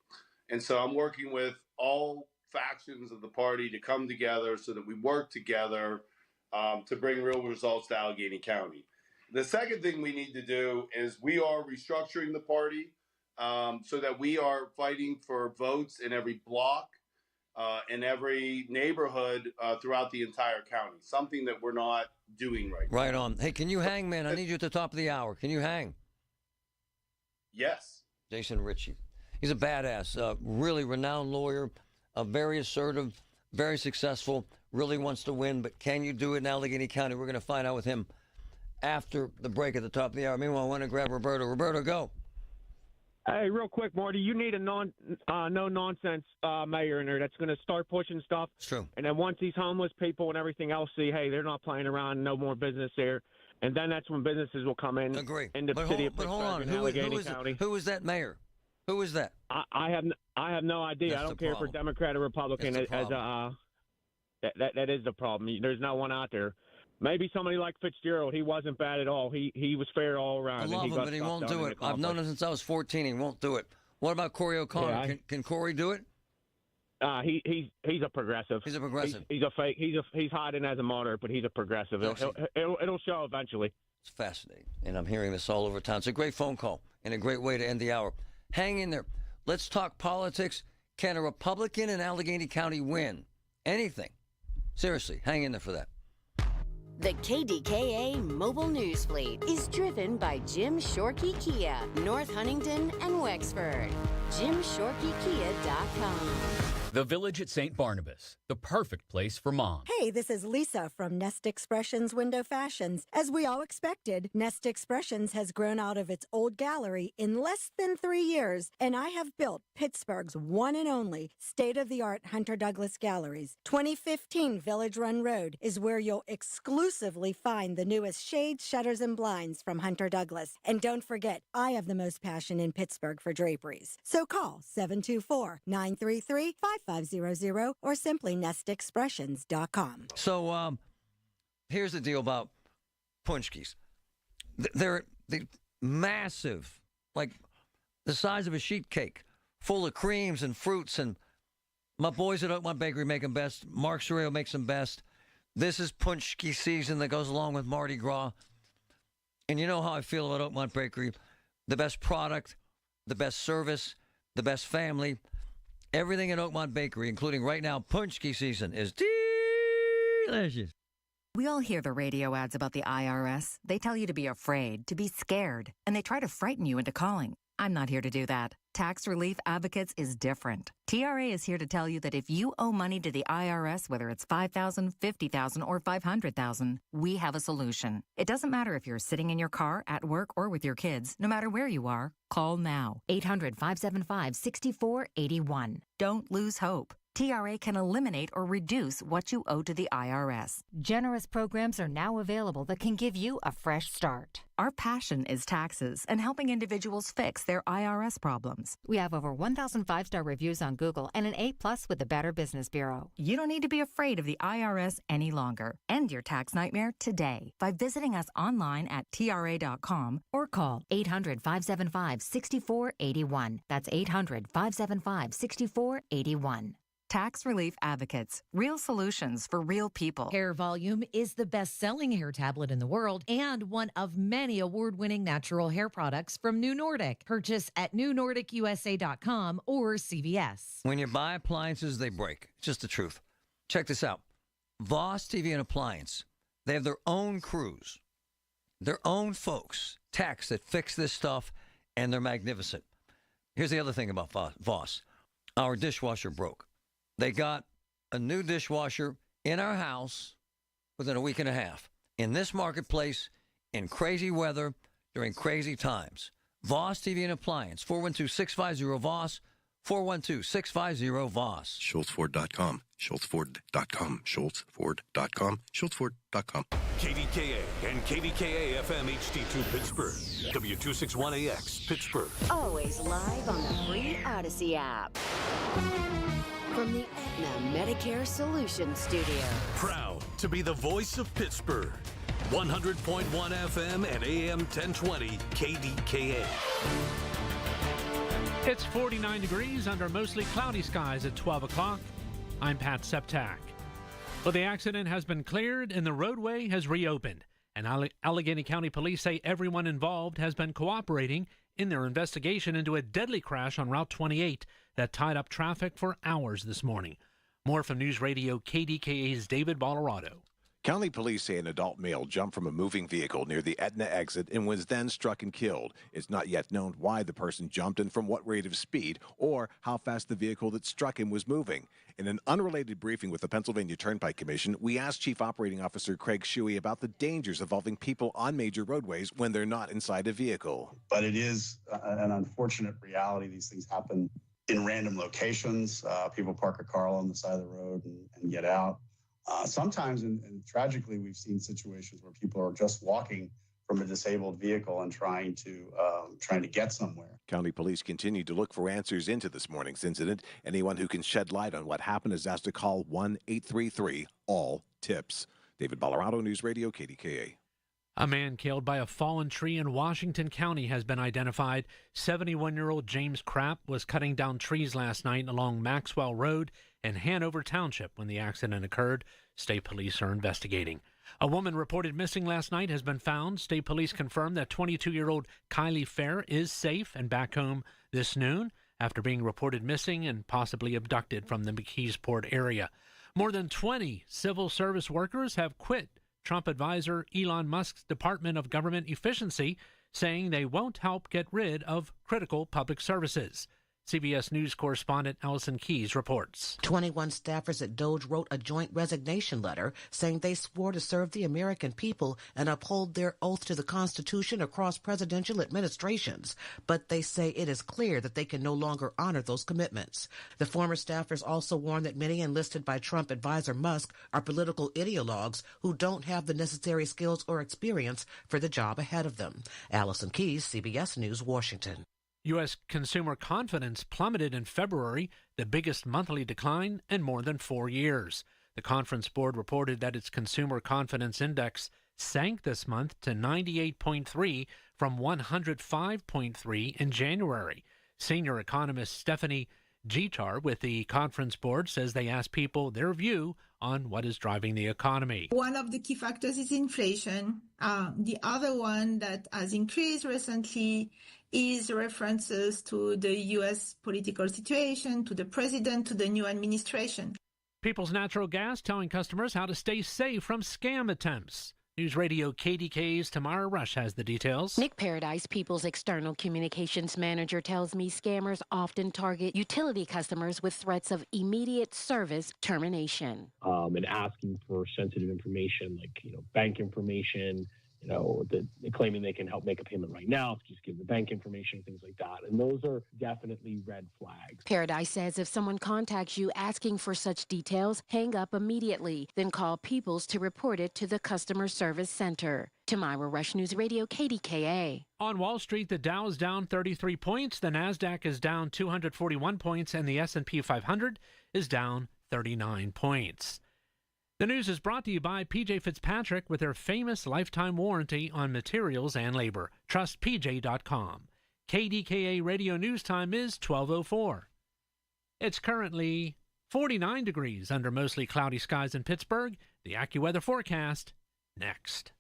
And so I'm working with all factions of the party to come together so that we work together to bring real results to Allegheny County. The second thing we need to do is we are restructuring the party so that we are fighting for votes in every block, in every neighborhood throughout the entire county, something that we're not doing right now. Right on. Hey, can you hang, man? I need you at the top of the hour. Can you hang? Yes. Jason Ritchie. He's a badass, really renowned lawyer, very assertive, very successful, really wants to win, but can you do it in Allegheny County? We're going to find out with him after the break at the top of the hour. Meanwhile, I want to grab Roberto. Roberto, go. Hey, real quick, Marty, you need a no-nonsense mayor in there that's going to start pushing stuff. It's true. And then once these homeless people and everything else see, hey, they're not playing around, no more business there, and then that's when businesses will come in. Agree. In the city of Pittsburgh and Allegheny County. Who is that mayor? Who is that? I have no idea. That's I don't care if we're Democrat or Republican. That is the problem. There's no one out there. Maybe somebody like Fitzgerald. He wasn't bad at all. He was fair all around. I love him, but he won't do it. I've known him since I was 14. He won't do it. What about Corey O'Connor? Yeah, can Corey do it? He's a progressive. He's a progressive. He's a fake. He's hiding as a moderate, but he's a progressive. It'll show eventually. It's fascinating, and I'm hearing this all over town. It's a great phone call and a great way to end the hour. Hang in there. Let's talk politics. Can a Republican in Allegheny County win anything? Seriously, hang in there for that. The KDKA mobile news fleet is driven by Jim Shorkey Kia, North Huntington and Wexford. JimShorkeyKia.com. The Village at St. Barnabas, the perfect place for mom. Hey, this is Lisa from Nest Expressions Window Fashions. As we all expected, Nest Expressions has grown out of its old gallery in less than 3 years, and I have built Pittsburgh's one and only state-of-the-art Hunter Douglas Galleries. 2015 Village Run Road is where you'll exclusively find the newest shades, shutters, and blinds from Hunter Douglas. And don't forget, I have the most passion in Pittsburgh for draperies. So call 724-933-5500 or simply nestexpressions.com. So here's the deal about punchkis. They're massive, like the size of a sheet cake, full of creams and fruits. And my boys at Oakmont Bakery make them best. Mark Sorrell makes them best. This is punchki season that goes along with Mardi Gras. And you know how I feel about Oakmont Bakery. The best product, the best service, the best family. Everything at Oakmont Bakery, including right now punchki season, is delicious. We all hear the radio ads about the IRS. They tell you to be afraid, to be scared, and they try to frighten you into calling. I'm not here to do that. Tax Relief Advocates is different. TRA is here to tell you that if you owe money to the IRS, whether it's $5,000, $50,000, or $500,000, we have a solution. It doesn't matter if you're sitting in your car, at work, or with your kids. No matter where you are, call now. 800-575-6481. Don't lose hope. TRA can eliminate or reduce what you owe to the IRS. Generous programs are now available that can give you a fresh start. Our passion is taxes and helping individuals fix their IRS problems. We have over 1,000 5-star reviews on Google and an A+ with the Better Business Bureau. You don't need to be afraid of the IRS any longer. End your tax nightmare today by visiting us online at TRA.com or call 800-575-6481. That's 800-575-6481. Tax Relief Advocates. Real solutions for real people. Hair Volume is the best-selling hair tablet in the world and one of many award-winning natural hair products from New Nordic. Purchase at newnordicusa.com or CVS. When you buy appliances, they break. It's just the truth. Check this out. Voss TV and Appliance. They have their own crews, their own folks, techs that fix this stuff, and they're magnificent. Here's the other thing about Voss. Our dishwasher broke. They got a new dishwasher in our house within a week and a half. In this marketplace, in crazy weather, during crazy times. Voss TV and Appliance, 412-650-VOSS, 412-650-VOSS. SchultzFord.com, SchultzFord.com, SchultzFord.com, SchultzFord.com. KDKA and KDKA FM HD2 Pittsburgh, W261AX Pittsburgh. Always live on the free Odyssey app. from the Aetna Medicare Solutions Studio. Proud to be the voice of Pittsburgh. 100.1 FM and AM 1020 KDKA. It's 49 degrees under mostly cloudy skies at 12 o'clock. I'm Pat Septak. Well, the accident has been cleared and the roadway has reopened. And Allegheny County Police say everyone involved has been cooperating in their investigation into a deadly crash on Route 28 that tied up traffic for hours this morning. More from News Radio KDKA's David Ballarado. County police say an adult male jumped from a moving vehicle near the Aetna exit and was then struck and killed. It's not yet known why the person jumped and from what rate of speed or how fast the vehicle that struck him was moving. In an unrelated briefing with the Pennsylvania Turnpike Commission, we asked Chief Operating Officer Craig Shuey about the dangers involving people on major roadways when they're not inside a vehicle. But it is an unfortunate reality. These things happen in random locations. People park a car on the side of the road and get out. Sometimes, and tragically, we've seen situations where people are just walking from a disabled vehicle and trying to get somewhere. County police continue to look for answers into this morning's incident. Anyone who can shed light on what happened is asked to call 1-833-ALL-TIPS. David Ballarado, News Radio, KDKA. A man killed by a fallen tree in Washington County has been identified. 71-year-old James Krapp was cutting down trees last night along Maxwell Road in Hanover Township when the accident occurred. State police are investigating. A woman reported missing last night has been found. State police confirmed that 22-year-old Kylie Fair is safe and back home this noon after being reported missing and possibly abducted from the McKeesport area. More than 20 civil service workers have quit Trump advisor Elon Musk's Department of Government Efficiency, saying they won't help get rid of critical public services. CBS News correspondent Allison Keyes reports. 21 staffers at DOGE wrote a joint resignation letter saying they swore to serve the American people and uphold their oath to the Constitution across presidential administrations. But they say it is clear that they can no longer honor those commitments. The former staffers also warned that many enlisted by Trump advisor Musk are political ideologues who don't have the necessary skills or experience for the job ahead of them. Allison Keyes, CBS News, Washington. U.S. consumer confidence plummeted in February, the biggest monthly decline in more than 4 years. The Conference Board reported that its consumer confidence index sank this month to 98.3 from 105.3 in January. Senior economist Stephanie Gitar with the Conference Board says they asked people their view on what is driving the economy. One of the key factors is inflation. The other one that has increased recently is references to the U.S. political situation, to the president, to the new administration. People's Natural Gas telling customers how to stay safe from scam attempts. News Radio KDKA's Tamara Rush has the details. Nick Paradise, People's External Communications Manager, tells me scammers often target utility customers with threats of immediate service termination. And asking for sensitive information like, bank information, claiming they can help make a payment right now, just give the bank information, things like that. And those are definitely red flags. Paradise says if someone contacts you asking for such details, hang up immediately, then call Peoples to report it to the Customer Service Center. Tamara Rush, News Radio, KDKA. On Wall Street, the Dow is down 33 points, the NASDAQ is down 241 points, and the S&P 500 is down 39 points. The news is brought to you by PJ Fitzpatrick with their famous lifetime warranty on materials and labor. Trust PJ.com. KDKA radio news time is 12:04. It's currently 49 degrees under mostly cloudy skies in Pittsburgh. The AccuWeather forecast next.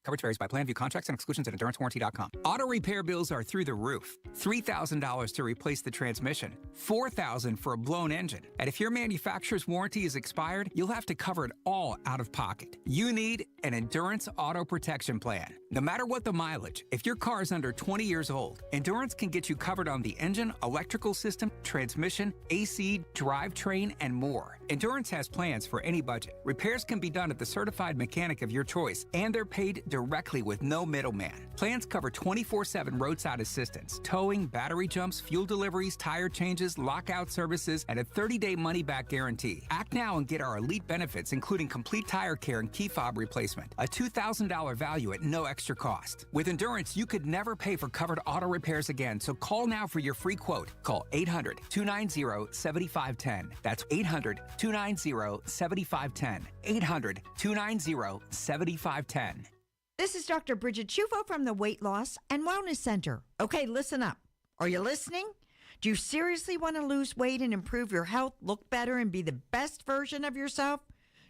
Coverage varies by plan. View contracts and exclusions at EnduranceWarranty.com. Auto repair bills are through the roof. $3,000 to replace the transmission. $4,000 for a blown engine. And if your manufacturer's warranty is expired, you'll have to cover it all out of pocket. You need an Endurance Auto Protection Plan. No matter what the mileage, if your car is under 20 years old, Endurance can get you covered on the engine, electrical system, transmission, AC, drivetrain, and more. Endurance has plans for any budget. Repairs can be done at the certified mechanic of your choice, and they're paid directly with no middleman. Plans cover 24/7 roadside assistance, towing, battery jumps, fuel deliveries, tire changes, lockout services, and a 30-day money-back guarantee. Act now and get our elite benefits, including complete tire care and key fob replacement. A $2,000 value at no extra cost. With Endurance, you could never pay for covered auto repairs again, so call now for your free quote. Call 800-290-7510. That's 800-290-7510. 800-290-7510. This is Dr. Bridget Chufo from the Weight Loss and Wellness Center. Okay, listen up. Are you listening? Do you seriously want to lose weight and improve your health, look better, and be the best version of yourself?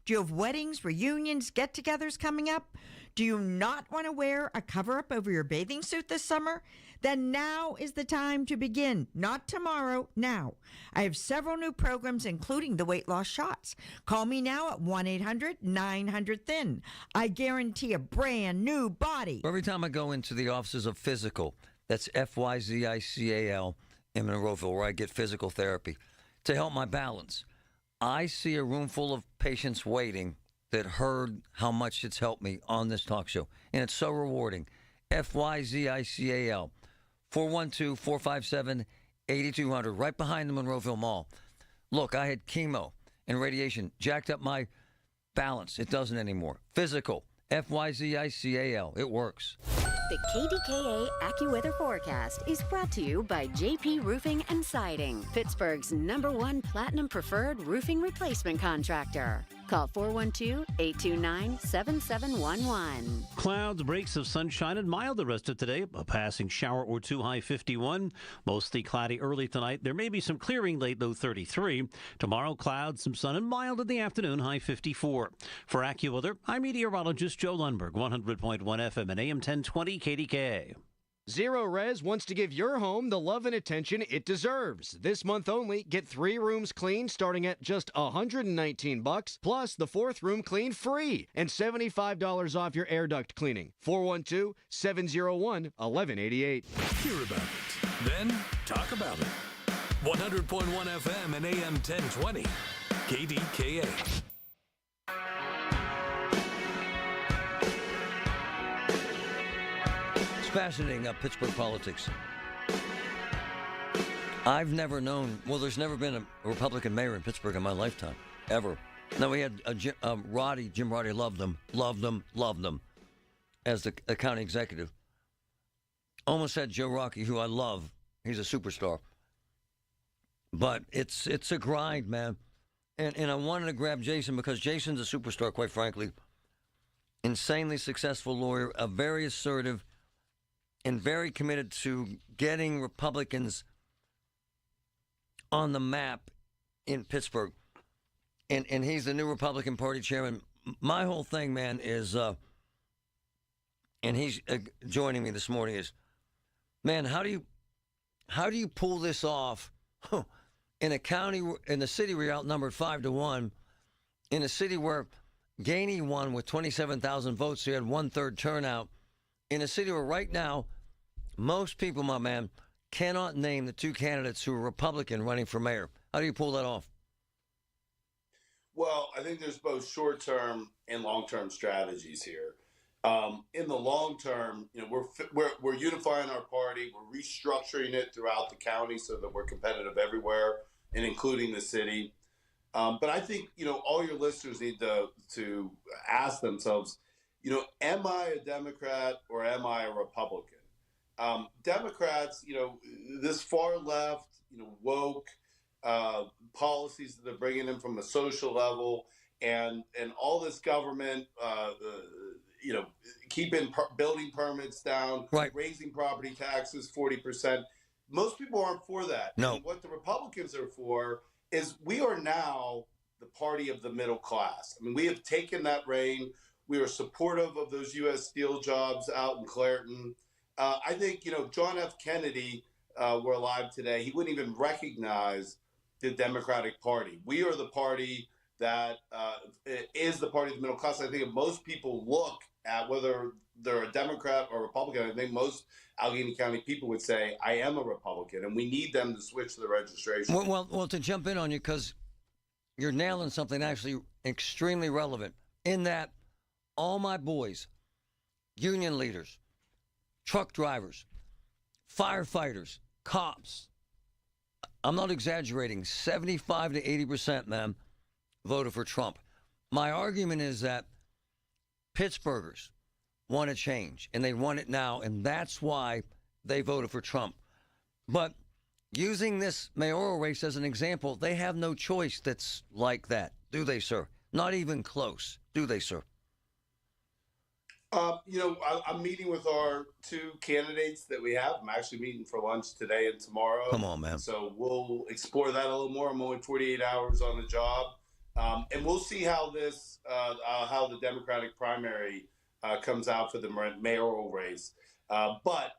Do you have weddings, reunions, get-togethers coming up? Do you not want to wear a cover-up over your bathing suit this summer? Then now is the time to begin. Not tomorrow, now. I have several new programs, including the weight loss shots. Call me now at 1-800-900-THIN. I guarantee a brand new body. Every time I go into the offices of Physical, that's Physical in Monroeville, where I get physical therapy, to help my balance, I see a room full of patients waiting that heard how much it's helped me on this talk show. And it's so rewarding. Physical, 412-457-8200, right behind the Monroeville Mall. Look, I had chemo and radiation, jacked up my balance. It doesn't anymore. Physical, Physical, it works. The KDKA AccuWeather forecast is brought to you by JP Roofing and Siding, Pittsburgh's #1 Platinum Preferred Roofing Replacement Contractor. Call 412-829-7711. Clouds, breaks of sunshine, and mild the rest of today. A passing shower or two, high 51. Mostly cloudy early tonight. There may be some clearing late, low 33. Tomorrow, clouds, some sun, and mild in the afternoon, high 54. For AccuWeather, I'm meteorologist Joe Lundberg, 100.1 FM and AM 1020 KDKA. Zero Res wants to give your home the love and attention it deserves. This month only, get 3 rooms clean starting at just $119, plus the 4th room clean free, and $75 off your air duct cleaning. 412-701-1188. Hear about it, then talk about it. 100.1 FM and AM 1020, KDKA. Fascinating Pittsburgh politics. I've never known, there's never been a Republican mayor in Pittsburgh in my lifetime, ever. Now, we had Jim Roddy, loved him, as the county executive. Almost had Joe Rocky, who I love. He's a superstar. But it's a grind, man. And I wanted to grab Jason because Jason's a superstar, quite frankly. Insanely successful lawyer, a very assertive, and very committed to getting Republicans on the map in Pittsburgh. And he's the new Republican Party chairman. My whole thing, man, is, and he's joining me this morning, is, man, how do you pull this off in a county, in the city where you're outnumbered 5-1, in a city where Gainey won with 27,000 votes, so you had 1/3 turnout, in a city where right now, most people, my man, cannot name the 2 candidates who are Republican running for mayor. How do you pull that off? Well, I think there's both short-term and long-term strategies here. In the long term, we're unifying our party. We're restructuring it throughout the county so that we're competitive everywhere, and including the city. But I think all your listeners need to ask themselves, am I a Democrat or am I a Republican? Democrats, this far left, woke policies that they're bringing in from a social level, and all this government, keeping building permits down, right, raising property taxes 40%. Most people aren't for that. No. And what the Republicans are for is we are now the party of the middle class. I mean, we have taken that reign. We are supportive of those U.S. Steel jobs out in Clairton. I think, John F. Kennedy were alive today. He wouldn't even recognize the Democratic Party. We are the party that is the party of the middle class. I think if most people look at whether they're a Democrat or Republican, I think most Allegheny County people would say, I am a Republican, and we need them to switch the registration. Well, to jump in on you, because you're nailing something actually extremely relevant, in that all my boys union leaders, truck drivers, firefighters, cops. I'm not exaggerating. 75 to 80%, man, voted for Trump. My argument is that Pittsburghers want to change, and they want it now, and that's why they voted for Trump. But using this mayoral race as an example, they have no choice that's like that, do they, sir? Not even close, do they, sir? I'm meeting with our two candidates that we have. I'm actually meeting for lunch today and tomorrow. Come on, man. So we'll explore that a little more. I'm only 48 hours on the job. And we'll see how how the Democratic primary comes out for the mayoral race. But,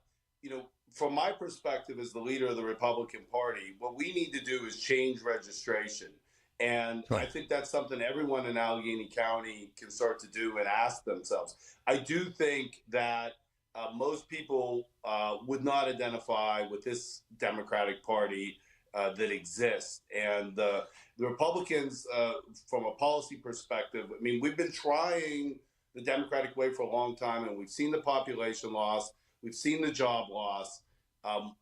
from my perspective as the leader of the Republican Party, what we need to do is change registration. And I think that's something everyone in Allegheny County can start to do and ask themselves. I do think that most people would not identify with this Democratic Party that exists. And the Republicans, from a policy perspective, I mean, we've been trying the Democratic way for a long time, and we've seen the population loss. We've seen the job loss.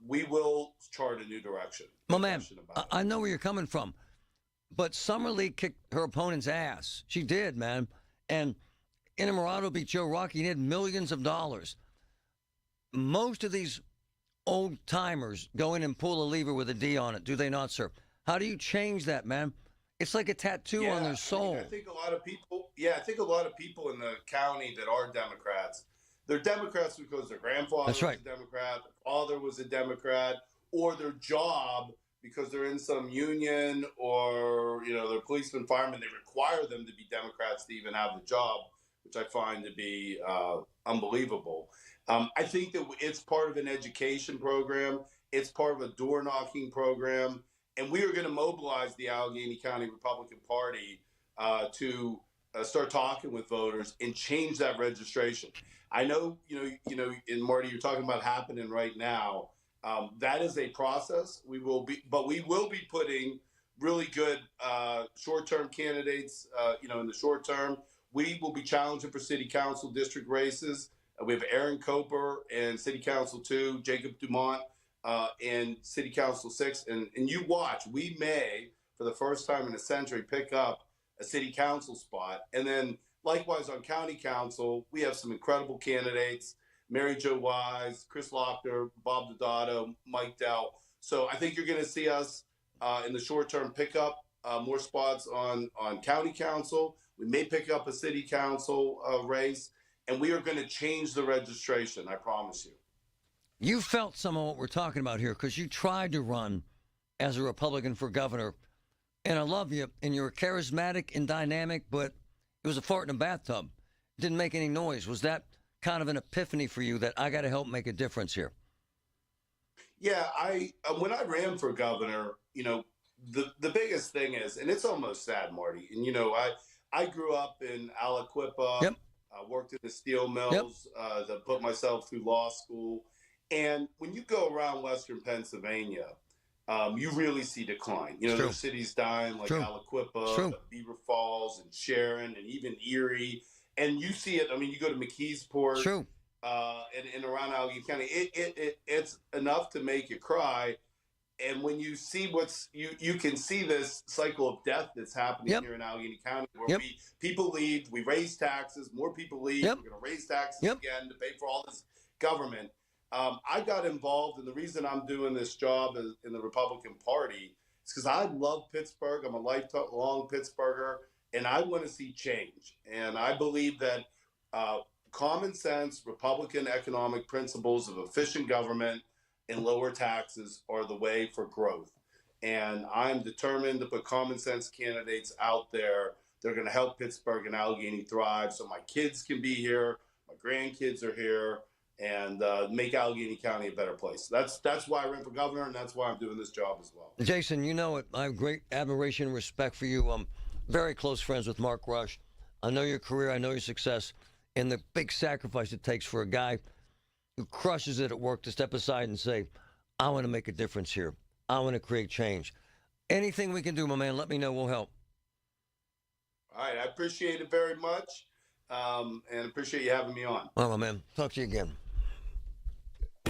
We will chart a new direction. My man, I know where you're coming from. But Summerlee kicked her opponent's ass. She did, man. And Inamorado beat Joe Rocky and had millions of dollars. Most of these old-timers go in and pull a lever with a D on it, do they not, sir? How do you change that, man? It's like a tattoo on their soul. I think a lot of people in the county that are Democrats, they're Democrats because their grandfather was a Democrat, their father was a Democrat, or their job, because they're in some union or, they're policemen, firemen, they require them to be Democrats to even have the job, which I find to be unbelievable. I think that it's part of an education program. It's part of a door-knocking program. And we are going to mobilize the Allegheny County Republican Party to start talking with voters and change that registration. I know, and Marty, you're talking about happening right now. That is a process. We will be putting really good short-term candidates. In the short term, we will be challenging for city council district races. We have Aaron Coper in City Council 2, Jacob Dumont in City Council 6, and you watch. We may, for the first time in a century, pick up a city council spot, and then likewise on county council, we have some incredible candidates. Mary Jo Wise, Chris Lochner, Bob Dodato, Mike Dell. So I think you're going to see us in the short term pick up more spots on county council. We may pick up a city council race, and we are going to change the registration, I promise you. You felt some of what we're talking about here because you tried to run as a Republican for governor. And I love you, and you're charismatic and dynamic, but it was a fart in a bathtub. Didn't make any noise. Was that kind of an epiphany for you that I got to help make a difference here? Yeah, when I ran for governor, the biggest thing is, and it's almost sad, Marty, and I grew up in Aliquippa. Yep. Worked in the steel mills, that put myself through law school. And when you go around Western Pennsylvania, you really see decline. There's cities dying like Aliquippa, Beaver Falls, and Sharon, and even Erie. And you see it. I mean, you go to McKeesport, and around Allegheny County, it's enough to make you cry. And when you see you can see this cycle of death that's happening here in Allegheny County, where people leave, we raise taxes, more people leave, we're going to raise taxes again to pay for all this government. I got involved, and the reason I'm doing this job in the Republican Party is because I love Pittsburgh. I'm a lifelong Pittsburgher, and I want to see change. And I believe that common sense, Republican economic principles of efficient government and lower taxes are the way for growth. And I'm determined to put common sense candidates out there that are going to help Pittsburgh and Allegheny thrive so my kids can be here, my grandkids are here, and make Allegheny County a better place. That's why I ran for governor, and that's why I'm doing this job as well. Jason, you know it. I have great admiration and respect for you. I'm very close friends with Mark Rush. I know your career, I know your success, and the big sacrifice it takes for a guy who crushes it at work to step aside and say, I want to make a difference here. I want to create change. Anything we can do, my man, let me know. We'll help. All right. I appreciate it very much. and appreciate you having me on. Well, my man, talk to you again.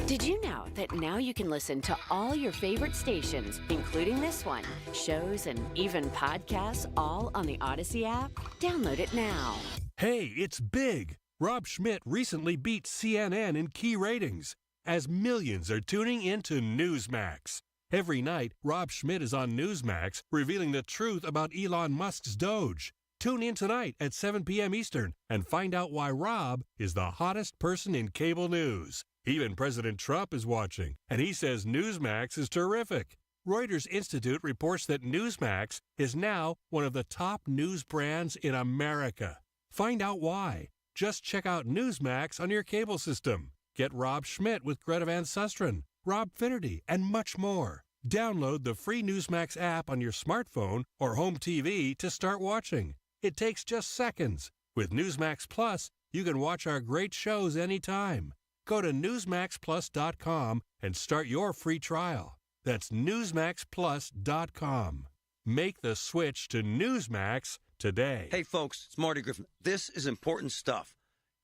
Did you know that now you can listen to all your favorite stations, including this one, shows and even podcasts, all on the Odyssey app? Download it now. Hey, it's big. Rob Schmidt recently beat CNN in key ratings as millions are tuning into Newsmax. Every night, Rob Schmidt is on Newsmax revealing the truth about Elon Musk's Doge. Tune in tonight at 7 p.m. Eastern and find out why Rob is the hottest person in cable news. Even President Trump is watching, and he says Newsmax is terrific. Reuters Institute reports that Newsmax is now one of the top news brands in America. Find out why. Just check out Newsmax on your cable system. Get Rob Schmidt with Greta Van Susteren, Rob Finnerty, and much more. Download the free Newsmax app on your smartphone or home TV to start watching. It takes just seconds. With Newsmax Plus, you can watch our great shows anytime. Go to NewsmaxPlus.com and start your free trial. That's NewsmaxPlus.com. Make the switch to Newsmax today. Hey, folks, it's Marty Griffin. This is important stuff.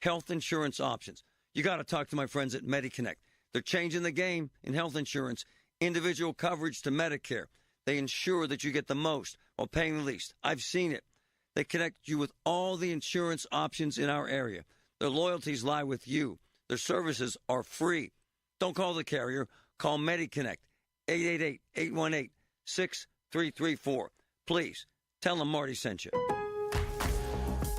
Health insurance options. You got to talk to my friends at MediConnect. They're changing the game in health insurance. Individual coverage to Medicare. They ensure that you get the most while paying the least. I've seen it. They connect you with all the insurance options in our area. Their loyalties lie with you. Their services are free. Don't call the carrier. Call MediConnect, 888-818-6334. Please, tell them Marty sent you.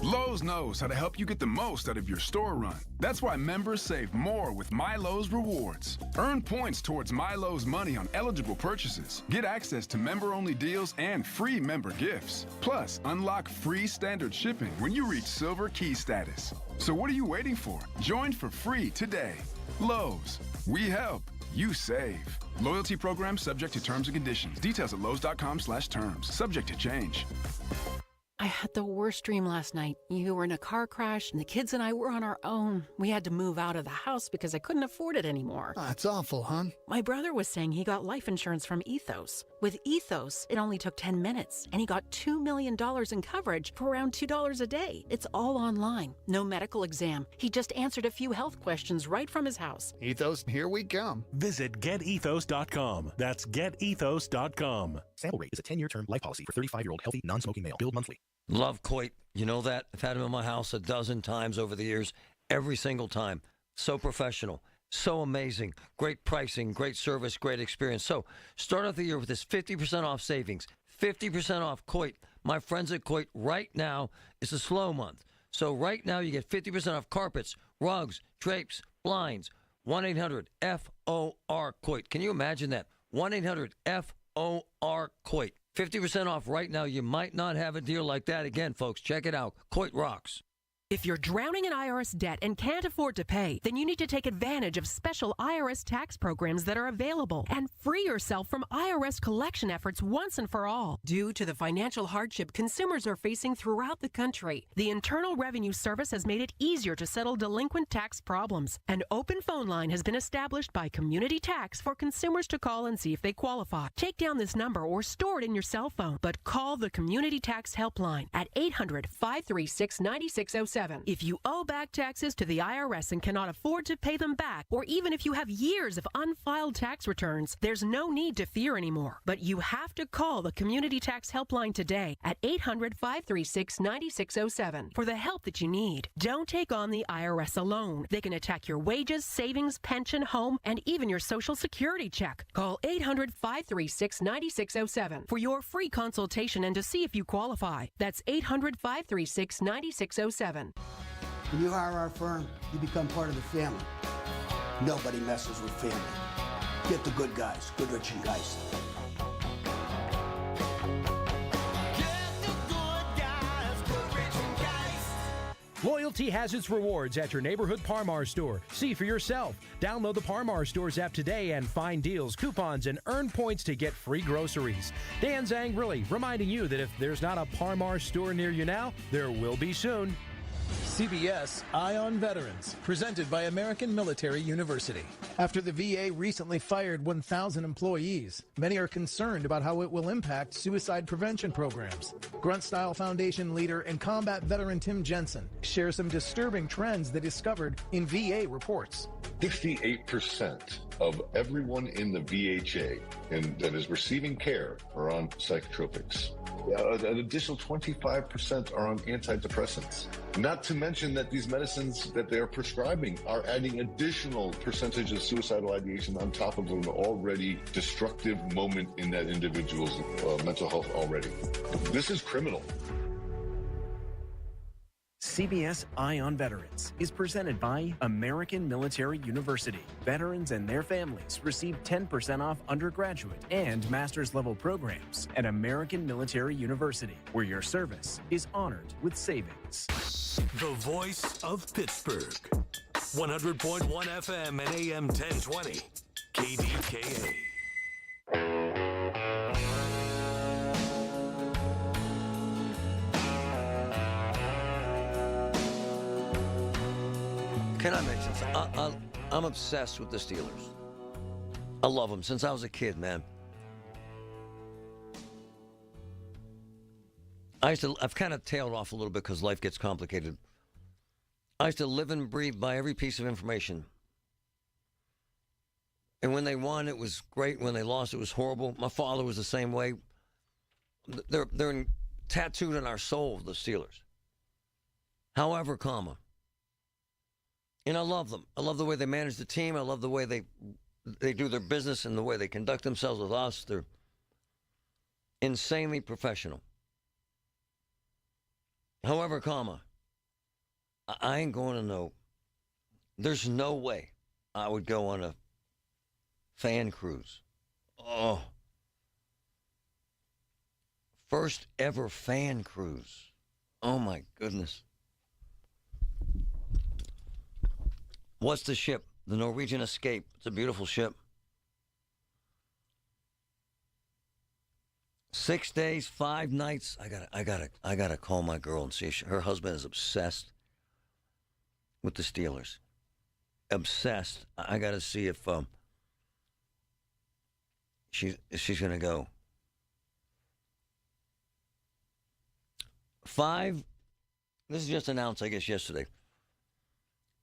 Lowe's knows how to help you get the most out of your store run. That's why members save more with MyLowe's Rewards. Earn points towards MyLowe's money on eligible purchases. Get access to member-only deals and free member gifts. Plus, unlock free standard shipping when you reach Silver Key status. So what are you waiting for? Join for free today. Lowe's. We help. You save. Loyalty program subject to terms and conditions. Details at lowes.com/terms. Subject to change. I had the worst dream last night. You were in a car crash, and the kids and I were on our own. We had to move out of the house because I couldn't afford it anymore. That's awful, hon. My brother was saying he got life insurance from Ethos. With Ethos, it only took 10 minutes, and he got $2 million in coverage for around $2 a day. It's all online. No medical exam. He just answered a few health questions right from his house. Ethos, here we come. Visit GetEthos.com. That's GetEthos.com. Sample rate is a 10-year term life policy for 35-year-old healthy, non-smoking male. Billed monthly. Love Coit. You know that? I've had him in my house a dozen times over the years. Every single time. So professional. So amazing. Great pricing, great service, great experience. So start off the year with this 50% off savings. 50% off Coit. My friends at Coit, right now, it's a slow month. So right now you get 50% off carpets, rugs, drapes, blinds. 1-800-FOR-COIT. Can you imagine that? 1-800-FOR-COIT. 50% off right now. You might not have a deal like that again, folks. Check it out. Coit rocks. If you're drowning in IRS debt and can't afford to pay, then you need to take advantage of special IRS tax programs that are available and free yourself from IRS collection efforts once and for all. Due to the financial hardship consumers are facing throughout the country, the Internal Revenue Service has made it easier to settle delinquent tax problems. An open phone line has been established by Community Tax for consumers to call and see if they qualify. Take down this number or store it in your cell phone, but call the Community Tax Helpline at 800-536-9607. If you owe back taxes to the IRS and cannot afford to pay them back, or even if you have years of unfiled tax returns, there's no need to fear anymore. But you have to call the Community Tax Helpline today at 800-536-9607 for the help that you need. Don't take on the IRS alone. They can attack your wages, savings, pension, home, and even your Social Security check. Call 800-536-9607 for your free consultation and to see if you qualify. That's 800-536-9607. When you hire our firm, you become part of the family. Nobody messes with family. Get the good guys, Goodrich and Geist. Loyalty has its rewards at your neighborhood Par-Mar store. See for yourself. Download the Par-Mar stores app today and find deals, coupons, and earn points to get free groceries. Dan Zangrili reminding you that if there's not a Par-Mar store near you now, there will be soon. CBS Eye on Veterans, presented by American Military University. After the VA recently fired 1,000 employees, many are concerned about how it will impact suicide prevention programs. Grunt Style Foundation leader and combat veteran Tim Jensen shares some disturbing trends they discovered in VA reports. 68% of everyone in the VHA and that is receiving care are on psychotropics. An additional 25% are on antidepressants. Not to mention that these medicines that they are prescribing are adding additional percentage of suicidal ideation on top of an already destructive moment in that individual's mental health already. This is criminal. CBS Eye on Veterans is presented by American Military University. Veterans and their families receive 10% off undergraduate and master's level programs at American Military University, where your service is honored with savings. The voice of Pittsburgh. 100.1 FM and AM 1020. KDKA. Can I mention something? I'm obsessed with the Steelers. I love them since I was a kid, man. I've kind of tailed off a little bit because life gets complicated. I used to live and breathe by every piece of information. And when they won, it was great. When they lost, it was horrible. My father was the same way. They're tattooed in our soul, the Steelers. However, and I love them. I love the way they manage the team. I love the way they do their business and the way they conduct themselves with us. They're insanely professional. However, I ain't going to know. There's no way I would go on a fan cruise. Oh. First ever fan cruise. Oh, my goodness. What's the ship? The Norwegian Escape. It's a beautiful ship. 6 days, 5 nights. I gotta call my girl and see if her husband is obsessed with the Steelers. Obsessed. I gotta see if she's gonna go. 5. This is just announced, I guess, yesterday.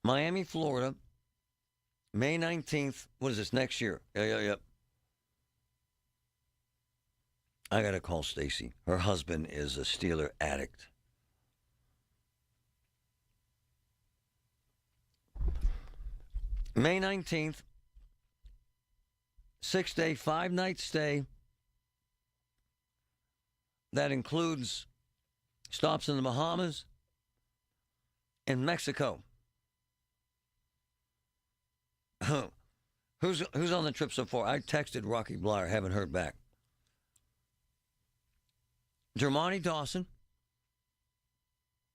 Miami, Florida, May 19th. What is this, next year? Yeah. I got to call Stacy. Her husband is a Steeler addict. May 19th, 6-day, 5-night stay. That includes stops in the Bahamas and Mexico. Who's on the trip so far? I texted Rocky Blyer, haven't heard back. Jermani Dawson,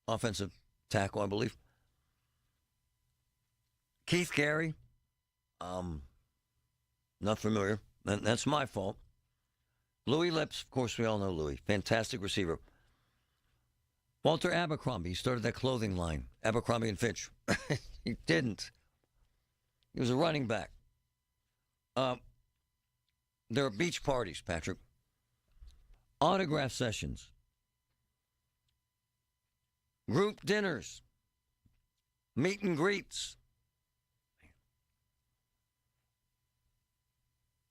offensive tackle, I believe. Keith Gary, not familiar. That's my fault. Louis Lips, of course, we all know Louis. Fantastic receiver. Walter Abercrombie, he started that clothing line, Abercrombie and Fitch. He didn't. He was a running back. There are beach parties, Patrick. Autograph sessions. Group dinners. Meet and greets.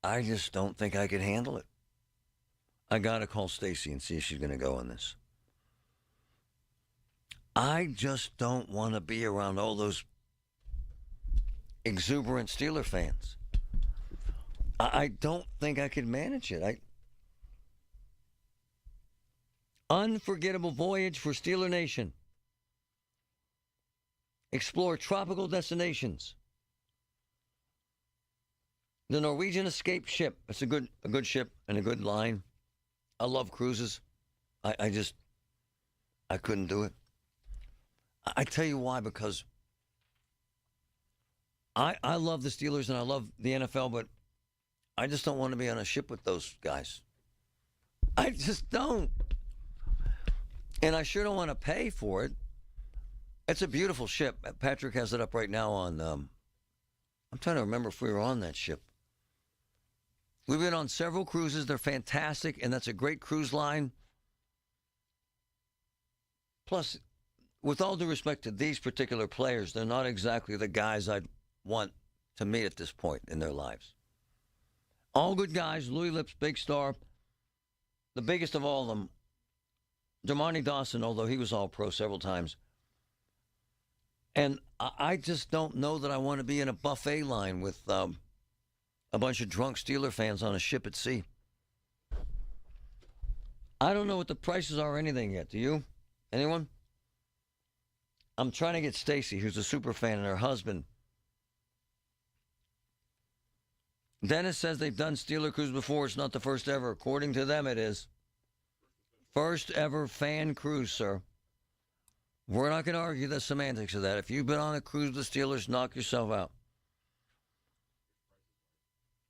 I just don't think I could handle it. I got to call Stacy and see if she's going to go on this. I just don't want to be around all those exuberant Steeler fans. I don't think I could manage it. Unforgettable voyage for Steeler Nation. Explore tropical destinations. The Norwegian Escape ship. It's a good ship and a good line. I love cruises. I couldn't do it. I tell you why, because I love the Steelers and I love the NFL, but I just don't want to be on a ship with those guys. I just don't. And I sure don't want to pay for it. It's a beautiful ship. Patrick has it up right now on, I'm trying to remember if we were on that ship. We've been on several cruises. They're fantastic, and that's a great cruise line. Plus, with all due respect to these particular players, they're not exactly the guys I'd want to meet at this point in their lives. All good guys. Louis Lips, big star. The biggest of all of them, Dermontti Dawson, although he was all-pro several times. And I just don't know that I want to be in a buffet line with a bunch of drunk Steeler fans on a ship at sea. I don't know what the prices are or anything yet. Do you? Anyone? I'm trying to get Stacy, who's a super fan, and her husband. Dennis says they've done Steeler Cruise before. It's not the first ever. According to them, it is. First ever fan cruise, sir. We're not going to argue the semantics of that. If you've been on a cruise with the Steelers, knock yourself out.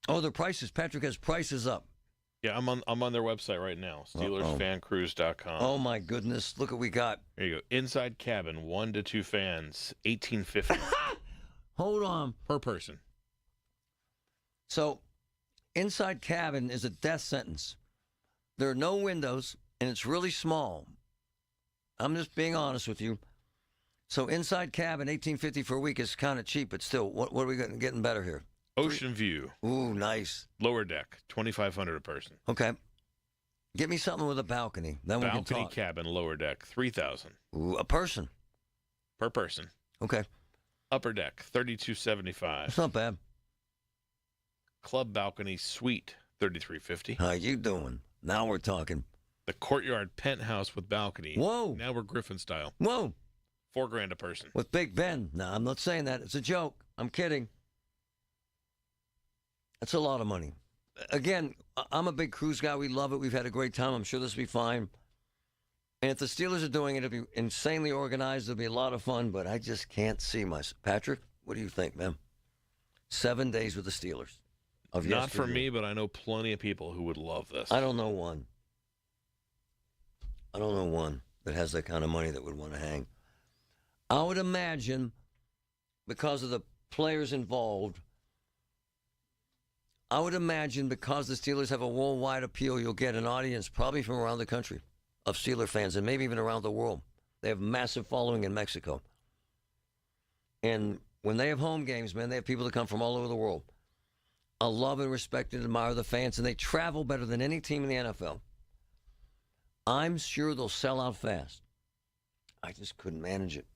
Oh, the prices. Patrick has prices up. Yeah, I'm on their website right now, SteelersFanCruise.com. Oh, my goodness. Look what we got. There you go. Inside cabin, 1 to 2 fans, $1,850. Hold on. Per person. So, inside cabin is a death sentence. There are no windows, and it's really small. I'm just being honest with you. So, inside cabin, $1,850 for a week is kind of cheap, but still, what are we getting better here? Ocean view. Ooh, nice. Lower deck, $2,500 a person. Okay. Get me something with a balcony. Then we can talk. Balcony cabin, lower deck, $3,000. Ooh, a person. Per person. Okay. Upper deck, $3,275. That's not bad. Club balcony suite, $3,350. How you doing? Now we're talking. The courtyard penthouse with balcony. Whoa. Now we're Griffin style. Whoa. $4,000 a person. With Big Ben. No, I'm not saying that. It's a joke. I'm kidding. That's a lot of money. Again, I'm a big cruise guy. We love it. We've had a great time. I'm sure this will be fine. And if the Steelers are doing it, it'll be insanely organized. It'll be a lot of fun, but I just can't see myself. Patrick, what do you think, man? 7 days with the Steelers. Not for me, but I know plenty of people who would love this. I don't know one. That has that kind of money that would want to hang. I would imagine, because of the players involved, because the Steelers have a worldwide appeal, you'll get an audience probably from around the country of Steeler fans and maybe even around the world. They have a massive following in Mexico. And when they have home games, man, they have people that come from all over the world. I love and respect and admire the fans, and they travel better than any team in the NFL. I'm sure they'll sell out fast. I just couldn't manage it.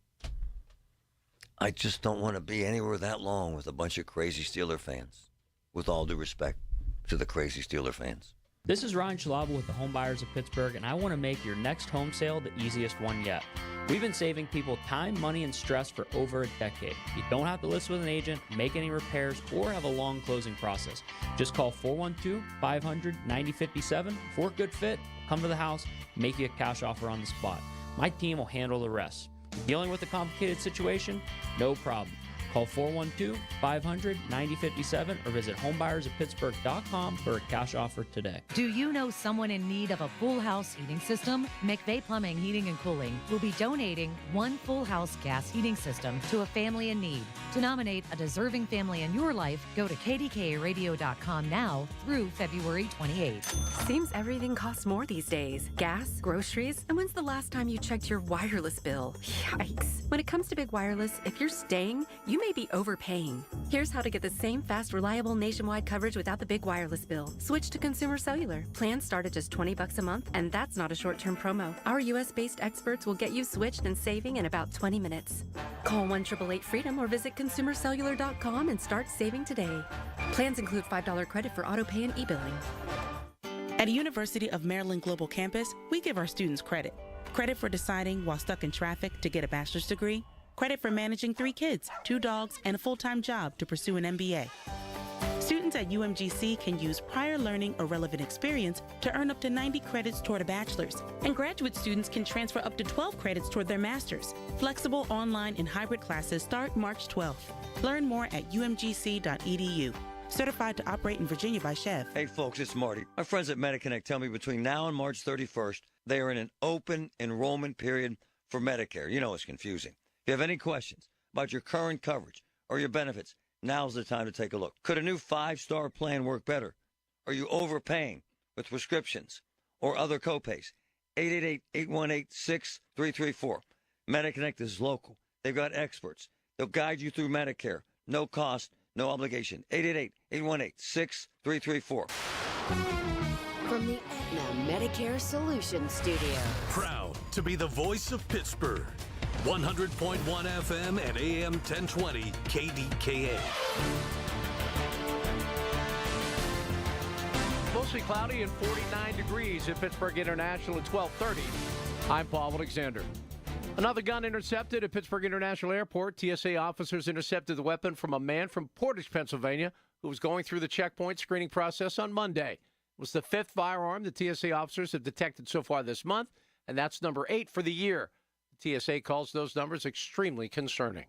I just don't want to be anywhere that long with a bunch of crazy Steeler fans, with all due respect to the crazy Steeler fans. This is Ryan Schlabel with the Home Buyers of Pittsburgh, and I want to make your next home sale the easiest one yet. We've been saving people time, money, and stress for over a decade. You don't have to list with an agent, make any repairs, or have a long closing process. Just call 412-500-9057 for a good fit. Come to the house, make you a cash offer on the spot. My team will handle the rest. Dealing with a complicated situation? No problem. Call 412-500-9057 or visit homebuyersoftpittsburgh.com for a cash offer today. Do you know someone in need of a full house heating system? McVeigh Plumbing, Heating and Cooling will be donating one full house gas heating system to a family in need. To nominate a deserving family in your life, go to KDKAradio.com now through February 28th. Seems everything costs more these days. Gas, groceries, and when's the last time you checked your wireless bill? Yikes. When it comes to big wireless, if you're staying, you may be overpaying. Here's how to get the same fast, reliable nationwide coverage without the big wireless bill. Switch to Consumer Cellular. Plans start at just $20 a month, and that's not a short-term promo. Our U.S.-based experts will get you switched and saving in about 20 minutes. Call 1-888-FREEDOM or visit consumercellular.com and start saving today. Plans include $5 credit for auto pay and e-billing. At University of Maryland Global Campus, we give our students credit. Credit for deciding while stuck in traffic to get a bachelor's degree. Credit for managing 3 kids, 2 dogs, and a full-time job to pursue an MBA. Students at UMGC can use prior learning or relevant experience to earn up to 90 credits toward a bachelor's. And graduate students can transfer up to 12 credits toward their master's. Flexible online and hybrid classes start March 12th. Learn more at umgc.edu. Certified to operate in Virginia by Chev. Hey folks, it's Marty. My friends at MediConnect tell me between now and March 31st, they are in an open enrollment period for Medicare. You know it's confusing. you have any questions about your current coverage or your benefits, now's the time to take a look. Could a new 5-star plan work better? Are you overpaying with prescriptions or other copays? 888-818-6334. MediConnect is local. They've got experts. They'll guide you through Medicare. No cost, no obligation. 888-818-6334. From the Aetna Medicare Solutions Studio. Proud to be the voice of Pittsburgh. 100.1 FM and AM 1020 KDKA. Mostly cloudy and 49 degrees at Pittsburgh International at 12:30. I'm Paul Alexander. Another gun intercepted at Pittsburgh International Airport. TSA officers intercepted the weapon from a man from Portage, Pennsylvania, who was going through the checkpoint screening process on Monday. It was the 5th firearm the TSA officers have detected so far this month, and that's number 8 for the year. The TSA calls those numbers extremely concerning.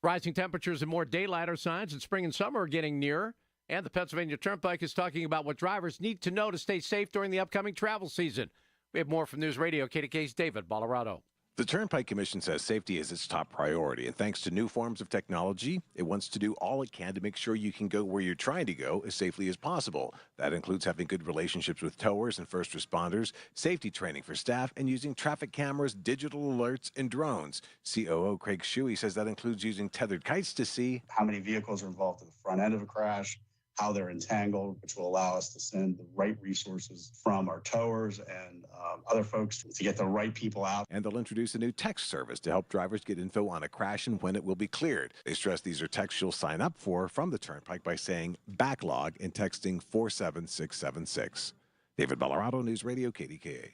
Rising temperatures and more daylight are signs that spring and summer are getting nearer, and the Pennsylvania Turnpike is talking about what drivers need to know to stay safe during the upcoming travel season. We have more from News Radio KDKA's David Ballarado. The Turnpike Commission says safety is its top priority, and thanks to new forms of technology, it wants to do all it can to make sure you can go where you're trying to go as safely as possible. That includes having good relationships with towers and first responders, safety training for staff, and using traffic cameras, digital alerts, and drones. COO Craig Shuey says that includes using tethered kites to see how many vehicles are involved at the front end of a crash, how they're entangled, which will allow us to send the right resources from our towers and other folks to get the right people out. And they'll introduce a new text service to help drivers get info on a crash and when it will be cleared. They stress these are texts you'll sign up for from the Turnpike by saying backlog and texting 47676. David Ballarado, News Radio KDKA.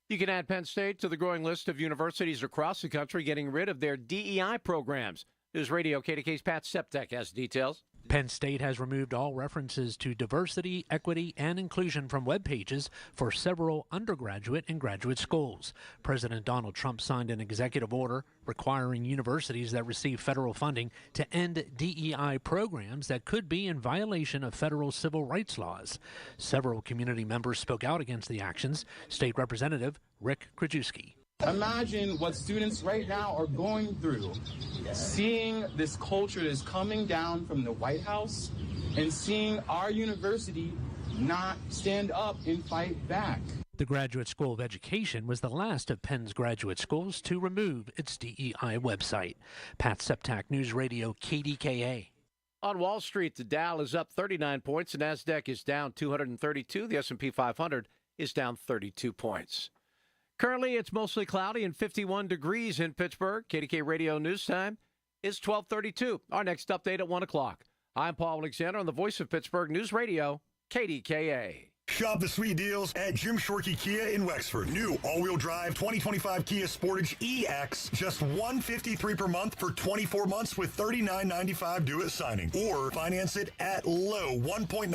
You can add Penn State to the growing list of universities across the country getting rid of their DEI programs. News Radio KDKA's Pat Septek has details. Penn State has removed all references to diversity, equity, and inclusion from web pages for several undergraduate and graduate schools. President Donald Trump signed an executive order requiring universities that receive federal funding to end DEI programs that could be in violation of federal civil rights laws. Several community members spoke out against the actions. State Representative Rick Krajewski. Imagine what students right now are going through, seeing this culture that's coming down from the White House and seeing our university not stand up and fight back. The Graduate School of Education was the last of Penn's graduate schools to remove its DEI website. Pat Septak, News Radio KDKA. On Wall Street, the Dow is up 39 points. The NASDAQ is down 232. The S&P 500 is down 32 points. Currently, it's mostly cloudy and 51 degrees in Pittsburgh. KDK Radio News Time is 12:32. Our next update at 1 o'clock. I'm Paul Alexander on the Voice of Pittsburgh News Radio, KDKA. Shop the sweet deals at Jim Shorkey Kia in Wexford. New all-wheel drive 2025 Kia Sportage EX, just $153 per month for 24 months with $39.95 due at signing. Or finance it at low 1.9%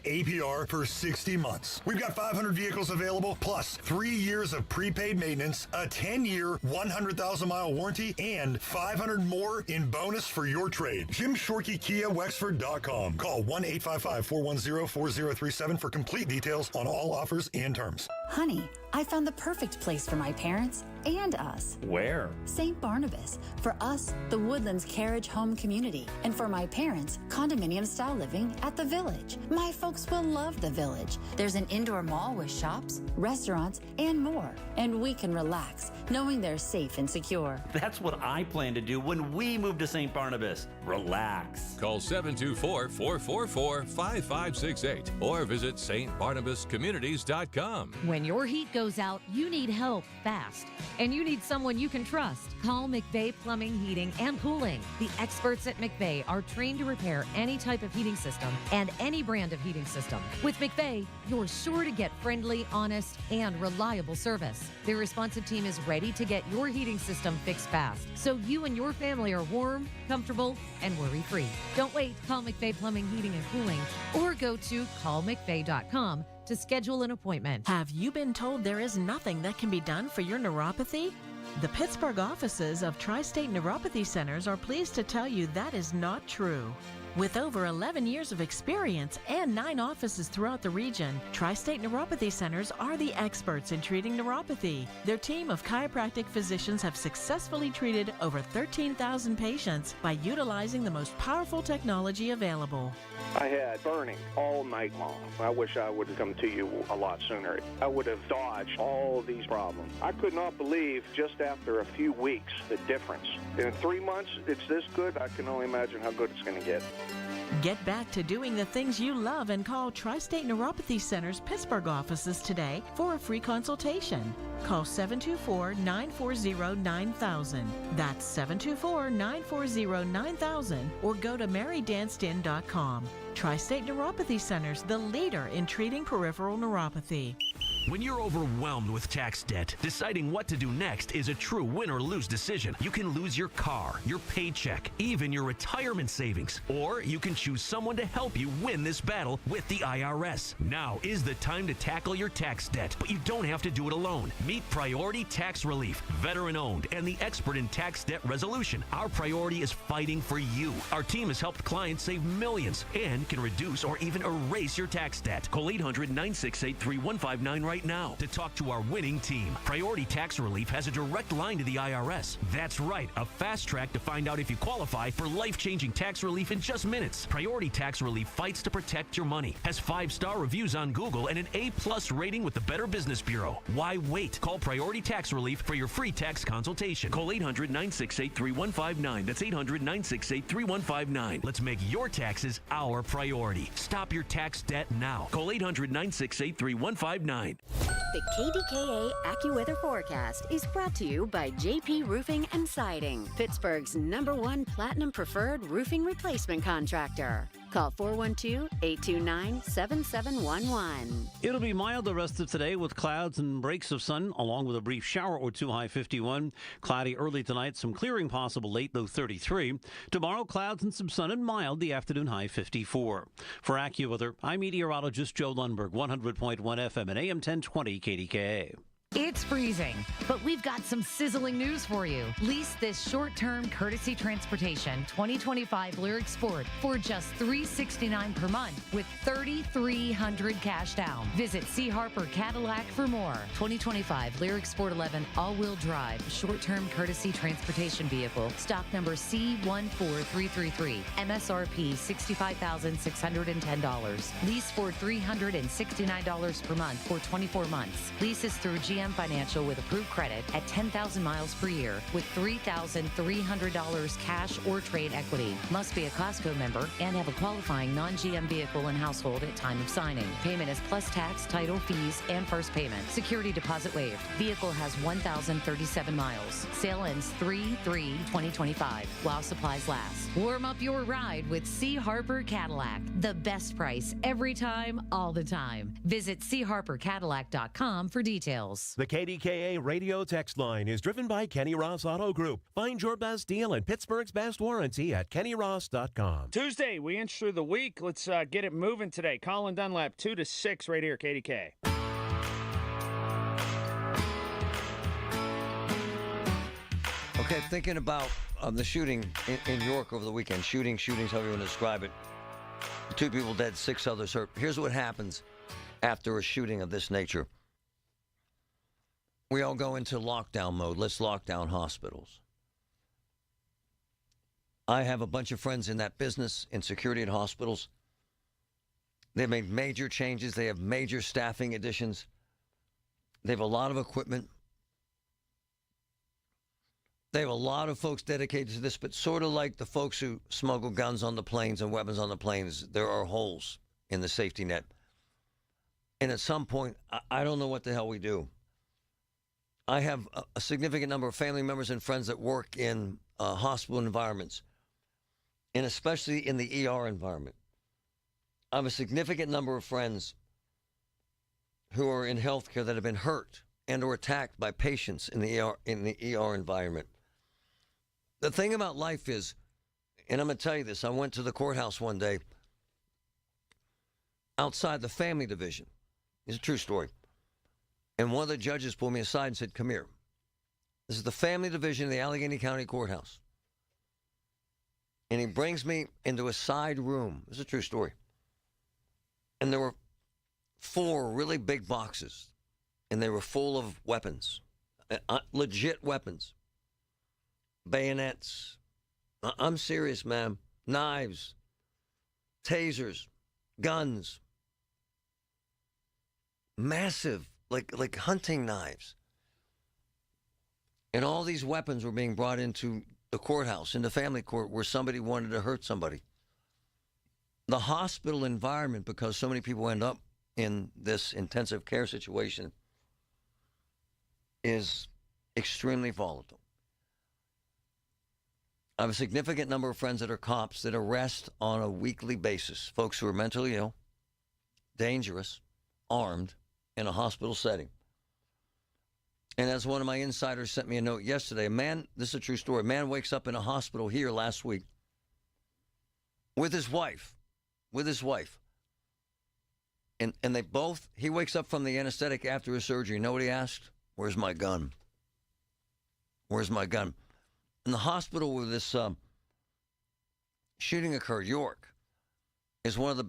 APR for 60 months. We've got 500 vehicles available, plus 3 years of prepaid maintenance, a 10-year, 100,000-mile warranty, and 500 more in bonus for your trade. Jim Shorkey Kia Wexford.com. Call 1-855-410-4037 for complete details on all offers and terms. Honey, I found the perfect place for my parents and us. Where? St. Barnabas. For us, the Woodlands Carriage Home Community. And for my parents, condominium-style living at the Village. My folks will love the Village. There's an indoor mall with shops, restaurants, and more. And we can relax, knowing they're safe and secure. That's what I plan to do when we move to St. Barnabas. Relax. Call 724-444-5568 or visit stbarnabascommunities.com. When your heat goes out, you need help fast. And you need someone you can trust. Call McVeigh Plumbing, Heating, and Cooling. The experts at McVeigh are trained to repair any type of heating system and any brand of heating system. With McVeigh, you're sure to get friendly, honest, and reliable service. Their responsive team is ready to get your heating system fixed fast, so you and your family are warm, comfortable, and worry-free. Don't wait. Call McVeigh Plumbing, Heating, and Cooling or go to callmcveigh.com to schedule an appointment. Have you been told there is nothing that can be done for your neuropathy? The Pittsburgh offices of Tri-State Neuropathy Centers are pleased to tell you that is not true. With over 11 years of experience and 9 offices throughout the region, Tri-State Neuropathy Centers are the experts in treating neuropathy. Their team of chiropractic physicians have successfully treated over 13,000 patients by utilizing the most powerful technology available. I had burning all night long. I wish I would have come to you a lot sooner. I would have dodged all these problems. I could not believe just after a few weeks the difference. In 3 months, it's this good. I can only imagine how good it's going to get. Get back to doing the things you love and call Tri-State Neuropathy Center's Pittsburgh offices today for a free consultation. Call 724-940-9000. That's 724-940-9000 or go to marydancedin.com. Tri-State Neuropathy Centers, the leader in treating peripheral neuropathy. When you're overwhelmed with tax debt, deciding what to do next is a true win or lose decision. You can lose your car, your paycheck, even your retirement savings. Or you can choose someone to help you win this battle with the IRS. Now is the time to tackle your tax debt, but you don't have to do it alone. Meet Priority Tax Relief, veteran-owned and the expert in tax debt resolution. Our priority is fighting for you. Our team has helped clients save millions and can reduce or even erase your tax debt. Call 800-968-3159 right now to talk to our winning team. Priority Tax Relief has a direct line to the IRS. That's right, a fast track to find out if you qualify for life-changing tax relief in just minutes. Priority Tax Relief fights to protect your money, has 5-star reviews on Google and an A+ rating with the Better Business Bureau. Why wait? Call Priority Tax Relief for your free tax consultation. Call 800-968-3159. That's 800-968-3159. Let's make your taxes our priority. Stop your tax debt now. Call 800-968-3159. The KDKA AccuWeather forecast is brought to you by JP Roofing and Siding, Pittsburgh's #1 Platinum Preferred Roofing Replacement Contractor. Call 412-829-7711. It'll be mild the rest of today with clouds and breaks of sun, along with a brief shower or two, high 51. Cloudy early tonight, some clearing possible late, low 33. Tomorrow, clouds and some sun and mild, the afternoon high 54. For AccuWeather, I'm meteorologist Joe Lundberg, 100.1 FM and AM 1020 KDKA. It's freezing, but we've got some sizzling news for you. Lease this short-term courtesy transportation 2025 Lyric Sport for just $369 per month with $3,300 cash down. Visit C. Harper Cadillac for more. 2025 Lyric Sport 11 all-wheel drive short-term courtesy transportation vehicle. Stock number C14333. MSRP $65,610. Lease for $369 per month for 24 months. Leases through GM Financial with approved credit at 10,000 miles per year with $3,300 cash or trade equity. Must be a Costco member and have a qualifying non-GM vehicle in household at time of signing. Payment is plus tax, title, fees, and first payment. Security deposit waived. Vehicle has 1,037 miles. Sale ends 3/3/2025 while supplies last. Warm up your ride with C. Harper Cadillac. The best price every time, all the time. Visit charpercadillac.com for details. The KDKA radio text line is driven by Kenny Ross Auto Group. Find your best deal and Pittsburgh's best warranty at kennyross.com. Tuesday, we inch through the week. Let's get it moving today. Colin Dunlap, 2 to 6 right here, KDK. Okay, thinking about the shooting in York over the weekend. Shootings, however you want to describe it. 2 people dead, 6 others hurt. Here's what happens after a shooting of this nature. We all go into lockdown mode. Let's lock down hospitals. I have a bunch of friends in that business, in security at hospitals. They've made major changes. They have major staffing additions. They have a lot of equipment. They have a lot of folks dedicated to this, but sort of like the folks who smuggle guns on the planes and weapons on the planes, there are holes in the safety net. And at some point, I don't know what the hell we do. I have a significant number of family members and friends that work in hospital environments, and especially in the ER environment. I have a significant number of friends who are in healthcare that have been hurt and or attacked by patients in the ER environment. The thing about life is, and I'm going to tell you this, I went to the courthouse one day outside the family division. It's a true story. And one of the judges pulled me aside and said, come here. This is the family division of the Allegheny County Courthouse. And he brings me into a side room. This is a true story. And there were 4 really big boxes, and they were full of weapons, legit weapons, bayonets. I'm serious, man. Knives, tasers, guns, massive, like hunting knives. And all these weapons were being brought into the courthouse, into family court, where somebody wanted to hurt somebody. The hospital environment, because so many people end up in this intensive care situation, is extremely volatile. I have a significant number of friends that are cops that arrest on a weekly basis folks who are mentally ill, dangerous, armed, in a hospital setting. And as one of my insiders sent me a note yesterday, a man, this is a true story, a man wakes up in a hospital here last week with his wife. And they both, he wakes up from the anesthetic after his surgery. You know what he asked? Where's my gun? Where's my gun? In the hospital where this shooting occurred, York, is one of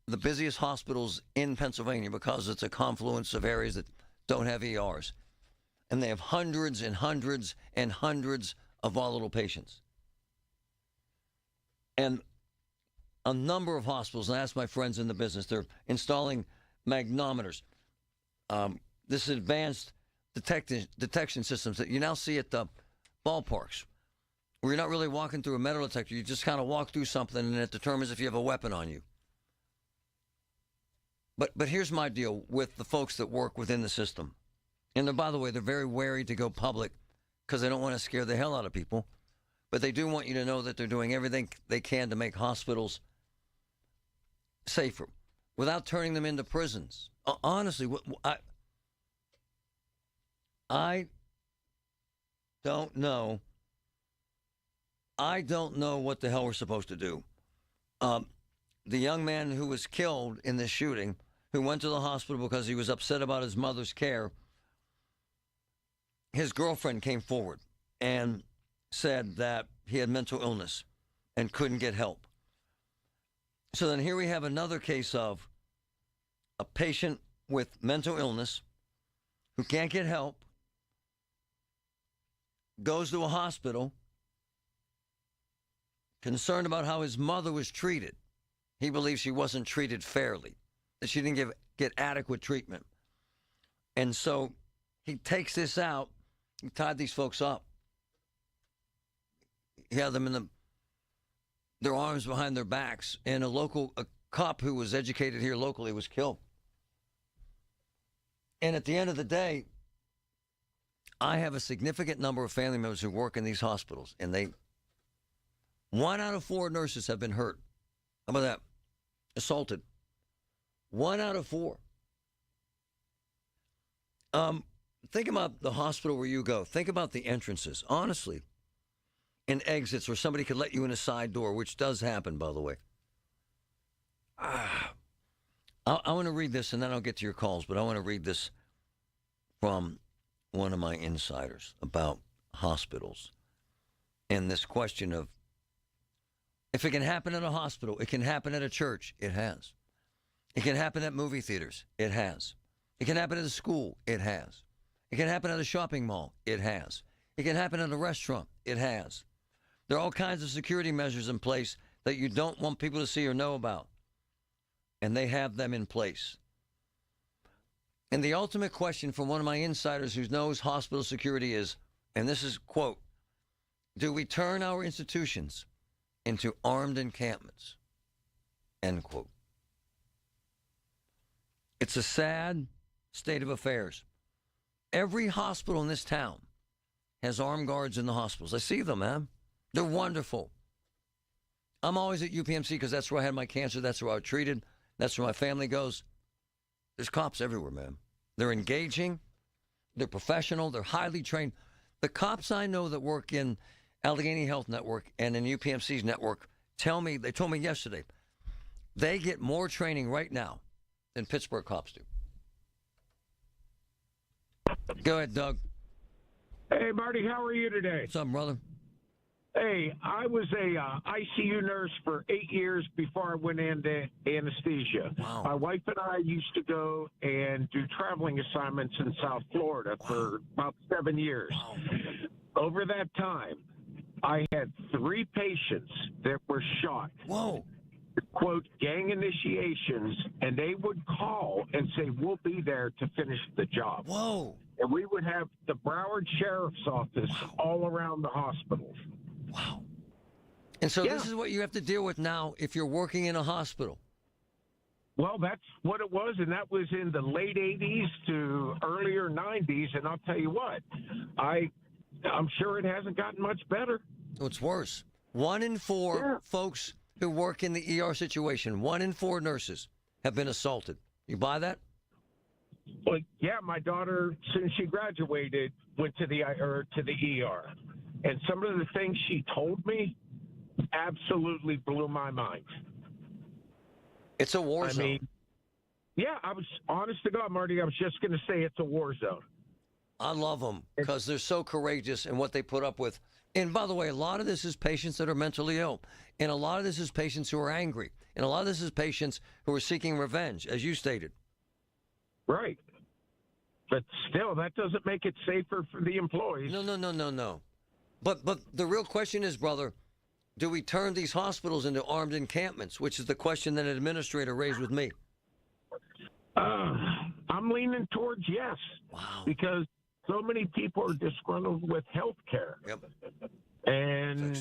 the busiest hospitals in Pennsylvania because it's a confluence of areas that don't have ERs. And they have hundreds and hundreds and hundreds of volatile patients. And a number of hospitals, and I asked my friends in the business, they're installing magnometers. This is advanced detection systems that you now see at the ballparks, where you're not really walking through a metal detector. You just kind of walk through something, and it determines if you have a weapon on you. But here's my deal with the folks that work within the system. And by the way, they're very wary to go public because they don't want to scare the hell out of people. But they do want you to know that they're doing everything they can to make hospitals safer without turning them into prisons. Honestly, I don't know. I don't know what the hell we're supposed to do. The young man who was killed in this shooting, who went to the hospital because he was upset about his mother's care, his girlfriend came forward and said that he had mental illness and couldn't get help. So then here we have another case of a patient with mental illness who can't get help, goes to a hospital, concerned about how his mother was treated. He believes she wasn't treated fairly, that she didn't get adequate treatment. And so he takes this out. He tied these folks up. He had them in their arms behind their backs, and a cop who was educated here locally was killed. And at the end of the day, I have a significant number of family members who work in these hospitals, and 1 out of 4 nurses have been hurt. How about that? Assaulted. 1 out of 4. Think about the hospital where you go. Think about the entrances, honestly, and exits where somebody could let you in a side door, which does happen, by the way. I want to read this, and then I'll get to your calls, but I want to read this from one of my insiders about hospitals and this question of, if it can happen at a hospital, it can happen at a church. It has. It can happen at movie theaters. It has. It can happen at a school. It has. It can happen at a shopping mall. It has. It can happen at a restaurant. It has. There are all kinds of security measures in place that you don't want people to see or know about. And they have them in place. And the ultimate question from one of my insiders who knows hospital security is, and this is, quote, do we turn our institutions into armed encampments? End quote. It's a sad state of affairs. Every hospital in this town has armed guards in the hospitals. I see them, man. They're wonderful. I'm always at UPMC because that's where I had my cancer. That's where I was treated. That's where my family goes. There's cops everywhere, man. They're engaging. They're professional. They're highly trained. The cops I know that work in Allegheny Health Network and in UPMC's network they told me yesterday, they get more training right now than Pittsburgh cops do. Go ahead, Doug. Hey, Marty, how are you today? What's up, brother? Hey, I was a ICU nurse for 8 years before I went into anesthesia. Wow. My wife and I used to go and do traveling assignments in South Florida for about 7 years. Wow. Over that time, I had 3 patients that were shot. Whoa. Quote, gang initiations, and they would call and say, we'll be there to finish the job. Whoa. And we would have the Broward Sheriff's Office all around the hospitals. Wow. And so this is what you have to deal with now if you're working in a hospital. Well, that's what it was, and that was in the late 80s to earlier 90s, and I'll tell you what, I'm sure it hasn't gotten much better. Oh, it's worse. 1 in 4 folks who work in the ER situation, 1 in 4 nurses have been assaulted. You buy that? Well, yeah, my daughter, since she graduated, went to the ER. And some of the things she told me absolutely blew my mind. It's a war zone. I mean, yeah, I was honest to God, Marty, I was just going to say it's a war zone. I love them because they're so courageous in what they put up with. And by the way, a lot of this is patients that are mentally ill. And a lot of this is patients who are angry. And a lot of this is patients who are seeking revenge, as you stated. Right. But still, that doesn't make it safer for the employees. No. But the real question is, brother, do we turn these hospitals into armed encampments, which is the question that an administrator raised with me? I'm leaning towards yes. Wow. Because so many people are disgruntled with health care. Yep. And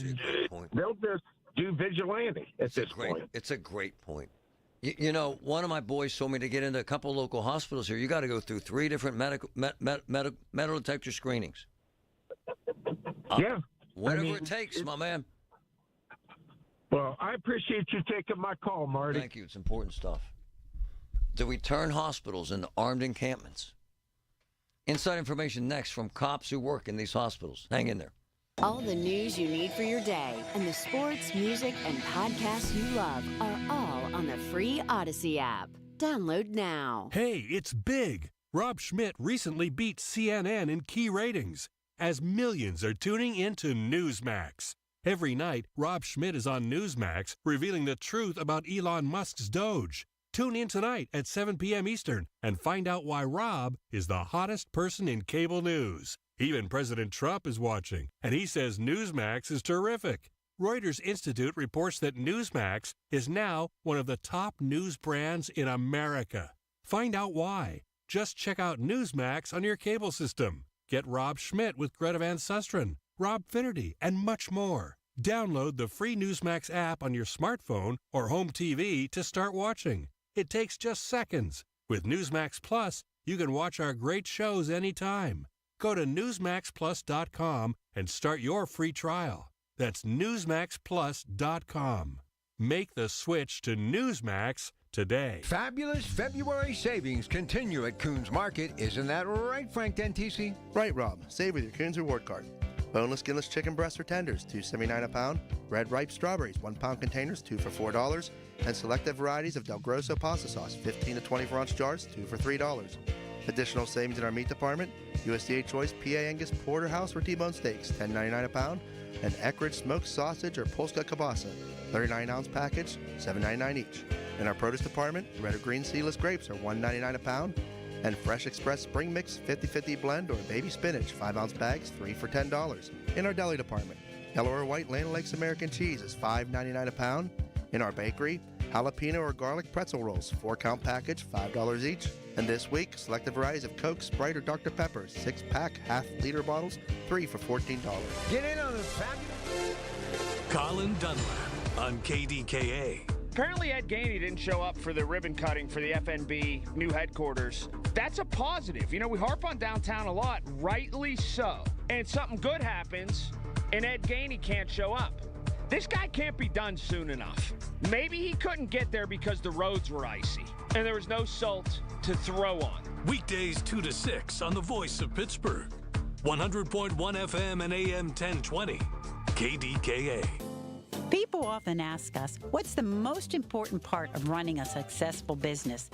they'll just do vigilante at this point. It's a great point. You know, one of my boys told me to get into a couple of local hospitals here. You got to go through 3 different metal detector screenings. Yeah. Whatever it takes, my man. Well, I appreciate you taking my call, Marty. Thank you. It's important stuff. Do we turn hospitals into armed encampments? Inside information next from cops who work in these hospitals. Hang in there. All the news you need for your day and the sports, music, and podcasts you love are all on the free Odyssey app. Download now. Hey, it's big. Rob Schmidt recently beat CNN in key ratings as millions are tuning into Newsmax. Every night, Rob Schmidt is on Newsmax revealing the truth about Elon Musk's Doge. Tune in tonight at 7 p.m. Eastern and find out why Rob is the hottest person in cable news. Even President Trump is watching, and he says Newsmax is terrific. Reuters Institute reports that Newsmax is now one of the top news brands in America. Find out why. Just check out Newsmax on your cable system. Get Rob Schmidt with Greta Van Susteren, Rob Finnerty, and much more. Download the free Newsmax app on your smartphone or home TV to start watching. It takes just seconds. With Newsmax Plus, you can watch our great shows anytime. Go to NewsmaxPlus.com and start your free trial. That's NewsmaxPlus.com. Make the switch to Newsmax today. Fabulous February savings continue at Coons Market. Isn't that right, Frank Dentisi? Right, Rob. Save with your Coons Reward Card. Boneless, skinless chicken breasts or tenders, $2.79 a pound. Red ripe strawberries, 1 pound containers, 2 for $4. And selected varieties of Del Grosso pasta sauce, 15 to 24-ounce jars, 2 for $3. Additional savings in our meat department: USDA Choice PA Angus Porterhouse or T-bone steaks, $10.99 a pound. And Eckridge smoked sausage or Polska kielbasa, 39-ounce package, $7.99 each. In our produce department, red or green seedless grapes are $1.99 a pound. And Fresh Express Spring Mix 50-50 blend or baby spinach, 5-ounce bags, 3 for $10. In our deli department, yellow or white Land Lakes American cheese is $5.99 a pound. In our bakery, jalapeno or garlic pretzel rolls, 4-count package, $5 each. And this week, selected varieties of Coke, Sprite, or Dr. Pepper, 6-pack, half-liter bottles, 3 for $14. Get in on the fabulous. Colin Dunlap on KDKA. Apparently Ed Gainey didn't show up for the ribbon cutting for the FNB new headquarters. That's a positive. You know, we harp on downtown a lot, rightly so. And something good happens, and Ed Gainey can't show up. This guy can't be done soon enough. Maybe he couldn't get there because the roads were icy, and there was no salt to throw on. Weekdays 2 to 6 on the Voice of Pittsburgh. 100.1 FM and AM 1020. KDKA. People often ask us, what's the most important part of running a successful business?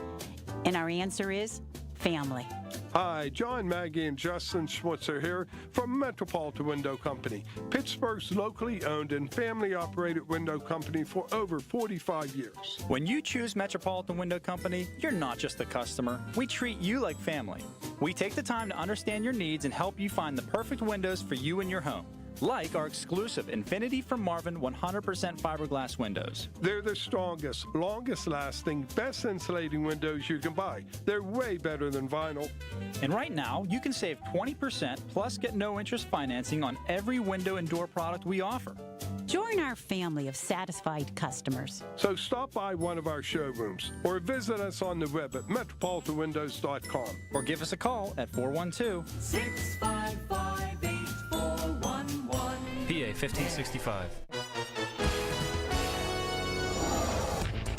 And our answer is family. Hi, John, Maggie, and Justin Schmutzer here from Metropolitan Window Company, Pittsburgh's locally owned and family-operated window company for over 45 years. When you choose Metropolitan Window Company, you're not just a customer. We treat you like family. We take the time to understand your needs and help you find the perfect windows for you and your home. Like our exclusive Infinity from Marvin 100% fiberglass windows. They're the strongest, longest-lasting, best insulating windows you can buy. They're way better than vinyl. And right now, you can save 20% plus get no interest financing on every window and door product we offer. Join our family of satisfied customers. So stop by one of our showrooms or visit us on the web at metropolitanwindows.com. Or give us a call at 412-655-8411. PA 1565.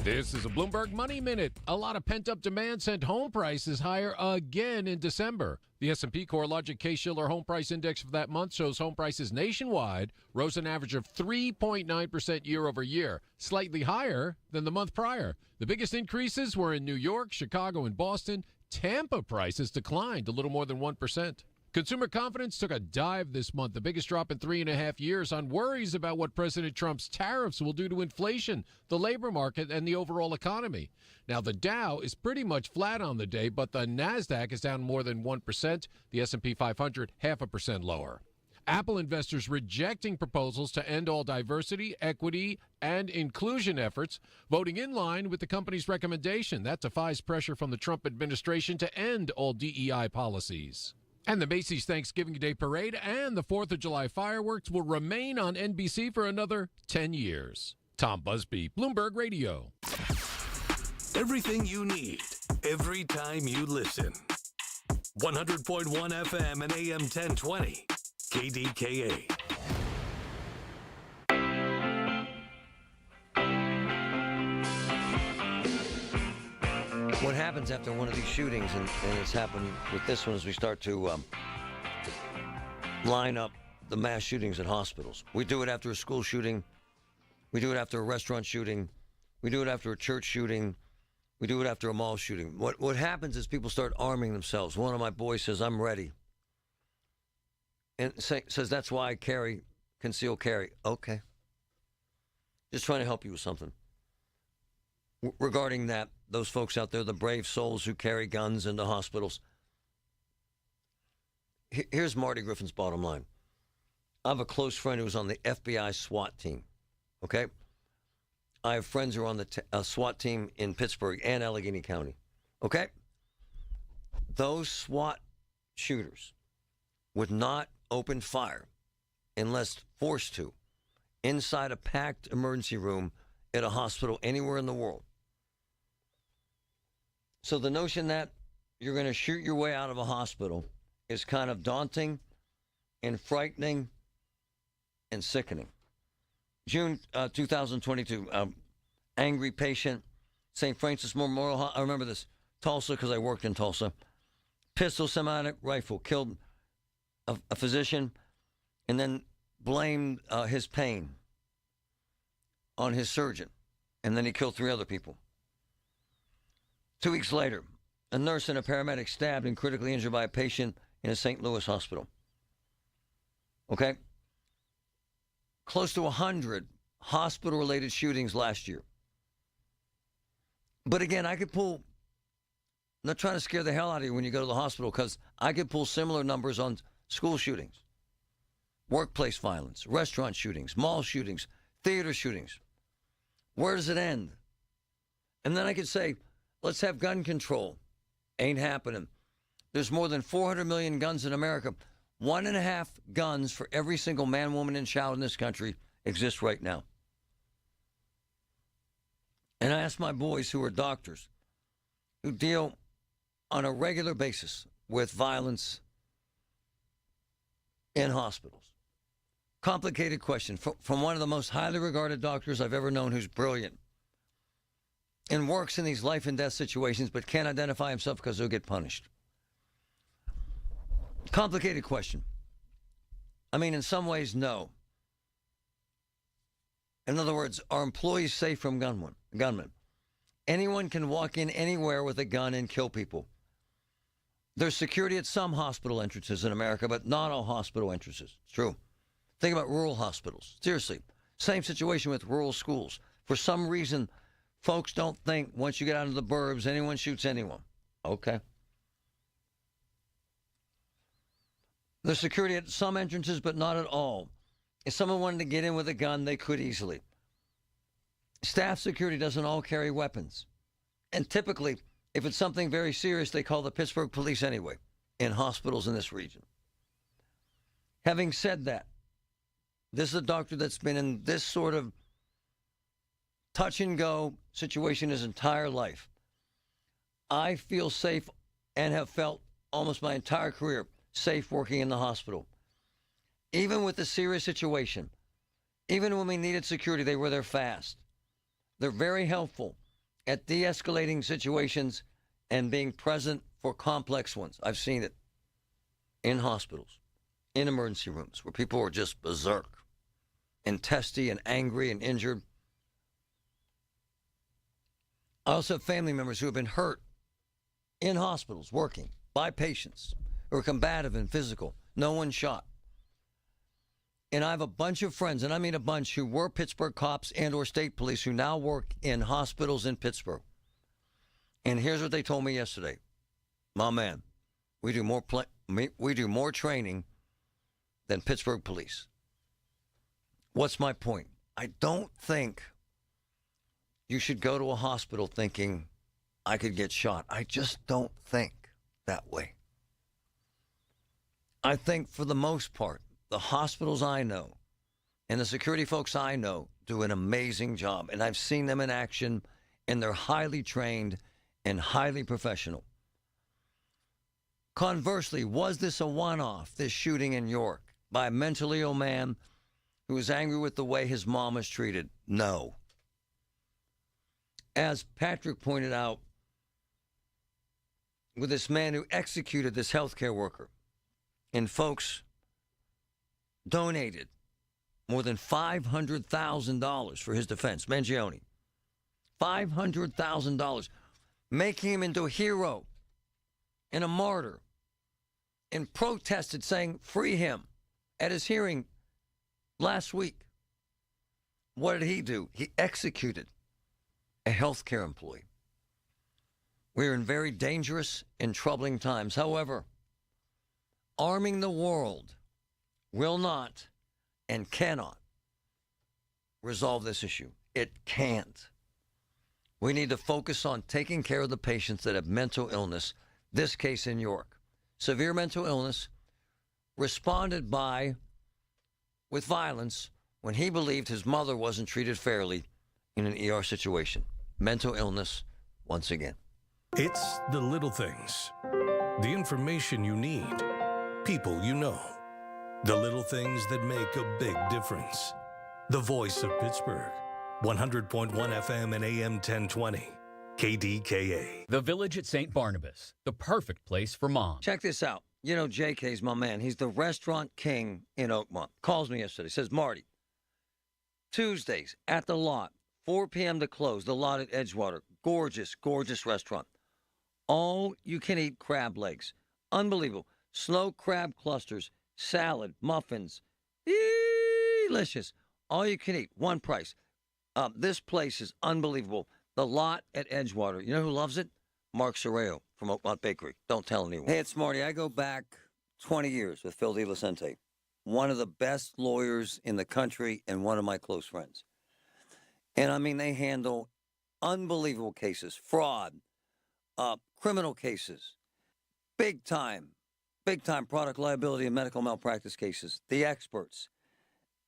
This is a Bloomberg Money Minute. A lot of pent-up demand sent home prices higher again in December. The S&P CoreLogic Case-Shiller Home Price Index for that month shows home prices nationwide rose an average of 3.9% year over year, slightly higher than the month prior. The biggest increases were in New York, Chicago, and Boston. Tampa prices declined a little more than 1%. Consumer confidence took a dive this month, the biggest drop in 3.5 years, on worries about what President Trump's tariffs will do to inflation, the labor market, and the overall economy. Now, the Dow is pretty much flat on the day, but the NASDAQ is down more than 1%, the S&P 500 0.5% lower. Apple investors rejecting proposals to end all diversity, equity, and inclusion efforts, voting in line with the company's recommendation. That defies pressure from the Trump administration to end all DEI policies. And the Macy's Thanksgiving Day Parade and the 4th of July fireworks will remain on NBC for another 10 years. Tom Busby, Bloomberg Radio. Everything you need, every time you listen. 100.1 FM and AM 1020, KDKA. What happens after one of these shootings, and it's happened with this one, is we start to line up the mass shootings at hospitals. We do it after a school shooting. We do it after a restaurant shooting. We do it after a church shooting. We do it after a mall shooting. What happens is people start arming themselves. One of my boys says, "I'm ready." And says, "That's why I conceal carry." Okay. Just trying to help you with something. Regarding that, those folks out there, the brave souls who carry guns into hospitals. Here's Marty Griffin's bottom line. I have a close friend who was on the FBI SWAT team, okay? I have friends who are on the SWAT team in Pittsburgh and Allegheny County, okay? Those SWAT shooters would not open fire unless forced to inside a packed emergency room at a hospital anywhere in the world. So the notion that you're going to shoot your way out of a hospital is kind of daunting and frightening and sickening. June 2022, angry patient, St. Francis Memorial. I remember this, Tulsa, because I worked in Tulsa. Pistol, semi-automatic rifle, killed a physician, and then blamed his pain on his surgeon, and then he killed 3 other people. 2 weeks later, a nurse and a paramedic stabbed and critically injured by a patient in a St. Louis hospital. Okay? Close to 100 hospital-related shootings last year. But again, I could pull, I'm not trying to scare the hell out of you when you go to the hospital, because I could pull similar numbers on school shootings, workplace violence, restaurant shootings, mall shootings, theater shootings. Where does it end? And then I could say, let's have gun control. Ain't happening. There's more than 400 million guns in America. 1.5 guns for every single man, woman, and child in this country exists right now. And I ask my boys who are doctors, who deal on a regular basis with violence in hospitals. Complicated question from one of the most highly regarded doctors I've ever known, who's brilliant and works in these life and death situations but can't identify himself because he'll get punished. Complicated question. I mean, in some ways, no. In other words, are employees safe from gunmen? Anyone can walk in anywhere with a gun and kill people. There's security at some hospital entrances in America, but not all hospital entrances. It's true. Think about rural hospitals. Seriously. Same situation with rural schools. For some reason, folks don't think once you get out of the burbs, anyone shoots anyone. Okay. There's security at some entrances, but not at all. If someone wanted to get in with a gun, they could easily. Staff security doesn't all carry weapons. And typically, if it's something very serious, they call the Pittsburgh police anyway, in hospitals in this region. Having said that, this is a doctor that's been in this sort of touch-and-go situation his entire life. I feel safe and have felt almost my entire career safe working in the hospital. Even with the serious situation, even when we needed security, they were there fast. They're very helpful at de-escalating situations and being present for complex ones. I've seen it in hospitals, in emergency rooms, where people are just berserk and testy and angry and injured. I also have family members who have been hurt in hospitals working by patients who are combative and physical. No one shot. And I have a bunch of friends, and I mean a bunch, who were Pittsburgh cops and or state police who now work in hospitals in Pittsburgh. And here's what they told me yesterday. My man, we do more training than Pittsburgh police. What's my point? I don't think you should go to a hospital thinking I could get shot. I just don't think that way. I think for the most part, the hospitals I know and the security folks I know do an amazing job. And I've seen them in action, and they're highly trained and highly professional. Conversely, was this a one-off, this shooting in York, by a mentally ill man who was angry with the way his mom was treated? No. As Patrick pointed out, with this man who executed this healthcare worker, and folks donated more than $500,000 for his defense, Mangione. $500,000, making him into a hero and a martyr, and protested saying, free him, at his hearing last week. What did he do? He executed a healthcare employee. We're in very dangerous and troubling times. However, arming the world will not and cannot resolve this issue. It can't. We need to focus on taking care of the patients that have mental illness. This case in York, severe mental illness, responded with violence when he believed his mother wasn't treated fairly in an ER situation. Mental illness, once again. It's the little things. The information you need. People you know. The little things that make a big difference. The voice of Pittsburgh. 100.1 FM and AM 1020. KDKA. The Village at St. Barnabas. The perfect place for mom. Check this out. You know, JK's my man. He's the restaurant king in Oakmont. Calls me yesterday. Says, Marty, Tuesdays at the lot, 4 p.m. to close. The lot at Edgewater. Gorgeous, gorgeous restaurant. All you can eat crab legs. Unbelievable. Snow crab clusters, salad, muffins. Delicious. All you can eat. One price. This place is unbelievable. The lot at Edgewater. You know who loves it? Mark Sorreo from Oakmont Bakery. Don't tell anyone. Hey, it's Marty. I go back 20 years with Phil DeLucente, one of the best lawyers in the country and one of my close friends. And I mean, they handle unbelievable cases, fraud, criminal cases, big time product liability and medical malpractice cases, the experts.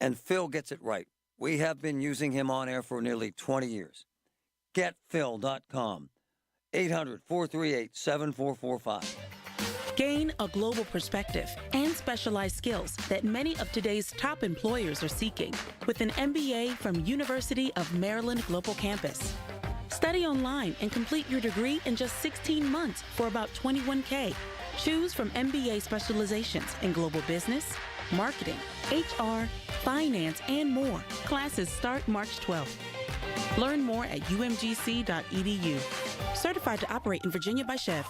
And Phil gets it right. We have been using him on air for nearly 20 years. GetPhil.com. 800-438-7445. Gain a global perspective and specialized skills that many of today's top employers are seeking with an MBA from University of Maryland Global Campus. Study online and complete your degree in just 16 months for about $21K. Choose from MBA specializations in global business, marketing, HR, finance, and more. Classes start March 12th. Learn more at umgc.edu. Certified to operate in Virginia by Chev.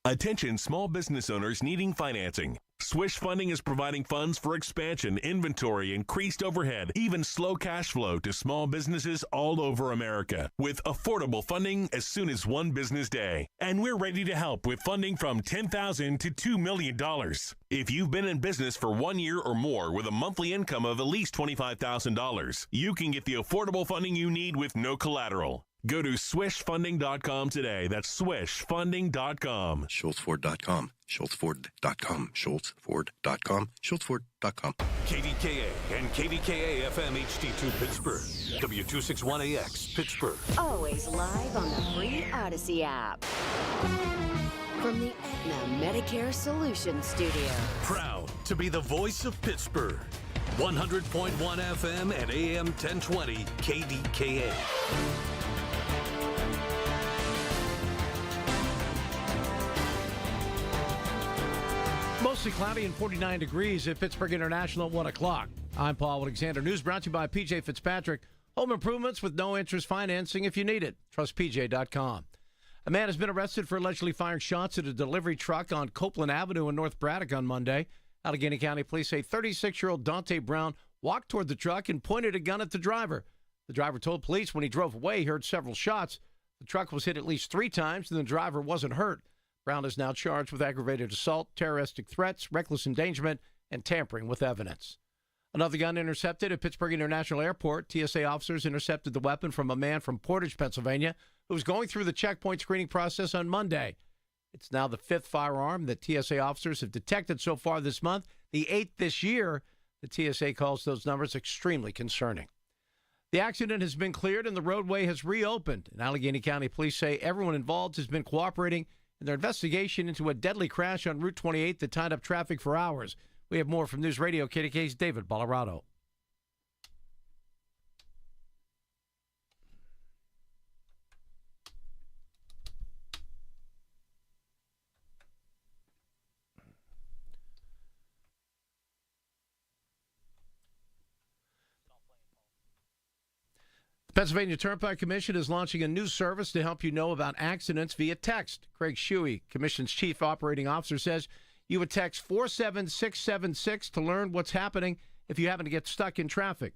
Attention small business owners needing financing. Swish Funding is providing funds for expansion, inventory, increased overhead, even slow cash flow to small businesses all over America with affordable funding as soon as one business day. And we're ready to help with funding from $10,000 to $2 million. If you've been in business for 1 year or more with a monthly income of at least $25,000, you can get the affordable funding you need with no collateral. Go to swishfunding.com today. That's swishfunding.com. SchultzFord.com. SchultzFord.com. SchultzFord.com. SchultzFord.com. KDKA and KDKA FM HD2 Pittsburgh. W261AX Pittsburgh. Always live on the free Odyssey app. From the Aetna Medicare Solutions Studio. Proud to be the voice of Pittsburgh. 100.1 FM and AM 1020 KDKA. Mostly cloudy and 49 degrees at Pittsburgh International at 1 o'clock. I'm Paul Alexander. News brought to you by PJ Fitzpatrick. Home improvements with no interest financing if you need it. TrustPJ.com. A man has been arrested for allegedly firing shots at a delivery truck on Copeland Avenue in North Braddock on Monday. Allegheny County police say 36-year-old Dante Brown walked toward the truck and pointed a gun at the driver. The driver told police when he drove away he heard several shots. The truck was hit at least 3 times and the driver wasn't hurt. Brown is now charged with aggravated assault, terroristic threats, reckless endangerment, and tampering with evidence. Another gun intercepted at Pittsburgh International Airport. TSA officers intercepted the weapon from a man from Portage, Pennsylvania, who was going through the checkpoint screening process on Monday. It's now the 5th firearm that TSA officers have detected so far this month, the 8th this year. The TSA calls those numbers extremely concerning. The accident has been cleared and the roadway has reopened. And Allegheny County police say everyone involved has been cooperating in their investigation into a deadly crash on Route 28 that tied up traffic for hours. We have more from News Radio KDKA's David Bolorado. The Pennsylvania Turnpike Commission is launching a new service to help you know about accidents via text. Craig Shuey, Commission's Chief Operating Officer, says you would text 47676 to learn what's happening if you happen to get stuck in traffic.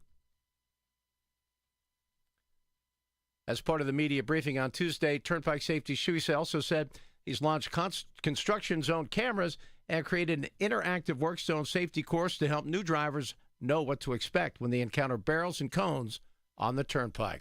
As part of the media briefing on Tuesday, Turnpike Safety Shuey also said he's launched construction zone cameras and created an interactive work zone safety course to help new drivers know what to expect when they encounter barrels and cones on the turnpike.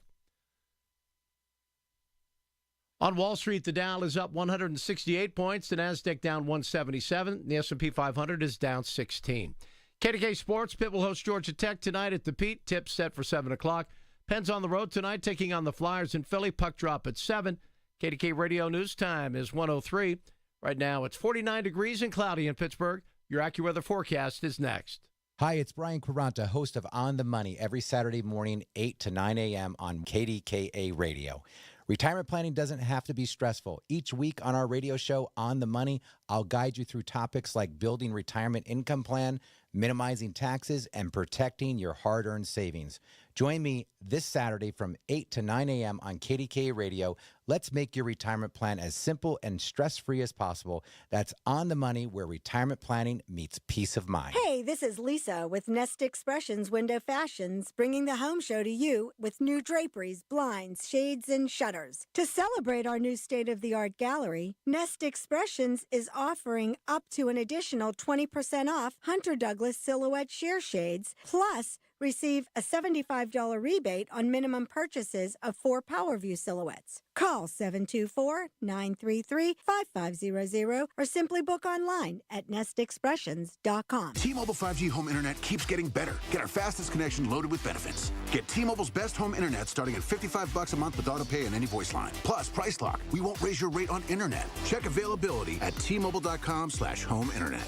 On Wall Street, the Dow is up 168 points. The Nasdaq down 177. The S&P 500 is down 16. KDK Sports, Pitt will host Georgia Tech tonight at the Pete. Tip set for 7 o'clock. Pens on the road tonight, taking on the Flyers in Philly. Puck drop at 7. KDK Radio News Time is 1:03. Right now, it's 49 degrees and cloudy in Pittsburgh. Your AccuWeather forecast is next. Hi, it's Brian Quaranta, host of On the Money, every Saturday morning, 8 to 9 a.m. on KDKA Radio. Retirement planning doesn't have to be stressful. Each week on our radio show, On the Money, I'll guide you through topics like building retirement income plan, minimizing taxes, and protecting your hard-earned savings. Join me this Saturday from 8 to 9 a.m. on KDKA Radio. Let's make your retirement plan as simple and stress-free as possible. That's On the Money, where retirement planning meets peace of mind. Hey, this is Lisa with Nest Expressions Window Fashions, bringing the home show to you with new draperies, blinds, shades, and shutters. To celebrate our new state-of-the-art gallery, Nest Expressions is offering up to an additional 20% off Hunter Douglas Silhouette Sheer Shades, plus receive a $75 rebate on minimum purchases of 4 PowerView silhouettes. Call 724-933-5500 or simply book online at nestexpressions.com. T-Mobile 5G home internet keeps getting better. Get our fastest connection loaded with benefits. Get T-Mobile's best home internet starting at $55 a month with auto pay and any voice line. Plus, Price Lock. We won't raise your rate on internet. Check availability at T-Mobile.com/home internet.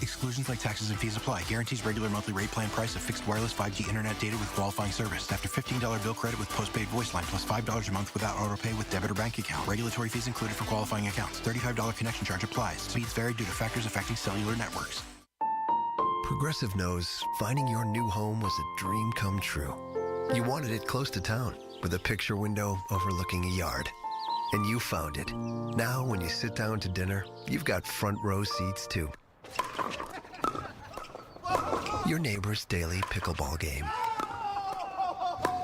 Exclusions like taxes and fees apply. Guarantees regular monthly rate plan price of fixed wireless 5G internet data with qualifying service. After $15 bill credit with postpaid voice line plus $5 a month without auto pay with debit or bank account. Regulatory fees included for qualifying accounts. $35 connection charge applies. Speeds vary due to factors affecting cellular networks. Progressive knows finding your new home was a dream come true. You wanted it close to town with a picture window overlooking a yard. and you found it. Now, when you sit down to dinner, you've got front row seats too. Your neighbor's daily pickleball game.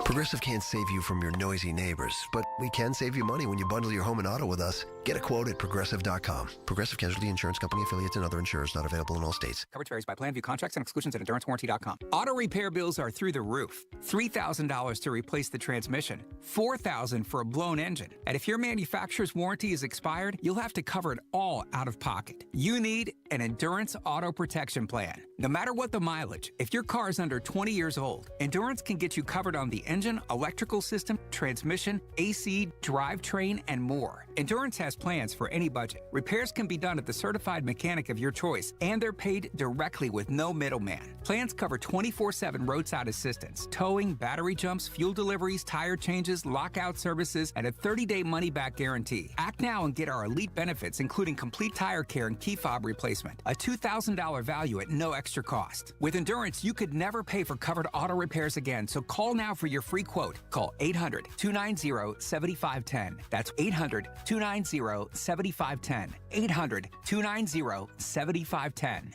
Progressive can't save you from your noisy neighbors, but we can save you money when you bundle your home and auto with us. Get a quote at Progressive.com. Progressive Casualty Insurance Company, affiliates, and other insurers not available in all states. Coverage varies by plan. View contracts and exclusions at EnduranceWarranty.com. Auto repair bills are through the roof. $3,000 to replace the transmission. $4,000 for a blown engine. And if your manufacturer's warranty is expired, you'll have to cover it all out of pocket. You need an Endurance Auto Protection Plan. No matter what the mileage, if your car is under 20 years old, Endurance can get you covered on the engine, electrical system, transmission, AC, drivetrain, and more. Endurance has plans for any budget. Repairs can be done at the certified mechanic of your choice, and they're paid directly with no middleman. Plans cover 24/7 roadside assistance, towing, battery jumps, fuel deliveries, tire changes, lockout services, and a 30-day money-back guarantee. Act now and get our elite benefits, including complete tire care and key fob replacement. A $2,000 value at no extra cost. With Endurance, you could never pay for covered auto repairs again, so call now for your free quote. Call 800-290-7510. That's 800-290-7510. 800-290-7510.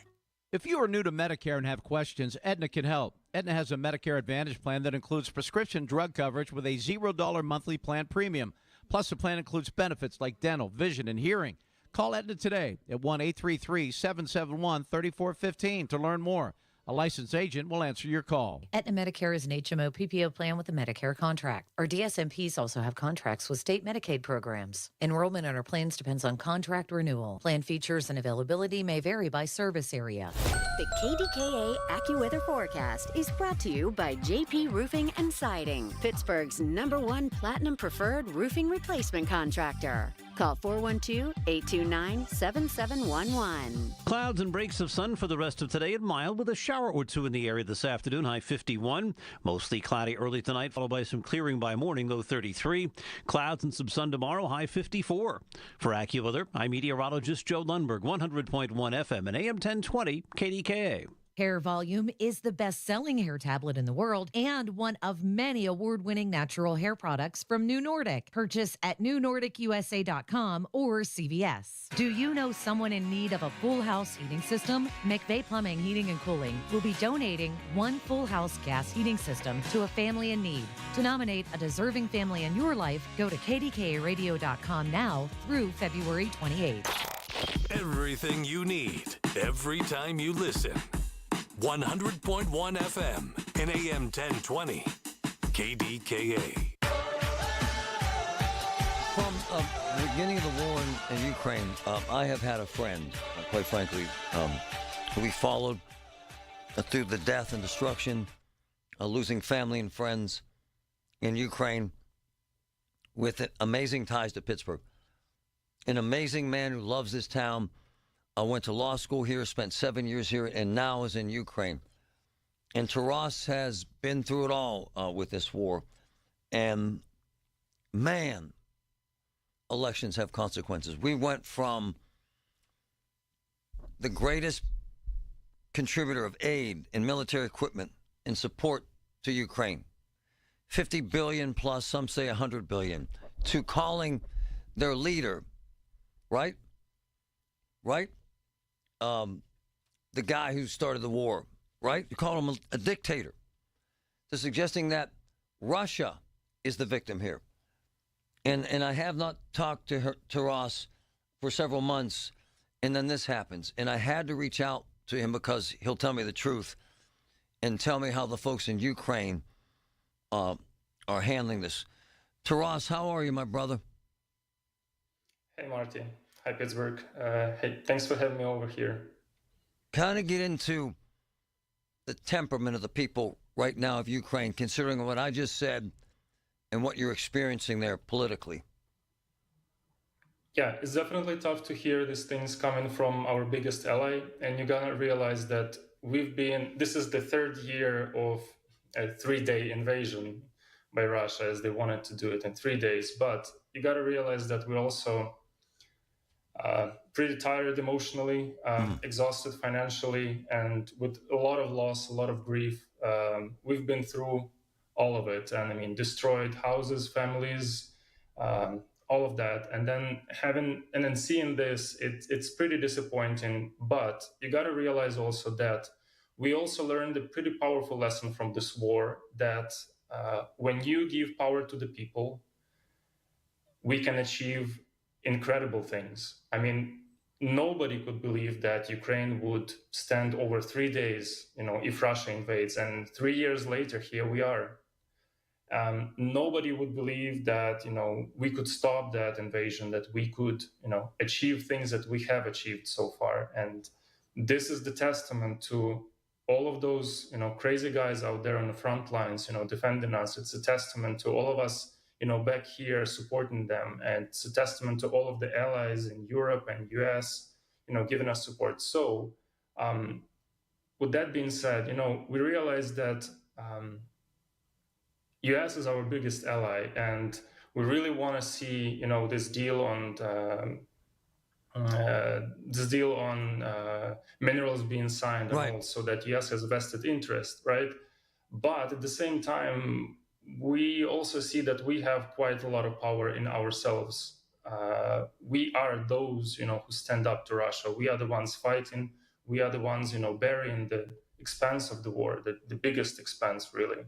If you are new to Medicare and have questions, Aetna can help. Aetna has a Medicare Advantage plan that includes prescription drug coverage with a $0 monthly plan premium. Plus, the plan includes benefits like dental, vision, and hearing. Call Aetna today at 1-833-771-3415 to learn more. A licensed agent will answer your call. Aetna Medicare is an HMO PPO plan with a Medicare contract. Our DSMPs also have contracts with state Medicaid programs. Enrollment in our plans depends on contract renewal. Plan features and availability may vary by service area. The KDKA AccuWeather forecast is brought to you by JP Roofing and Siding, Pittsburgh's #1 Platinum Preferred roofing replacement contractor. Call 412-829-7711. Clouds and breaks of sun for the rest of today and mild with a shower or two in the area this afternoon, high 51. Mostly cloudy early tonight, followed by some clearing by morning, low 33. Clouds and some sun tomorrow, high 54. For AccuWeather, I'm meteorologist Joe Lundberg, 100.1 FM and AM 1020 KDKA. Hair Volume is the best-selling hair tablet in the world and one of many award-winning natural hair products from New Nordic. Purchase at newnordicusa.com or CVS. Do you know someone in need of a full house heating system? McVeigh Plumbing, Heating and Cooling will be donating one full house gas heating system to a family in need. To nominate a deserving family in your life, go to kdkaradio.com now through February 28th. Everything you need, every time you listen. 100.1 FM and AM 1020 KDKA. From the beginning of the war in Ukraine, I have had a friend, quite frankly, who we followed through the death and destruction, losing family and friends in Ukraine, with amazing ties to Pittsburgh. An amazing man who loves this town. Went to law school here, spent 7 years here, and now is in Ukraine. And Taras has been through it all with this war. And, man, elections have consequences. We went from the greatest contributor of aid and military equipment and support to Ukraine, 50 billion plus, some say 100 billion, to calling their leader, right? The guy who started the war, right? You call him a dictator. To suggesting that Russia is the victim here. And I have not talked to Taras for several months, and then this happens. And I had to reach out to him because he'll tell me the truth and tell me how the folks in Ukraine are handling this. Taras, how are you, my brother? Hey, Marty. Hi, Pittsburgh. Hey, thanks for having me over here. Kind of get into the temperament of the people right now of Ukraine, considering what I just said and what you're experiencing there politically. Yeah, it's definitely tough to hear these things coming from our biggest ally, and you gotta realize that this is the third year of a 3-day invasion by Russia, as they wanted to do it in 3 days. But you gotta realize that we're also pretty tired emotionally, exhausted financially, and with a lot of loss, a lot of grief. We've been through all of it. And I mean, destroyed houses, families, all of that, and then seeing this, it's pretty disappointing. But you got to realize also that we also learned a pretty powerful lesson from this war, that when you give power to the people, we can achieve incredible things. I mean, nobody could believe that Ukraine would stand over 3 days, if Russia invades, and 3 years later, here we are. Nobody would believe that, we could stop that invasion, that we could, achieve things that we have achieved so far. And this is the testament to all of those, crazy guys out there on the front lines, defending us. It's a testament to all of us, back here supporting them. And it's a testament to all of the allies in Europe and US, giving us support. So with that being said, we realize that US is our biggest ally, and we really want to see, this deal on minerals being signed, right, and also that US has a vested interest, right? But at the same time, we also see that we have quite a lot of power in ourselves. We are those, who stand up to Russia. We are the ones fighting. We are the ones, bearing the expense of the war, the biggest expense, really.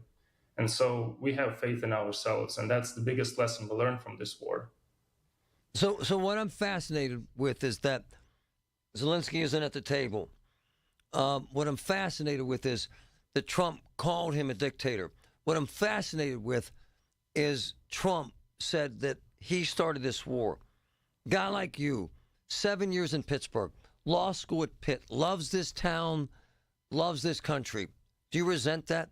And so we have faith in ourselves, and that's the biggest lesson we learned from this war. So what I'm fascinated with is that Zelensky isn't at the table. What I'm fascinated with is that Trump called him a dictator. What I'm fascinated with is Trump said that he started this war. Guy like you, 7 years in Pittsburgh, law school at Pitt, loves this town, loves this country. Do you resent that?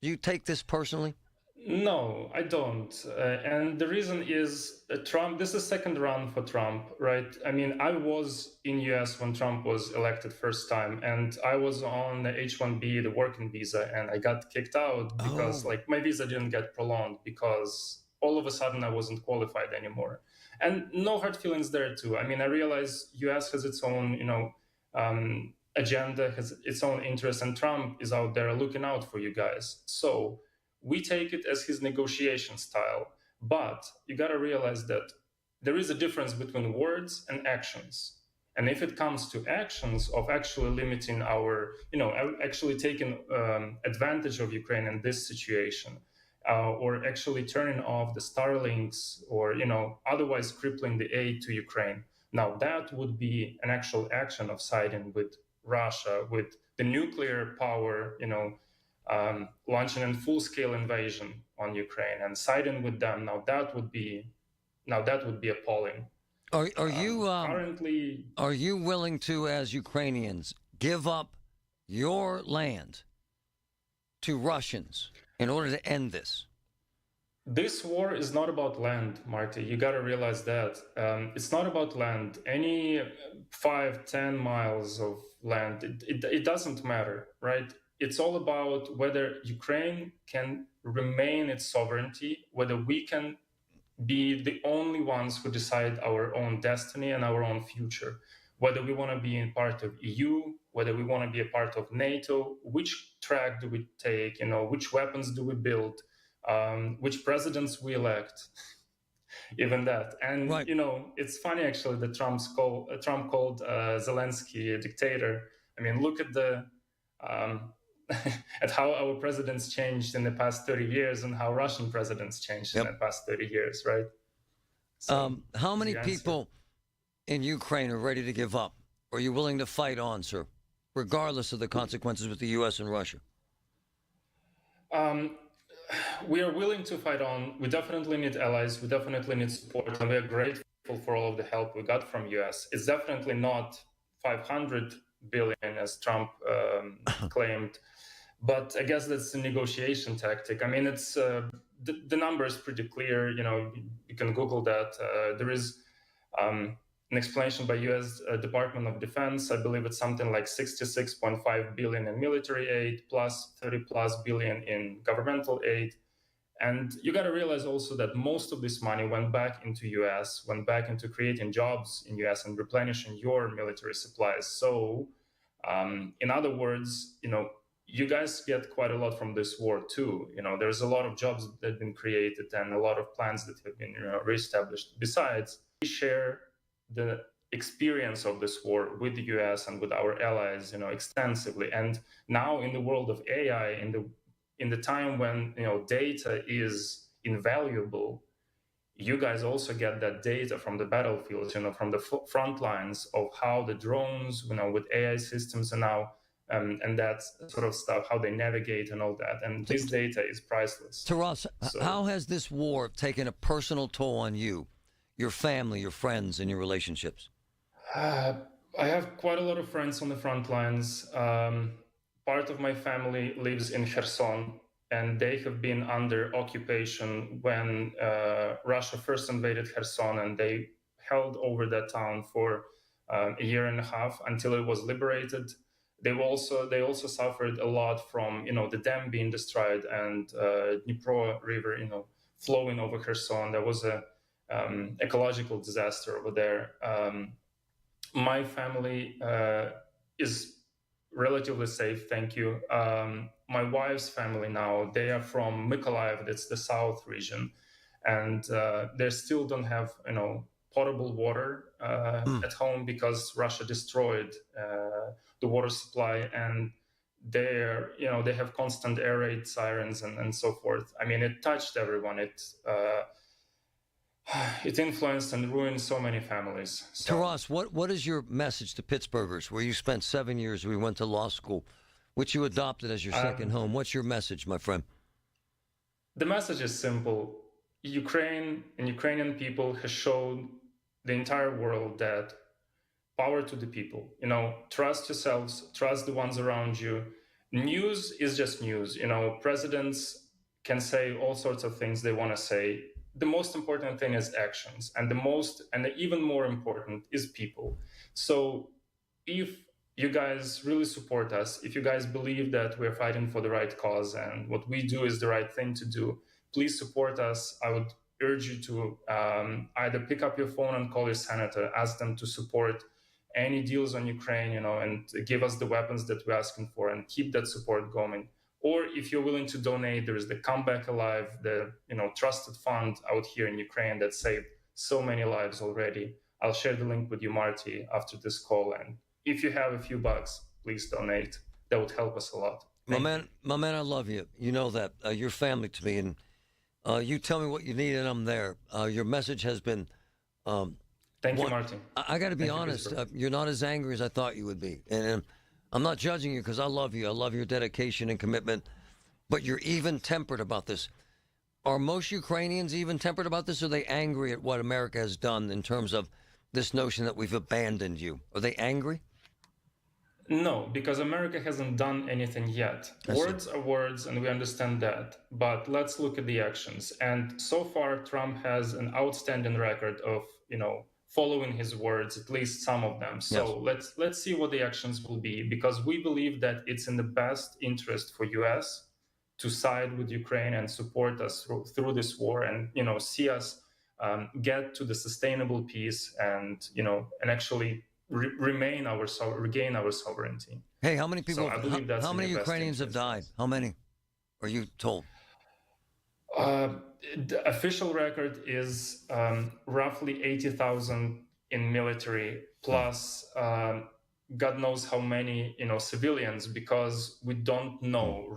Do you take this personally? No, I don't. And the reason is Trump, this is second run for Trump, right? I mean, I was in US when Trump was elected first time, and I was on the H-1B, the working visa, and I got kicked out because my visa didn't get prolonged because all of a sudden I wasn't qualified anymore. And no hard feelings there too. I mean, I realize US has its own, agenda, has its own interests, and Trump is out there looking out for you guys. So we take it as his negotiation style. But you got to realize that there is a difference between words and actions. And if it comes to actions of actually limiting our, actually taking advantage of Ukraine in this situation, or actually turning off the Starlinks, or, otherwise crippling the aid to Ukraine, now that would be an actual action of siding with Russia, with the nuclear power, launching a full-scale invasion on Ukraine and siding with them. Now that would be appalling. Are you currently? Are you willing to, as Ukrainians, give up your land to Russians in order to end this? This war is not about land, Marty. You got to realize that. It's not about land. Any 5-10 miles of land, it doesn't matter, right? It's all about whether Ukraine can remain its sovereignty, whether we can be the only ones who decide our own destiny and our own future, whether we want to be in part of EU, whether we want to be a part of NATO, which track do we take, which weapons do we build, which presidents we elect, even that. And, right. It's funny, actually, that Trump called Zelensky a dictator. I mean, look at at how our presidents changed in the past 30 years and how Russian presidents changed in the past 30 years, right? So, how many people in Ukraine are ready to give up? Are you willing to fight on, sir, regardless of the consequences with the U.S. and Russia? We are willing to fight on. We definitely need allies. We definitely need support. And we are grateful for all of the help we got from U.S. It's definitely not 500 billion, as Trump claimed. But I guess that's a negotiation tactic. I mean, it's the number is pretty clear. You can Google that. There is an explanation by U.S. Department of Defense. I believe it's something like 66.5 billion in military aid, plus 30+ billion in governmental aid. And you got to realize also that most of this money went back into U.S., went back into creating jobs in U.S. and replenishing your military supplies. So, in other words, you guys get quite a lot from this war too. There's a lot of jobs that have been created and a lot of plans that have been reestablished. Besides, we share the experience of this war with the US and with our allies, extensively. And now in the world of AI, in the time when data is invaluable, you guys also get that data from the battlefields, from the front lines of how the drones, with AI systems are now, and that sort of stuff, how they navigate and all that. And this data is priceless. Taras, how has this war taken a personal toll on you, your family, your friends, and your relationships? I have quite a lot of friends on the front lines. Part of my family lives in Kherson, and they have been under occupation when Russia first invaded Kherson, and they held over that town for a year and a half until it was liberated. They also suffered a lot from the dam being destroyed and Dnipro River flowing over Kherson. There was a ecological disaster over there. My family is relatively safe, thank you. My wife's family now, they are from Mykolaiv, that's the south region, and they still don't have potable water at home because Russia destroyed the water supply, and they have constant air raid sirens and so forth. I mean, it touched everyone. It influenced and ruined so many families. Taras, what is your message to Pittsburghers, where you spent 7 years, we went to law school, which you adopted as your second home? What's your message, my friend? The message is simple. Ukraine and Ukrainian people has shown the entire world that power to the people. Trust yourselves, trust the ones around you. News is just news. Presidents can say all sorts of things they want to say. The most important thing is actions, and even more important is people. So if you guys really support us, if you guys believe that we're fighting for the right cause and what we do is the right thing to do, please support us. I would urge you to either pick up your phone and call your senator, ask them to support any deals on Ukraine, and give us the weapons that we're asking for and keep that support going. Or if you're willing to donate, there is the Come Back Alive, the trusted fund out here in Ukraine that saved so many lives already. I'll share the link with you, Marty, after this call. And if you have a few bucks, please donate. That would help us a lot. My man, I love you. You know that. You're family to me, and you tell me what you need, and I'm there. Your message has been. Thank you, Marty. I got to be honest. You're not as angry as I thought you would be, and I'm not judging you because I love you. I love your dedication and commitment, but you're even-tempered about this. Are most Ukrainians even-tempered about this, or are they angry at what America has done in terms of this notion that we've abandoned you? Are they angry? No, because America hasn't done anything yet. Words are words, and we understand that. But let's look at the actions. And so far, Trump has an outstanding record of, following his words, at least some of them. So let's see what the actions will be, because we believe that it's in the best interest for US to side with Ukraine and support us through this war, and see us get to the sustainable peace and actually regain our sovereignty. Hey, how many people? So I believe that's how many Ukrainians have died? How many are you told? The official record is roughly 80,000 in military, plus God knows how many, civilians, because we don't know.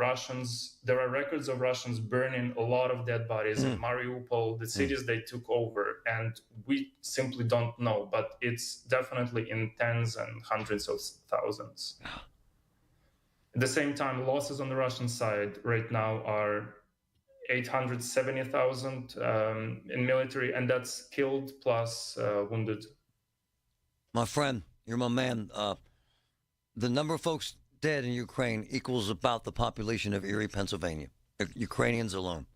There are records of Russians burning a lot of dead bodies in Mariupol, the cities they took over, and we simply don't know. But it's definitely in tens and hundreds of thousands. At the same time, losses on the Russian side right now are 870,000 in military, and that's killed plus wounded. My friend, you're my man. The number of folks dead in Ukraine equals about the population of Erie, Pennsylvania. Ukrainians alone.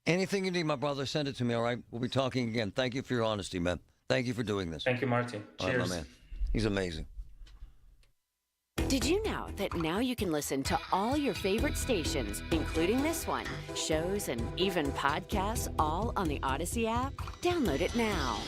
Anything you need, my brother, send it to me, all right? We'll be talking again. Thank you for your honesty, man. Thank you for doing this. Thank you, Marty. All Cheers. right, my man. He's amazing. Did you know that now you can listen to all your favorite stations, including this one, shows and even podcasts, all on the Odyssey app? Download it now.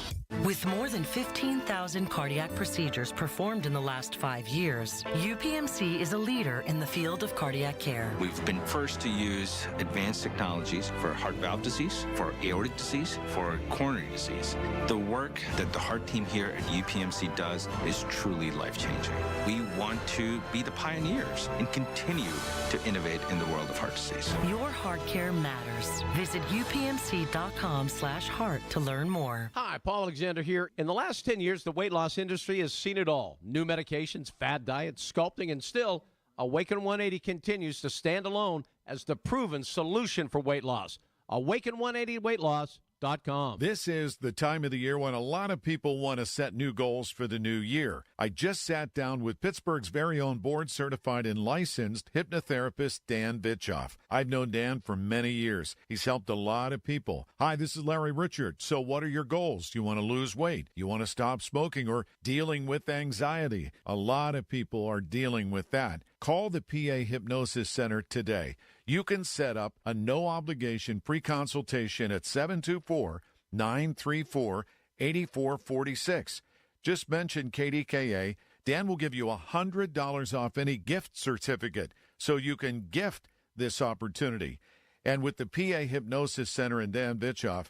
With more than 15,000 cardiac procedures performed in the last 5 years, UPMC is a leader in the field of cardiac care. We've been first to use advanced technologies for heart valve disease, for aortic disease, for coronary disease. The work that the heart team here at UPMC does is truly life-changing. We want to be the pioneers and continue to innovate in the world of heart disease. Your heart care matters. Visit upmc.com/heart to learn more. Hi, Paul Alexander here. In the last 10 years, the weight loss industry has seen it all. New medications, fad diets, sculpting, and still, Awaken 180 continues to stand alone as the proven solution for weight loss. Awaken180weightloss.com. This is the time of the year when a lot of people want to set new goals for the new year. I just sat down with Pittsburgh's very own board-certified and licensed hypnotherapist, Dan Vitchoff. I've known Dan for many years. He's helped a lot of people. Hi, this is Larry Richard. So what are your goals? You want to lose weight? You want to stop smoking or dealing with anxiety? A lot of people are dealing with that. Call the PA Hypnosis Center today. You can set up a no-obligation pre-consultation at 724-934-8446. Just mention KDKA. Dan will give you $100 off any gift certificate so you can gift this opportunity. And with the PA Hypnosis Center and Dan Vitchoff,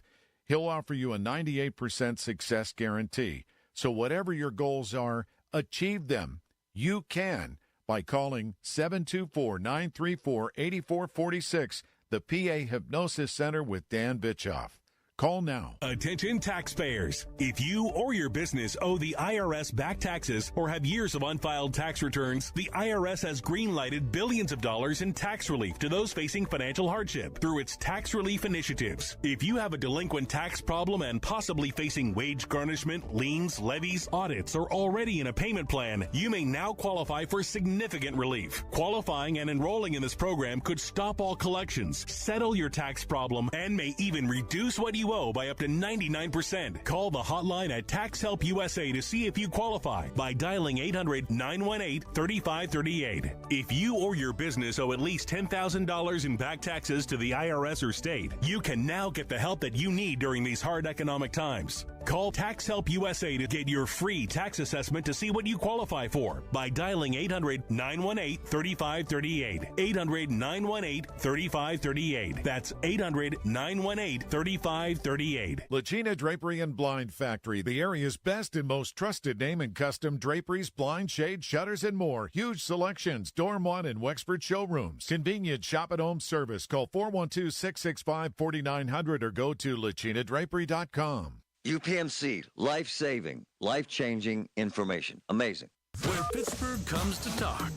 he'll offer you a 98% success guarantee. So whatever your goals are, achieve them. You can by calling 724-934-8446, the PA Hypnosis Center with Dan Vitchoff. Call now. Attention taxpayers. If you or your business owe the IRS back taxes or have years of unfiled tax returns, the IRS has green-lighted billions of dollars in tax relief to those facing financial hardship through its tax relief initiatives. If you have a delinquent tax problem and possibly facing wage garnishment, liens, levies, audits, or already in a payment plan, you may now qualify for significant relief. Qualifying and enrolling in this program could stop all collections, settle your tax problem, and may even reduce what you owe by up to 99%. Call the hotline at Tax Help USA to see if you qualify by dialing 800-918-3538. If you or your business owe at least $10,000 in back taxes to the IRS or state, you can now get the help that you need during these hard economic times. Call Tax Help USA to get your free tax assessment to see what you qualify for by dialing 800-918-3538. 800-918-3538. That's 800-918-3538. Lacina Drapery and Blind Factory, the area's best and most trusted name in custom draperies, blind shades, shutters, and more. Huge selections, Dorm 1 and Wexford showrooms. Convenient shop-at-home service. Call 412-665-4900 or go to lacinadrapery.com. UPMC, life-saving, life-changing information. Amazing. Where Pittsburgh comes to talk.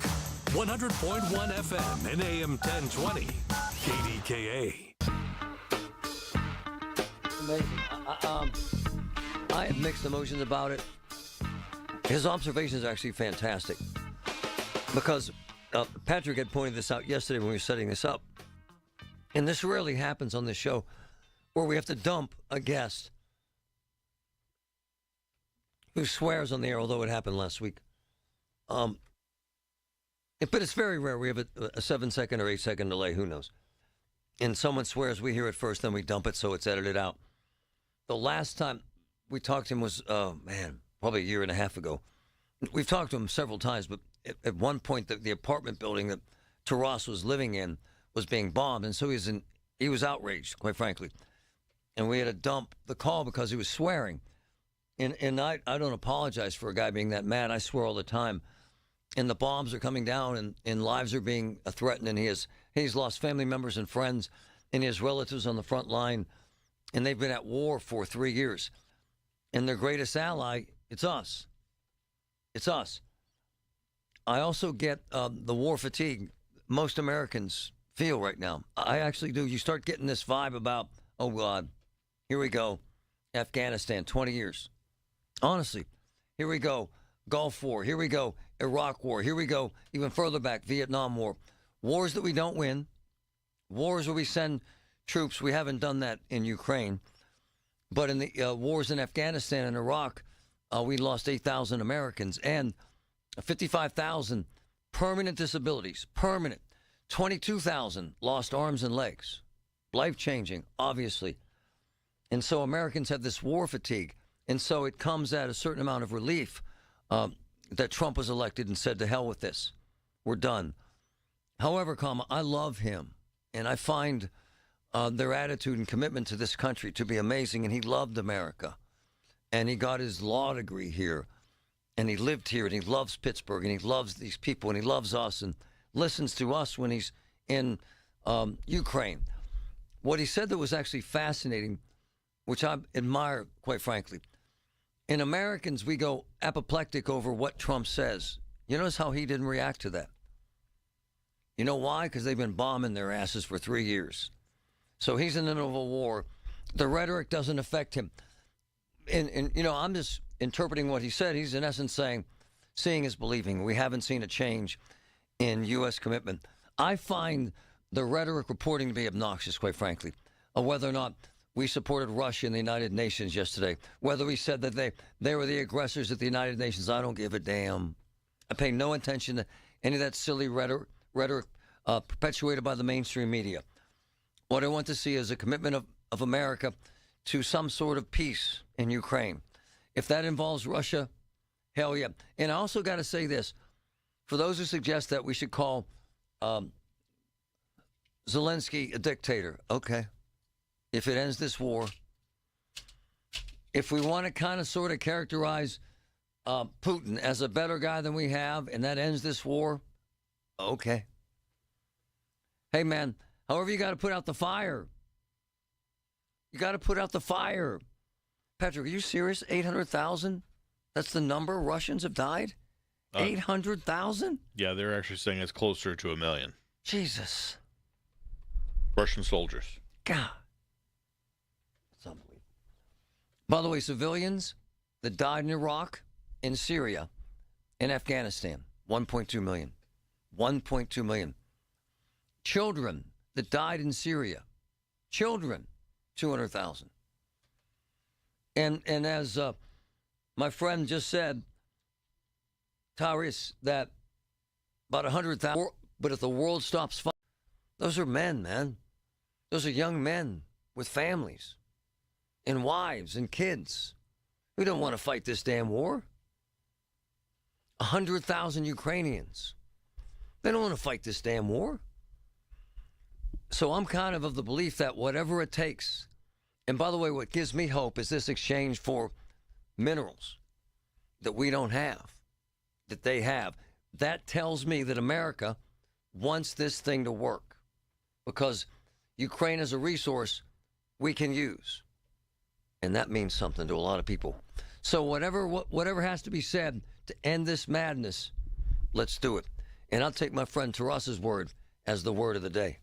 100.1 FM and AM 1020. KDKA. Amazing. I have mixed emotions about it. His observations are actually fantastic. Because Patrick had pointed this out yesterday when we were setting this up. And this rarely happens on this show where we have to dump a guest who swears on the air, although it happened last week. But it's very rare. We have a 7-second or 8-second delay. Who knows? And someone swears, we hear it first, then we dump it, so it's edited out. The last time we talked to him was, probably a year and a half ago. We've talked to him several times, but at one point, the apartment building that Taras was living in was being bombed, and so he was outraged, quite frankly. And we had to dump the call because he was swearing. And I don't apologize for a guy being that mad. I swear all the time. And the bombs are coming down, and lives are being threatened, and he's lost family members and friends, and his relatives on the front line, and they've been at war for 3 years. And their greatest ally, it's us. It's us. I also get the war fatigue most Americans feel right now. I actually do. You start getting this vibe about, oh, God, here we go. Afghanistan, 20 years. Honestly, here we go. Gulf War. Here we go. Iraq War. Here we go. Even further back, Vietnam War. Wars that we don't win. Wars where we send troops. We haven't done that in Ukraine. But in the wars in Afghanistan and Iraq, we lost 8,000 Americans and 55,000 permanent disabilities. Permanent. 22,000 lost arms and legs. Life-changing, obviously. And so Americans have this war fatigue. And so it comes at a certain amount of relief that Trump was elected and said, to hell with this. We're done. However, I love him, and I find their attitude and commitment to this country to be amazing, and he loved America. And he got his law degree here, and he lived here, and he loves Pittsburgh, and he loves these people, and he loves us, and listens to us when he's in Ukraine. What he said that was actually fascinating, which I admire, quite frankly. In Americans, we go apoplectic over what Trump says. You notice how he didn't react to that? You know why? Because they've been bombing their asses for 3 years. So he's in the middle of a war. The rhetoric doesn't affect him. And I'm just interpreting what he said. He's in essence saying, seeing is believing. We haven't seen a change in U.S. commitment. I find the rhetoric reporting to be obnoxious, quite frankly, of whether or not we supported Russia in the United Nations yesterday, whether we said that they were the aggressors at the United Nations. I don't give a damn. I pay no attention to any of that silly rhetoric perpetuated by the mainstream media. What I want to see is a commitment of America to some sort of peace in Ukraine. If that involves Russia, hell yeah. And I also got to say this. For those who suggest that we should call Zelensky a dictator, okay. If it ends this war, if we want to kind of sort of characterize Putin as a better guy than we have, and that ends this war, okay. Hey, man, however, you got to put out the fire. You got to put out the fire. Patrick, are you serious? 800,000? That's the number Russians have died? 800,000? Yeah, they're actually saying it's closer to 1 million. Jesus. Russian soldiers. God. It's unbelievable. By the way, civilians that died in Iraq, in Syria, in Afghanistan, 1.2 million. 1.2 million. Children that died in Syria. Children, 200,000. And as my friend just said, Tyrese, that about 100,000, but if the world stops fighting, those are men, man. Those are young men with families and wives and kids. We don't want to fight this damn war. 100,000 Ukrainians. They don't want to fight this damn war. So I'm kind of the belief that whatever it takes, and by the way, what gives me hope is this exchange for minerals that we don't have, that they have. That tells me that America wants this thing to work because Ukraine is a resource we can use. And that means something to a lot of people. So whatever has to be said to end this madness, let's do it. And I'll take my friend Taras's word as the word of the day.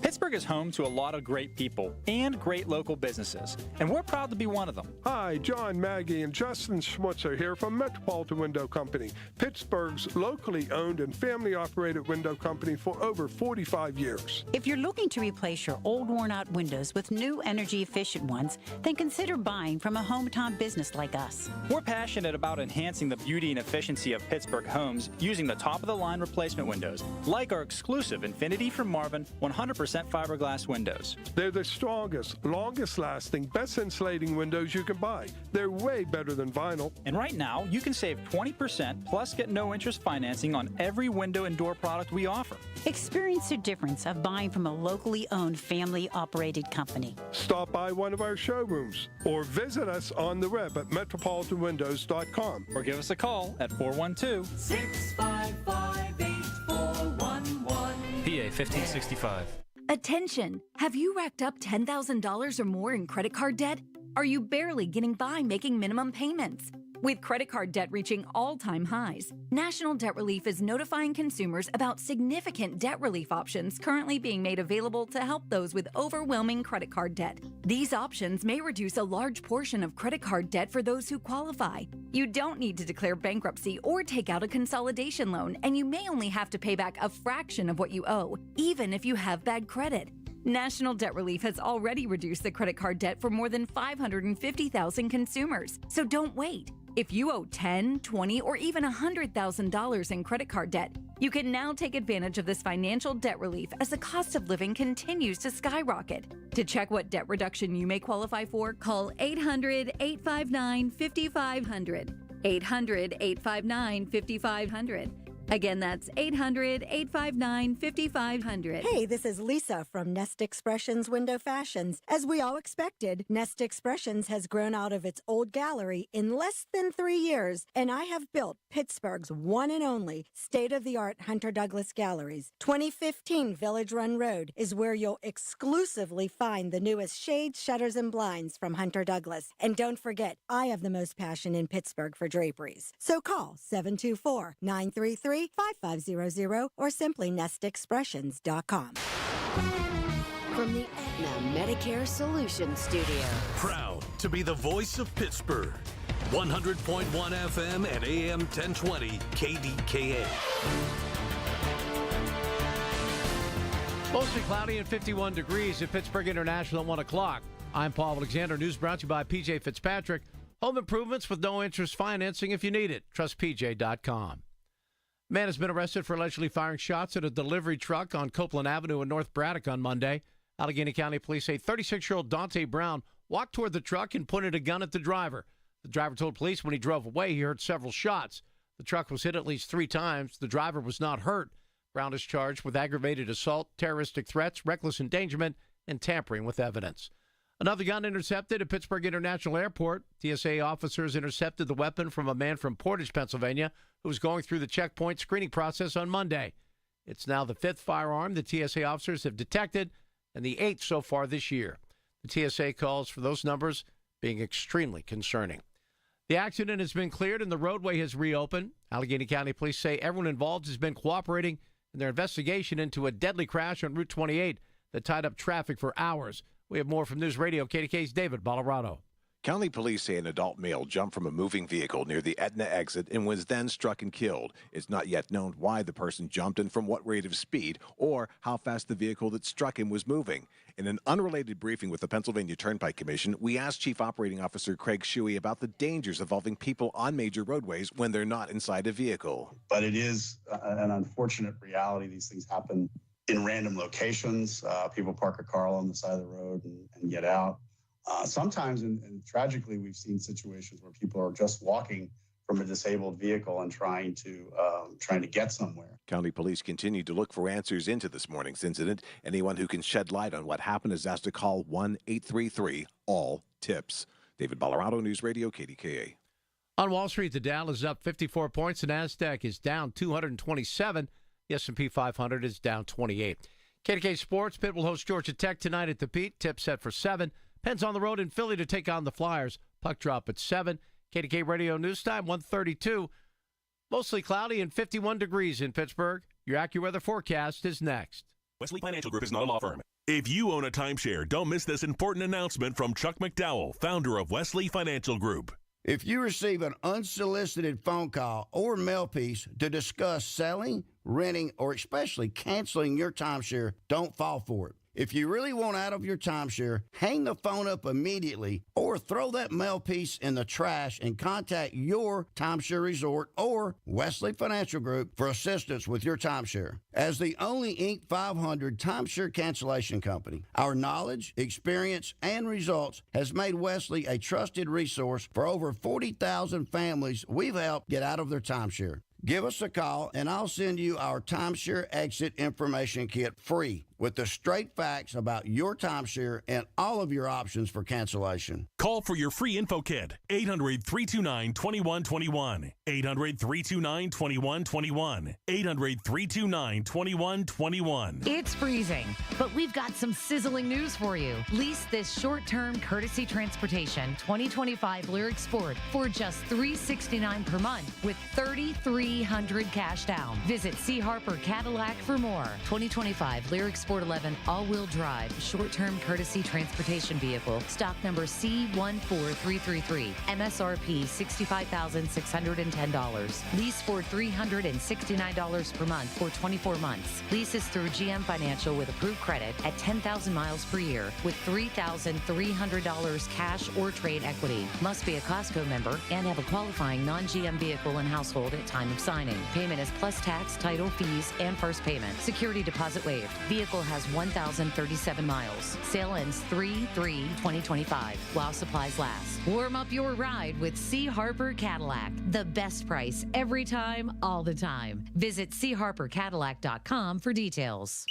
Pittsburgh is home to a lot of great people and great local businesses, and we're proud to be one of them. Hi, John Maggie and Justin Schmutzer here from Metropolitan Window Company, Pittsburgh's locally owned and family-operated window company for over 45 years. If you're looking to replace your old worn-out windows with new energy-efficient ones, then consider buying from a hometown business like us. We're passionate about enhancing the beauty and efficiency of Pittsburgh homes using the top-of-the-line replacement windows, like our exclusive Infinity from Marvin 100% fiberglass windows. They're the strongest, longest-lasting, best insulating windows you can buy. They're way better than vinyl. And right now, you can save 20% plus get no-interest financing on every window and door product we offer. Experience the difference of buying from a locally owned, family-operated company. Stop by one of our showrooms or visit us on the web at metropolitanwindows.com. Or give us a call at 412-655-8411. PA 1565. Attention! Have you racked up $10,000 or more in credit card debt? Are you barely getting by making minimum payments? With credit card debt reaching all-time highs, National Debt Relief is notifying consumers about significant debt relief options currently being made available to help those with overwhelming credit card debt. These options may reduce a large portion of credit card debt for those who qualify. You don't need to declare bankruptcy or take out a consolidation loan, and you may only have to pay back a fraction of what you owe, even if you have bad credit. National Debt Relief has already reduced the credit card debt for more than 550,000 consumers, so don't wait. If you owe $10,000, $20,000, or even $100,000 in credit card debt, you can now take advantage of this financial debt relief as the cost of living continues to skyrocket. To check what debt reduction you may qualify for, call 800-859-5500. 800-859-5500. Again, that's 800-859-5500. Hey, this is Lisa from Nest Expressions Window Fashions. As we all expected, Nest Expressions has grown out of its old gallery in less than 3 years, and I have built Pittsburgh's one and only state-of-the-art Hunter Douglas Galleries. 2015 Village Run Road is where you'll exclusively find the newest shades, shutters, and blinds from Hunter Douglas. And don't forget, I have the most passion in Pittsburgh for draperies. So call 724-933-5500 or simply nestexpressions.com. From the Aetna Medicare Solutions Studio. Proud to be the voice of Pittsburgh. 100.1 FM and AM 1020 KDKA. Mostly cloudy and 51 degrees at Pittsburgh International at 1 o'clock. I'm Paul Alexander. News brought to you by PJ Fitzpatrick. Home improvements with no interest financing if you need it. TrustPJ.com. Man has been arrested for allegedly firing shots at a delivery truck on Copeland Avenue in North Braddock on Monday. Allegheny County police say 36-year-old Dante Brown walked toward the truck and pointed a gun at the driver. The driver told police when he drove away he heard several shots. The truck was hit at least 3 times. The driver was not hurt. Brown is charged with aggravated assault, terroristic threats, reckless endangerment, and tampering with evidence. Another gun intercepted at Pittsburgh International Airport. TSA officers intercepted the weapon from a man from Portage, Pennsylvania, who was going through the checkpoint screening process on Monday. It's now the 5th firearm the TSA officers have detected and the 8th so far this year. The TSA calls for those numbers being extremely concerning. The accident has been cleared and the roadway has reopened. Allegheny County police say everyone involved has been cooperating in their investigation into a deadly crash on Route 28 that tied up traffic for hours. We have more from News Radio KDKA's David Ballarado. County police say an adult male jumped from a moving vehicle near the Aetna exit and was then struck and killed. It's not yet known why the person jumped and from what rate of speed or how fast the vehicle that struck him was moving. In an unrelated briefing with the Pennsylvania Turnpike Commission, we asked Chief Operating Officer Craig Shuey about the dangers involving people on major roadways when they're not inside a vehicle. But it is an unfortunate reality. These things happen in random locations. People park a car on the side of the road and get out. Sometimes, and tragically, we've seen situations where people are just walking from a disabled vehicle and trying to get somewhere. County police continue to look for answers into this morning's incident. Anyone who can shed light on what happened is asked to call 1-833-ALL-TIPS. David Ballarado, News Radio, KDKA. On Wall Street, the Dow is up 54 points. The NASDAQ is down 227. The S&P 500 is down 28. KDK Sports, Pitt will host Georgia Tech tonight at the Pete. Tip set for 7. Penn's on the road in Philly to take on the Flyers. Puck drop at 7. KDK Radio News Time, 1:32. Mostly cloudy and 51 degrees in Pittsburgh. Your AccuWeather forecast is next. Wesley Financial Group is not a law firm. If you own a timeshare, don't miss this important announcement from Chuck McDowell, founder of Wesley Financial Group. If you receive an unsolicited phone call or mail piece to discuss selling, renting, or especially canceling your timeshare, don't fall for it. If you really want out of your timeshare, hang the phone up immediately or throw that mail piece in the trash and contact your timeshare resort or Wesley Financial Group for assistance with your timeshare. As the only Inc. 500 timeshare cancellation company, our knowledge, experience, and results has made Wesley a trusted resource for over 40,000 families we've helped get out of their timeshare. Give us a call, and I'll send you our timeshare exit information kit free with the straight facts about your timeshare and all of your options for cancellation. Call for your free info kit, 800-329-2121, 800-329-2121, 800-329-2121. It's freezing, but we've got some sizzling news for you. Lease this short-term courtesy transportation 2025 Lyric Sport for just $369 per month with $3,300 cash down. Visit C. Harper Cadillac for more. 2025 Lyric Sport Sport 11 all-wheel drive short-term courtesy transportation vehicle, stock number C14333, MSRP $65,610. Lease for $369 per month for 24 months. Lease is through GM Financial with approved credit at 10,000 miles per year with $3,300 cash or trade equity. Must be a Costco member and have a qualifying non-GM vehicle and household at time of signing. Payment is plus tax, title, fees, and first payment. Security deposit waived. Vehicle has 1,037 miles. Sale ends 3/3/2025 while supplies last. Warm up your ride with C. Harper Cadillac. The best price every time, all the time. Visit charpercadillac.com for details.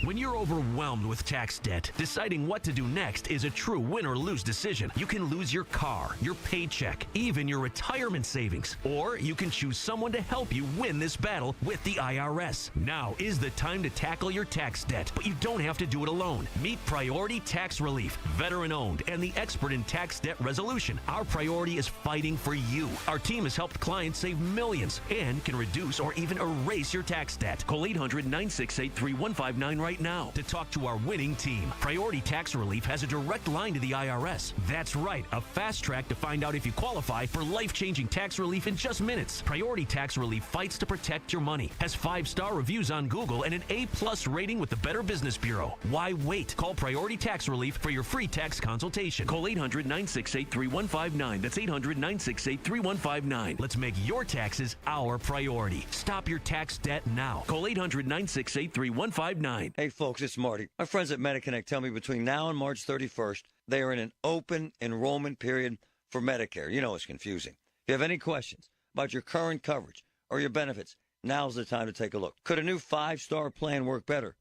When you're overwhelmed with tax debt, deciding what to do next is a true win or lose decision. You can lose your car, your paycheck, even your retirement savings. Or you can choose someone to help you win this battle with the IRS. Now is the time to tackle your tax debt, but you don't have to do it alone. Meet Priority Tax Relief, veteran-owned and the expert in tax debt resolution. Our priority is fighting for you. Our team has helped clients save millions and can reduce or even erase your tax debt. Call 800-968-3159 right now to talk to our winning team. Priority Tax Relief has a direct line to the IRS. That's right, a fast track to find out if you qualify for life-changing tax relief in just minutes. Priority Tax Relief fights to protect your money, has 5-star reviews on Google and an A+ rating with the Better Business Bureau. Why wait? Call Priority Tax Relief for your free tax consultation. Call 800-968-3159. That's 800-968-3159. Let's make your taxes our priority. Stop your tax debt now. Call 800-968-3159. Hey, folks, it's Marty. My friends at MediConnect tell me between now and March 31st, they are in an open enrollment period for Medicare. You know it's confusing. If you have any questions about your current coverage or your benefits, now's the time to take a look. Could a new 5-star plan work better?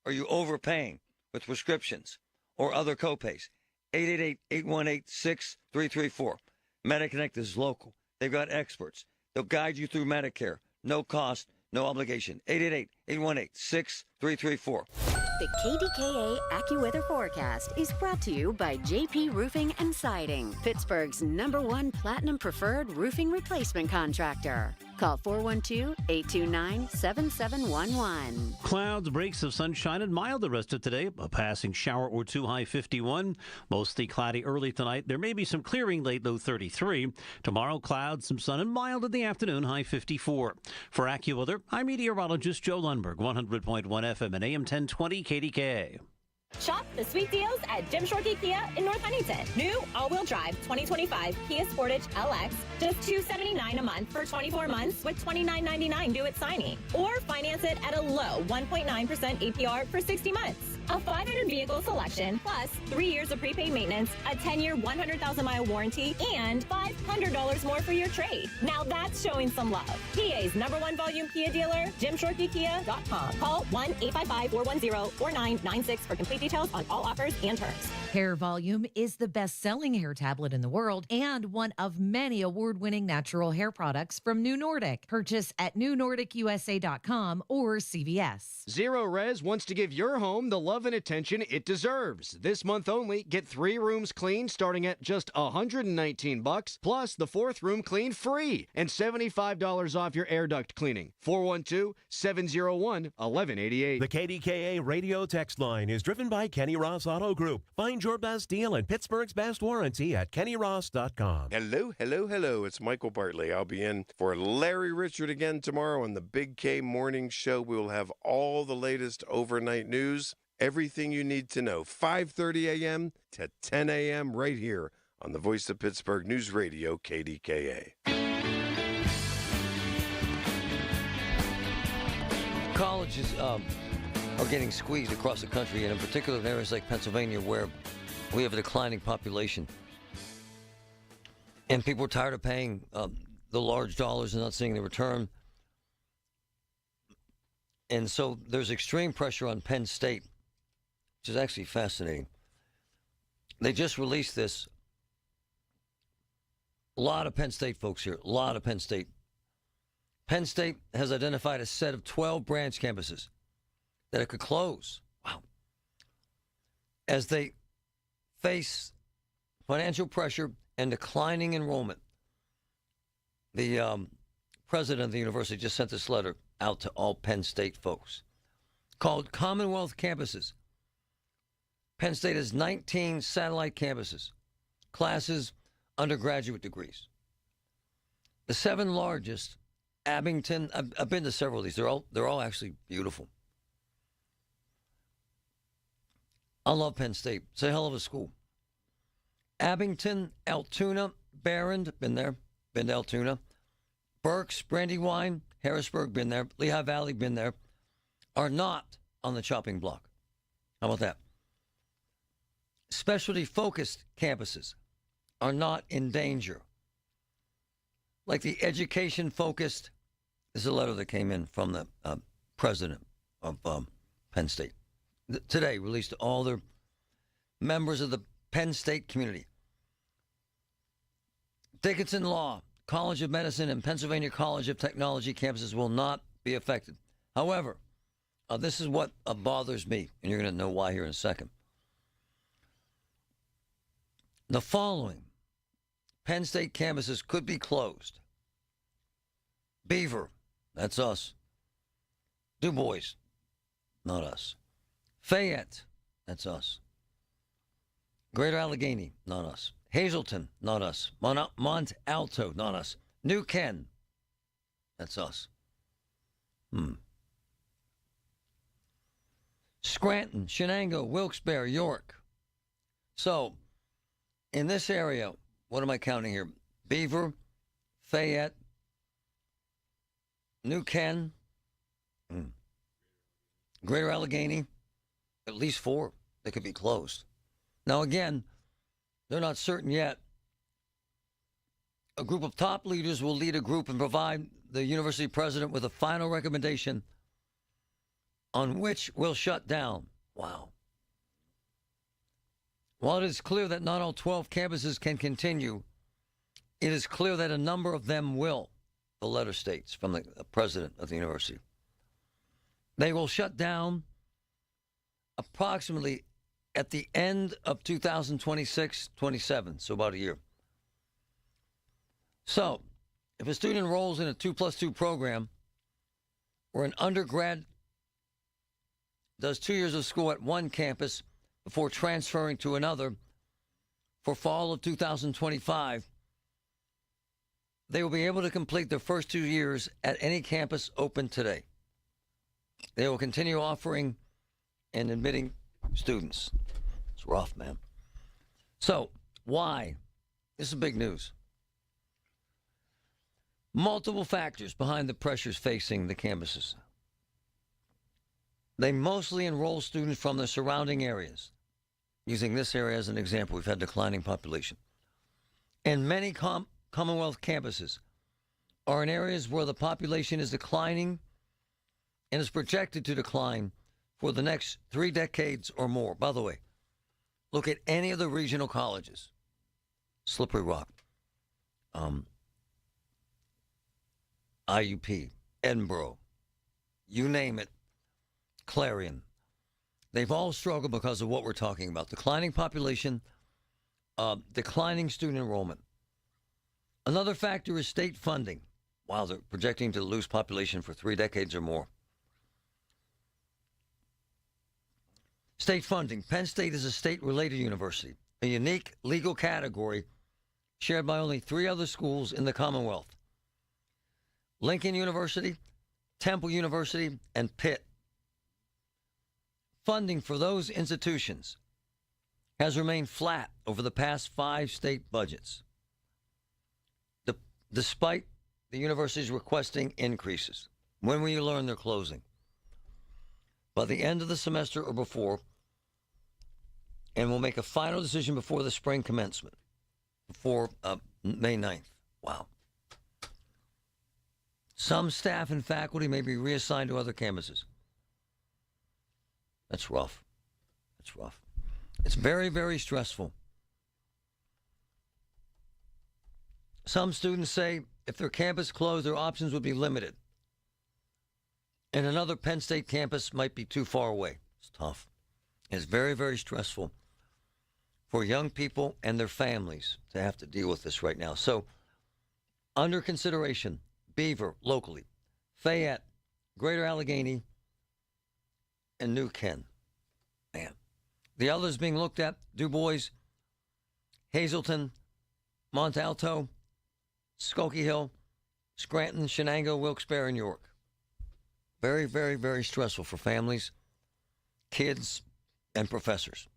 Are you overpaying with prescriptions or other copays? 888-818-6334. MediConnect is local. They've got experts. They'll guide you through Medicare. No cost, no obligation. 888-818-6334. The KDKA AccuWeather forecast is brought to you by JP Roofing and Siding, Pittsburgh's #1 Platinum Preferred roofing replacement contractor. Call 412-829-7711. Clouds, breaks of sunshine, and mild the rest of today. A passing shower or two, high 51. Mostly cloudy early tonight. There may be some clearing late, low 33. Tomorrow, clouds, some sun, and mild in the afternoon, high 54. For AccuWeather, I'm meteorologist Joe Lundberg, 100.1 FM and AM 1020 KDKA. Shop the sweet deals at Jim Shorkey Kia in North Huntington. New all-wheel drive 2025 Kia Sportage LX, just $279 a month for 24 months with $29.99 due at signing. Or finance it at a low 1.9% APR for 60 months. A 500 vehicle selection, plus 3 years of prepaid maintenance, a 10-year, 100,000-mile warranty, and $500 more for your trade. Now that's showing some love. PA's #1 volume Kia dealer, JimShorkeyKia.com. Call 1-855-410-4996 for complete details on all offers and terms. Hair Volume is the best-selling hair tablet in the world and one of many award-winning natural hair products from New Nordic. Purchase at newnordicusa.com or CVS. Zero Res wants to give your home the love and attention it deserves. This month only, get 3 rooms cleaned starting at just $119, plus the 4th room cleaned free, and $75 off your air duct cleaning. 412-701-1188. The KDKA radio text line is driven by Kenny Ross Auto Group. Find your best deal and Pittsburgh's best warranty at kennyross.com. Hello, hello, hello. It's Michael Bartley. I'll be in for Larry Richard again tomorrow on the Big K Morning Show. We will have all the latest overnight news, everything you need to know, 5:30 a.m. to 10 a.m. right here on the Voice of Pittsburgh News Radio, KDKA. Colleges are getting squeezed across the country, and in particular in areas like Pennsylvania where we have a declining population. And people are tired of paying the large dollars and not seeing the return. And so there's extreme pressure on Penn State, which is actually fascinating. They just released this. A lot of Penn State folks here, a lot of Penn State. Penn State has identified a set of 12 branch campuses that it could close. Wow. As they face financial pressure and declining enrollment. The president of the university just sent this letter out to all Penn State folks. called Commonwealth Campuses. Penn State has 19 satellite campuses, classes, undergraduate degrees. The 7 largest, Abington, I've been to several of these. They're all actually beautiful. I love Penn State. It's a hell of a school. Abington, Altoona, Barron, been there, been to Altoona. Berks, Brandywine, Harrisburg, been there. Lehigh Valley, been there. Are not on the chopping block. How about that? Specialty-focused campuses are not in danger. Like the education-focused, this is a letter that came in from the president of Penn State. Today, released to all their members of the Penn State community. Dickinson Law, College of Medicine, and Pennsylvania College of Technology campuses will not be affected. However, this is what bothers me, and you're going to know why here in a second. The following Penn State campuses could be closed. Beaver, that's us. Du Bois, not us. Fayette, that's us. Greater Allegheny, not us. Hazleton, not us. Mont Alto, not us. New Ken, that's us. Scranton, Shenango, Wilkes-Barre, York. So, in this area, what am I counting here? Beaver, Fayette, New Ken, Greater Allegheny, at least 4 that could be closed. Now, again, they're not certain yet. A group of top leaders will lead a group and provide the university president with a final recommendation on which will shut down. Wow. While it is clear that not all 12 campuses can continue, it is clear that a number of them will, the letter states from the president of the university. They will shut down approximately at the end of 2026-27, so about a year. So, if a student enrolls in a 2+2 program or an undergrad does 2 years of school at one campus before transferring to another for fall of 2025, they will be able to complete their first 2 years at any campus open today. They will continue offering and admitting students. It's rough, man. So, why? This is big news. Multiple factors behind the pressures facing the campuses. They mostly enroll students from the surrounding areas. Using this area as an example, we've had declining population. And many Commonwealth campuses are in areas where the population is declining and is projected to decline for the next 3 decades or more. By the way, look at any of the regional colleges. Slippery Rock, IUP, Edinburgh, you name it, Clarion. They've all struggled because of what we're talking about. Declining population, declining student enrollment. Another factor is state funding. Wow, they're projecting to lose population for 3 decades or more. State funding. Penn State is a state-related university, a unique legal category shared by only 3 other schools in the Commonwealth. Lincoln University, Temple University, and Pitt. Funding for those institutions has remained flat over the past 5 state budgets, despite the universities requesting increases. When will you learn they're closing? By the end of the semester or before, and we'll make a final decision before the spring commencement, before May 9th. Wow. Some staff and faculty may be reassigned to other campuses. That's rough. That's rough. It's very, very stressful. Some students say if their campus closed, their options would be limited. And another Penn State campus might be too far away. It's tough. It's very, very stressful for young people and their families to have to deal with this right now. So, under consideration, Beaver, locally, Fayette, Greater Allegheny, and New Ken. Man. The others being looked at, DuBois, Hazleton, Montalto, Skokie Hill, Scranton, Shenango, Wilkes-Barre, and York. Very, very, very stressful for families, kids, and professors.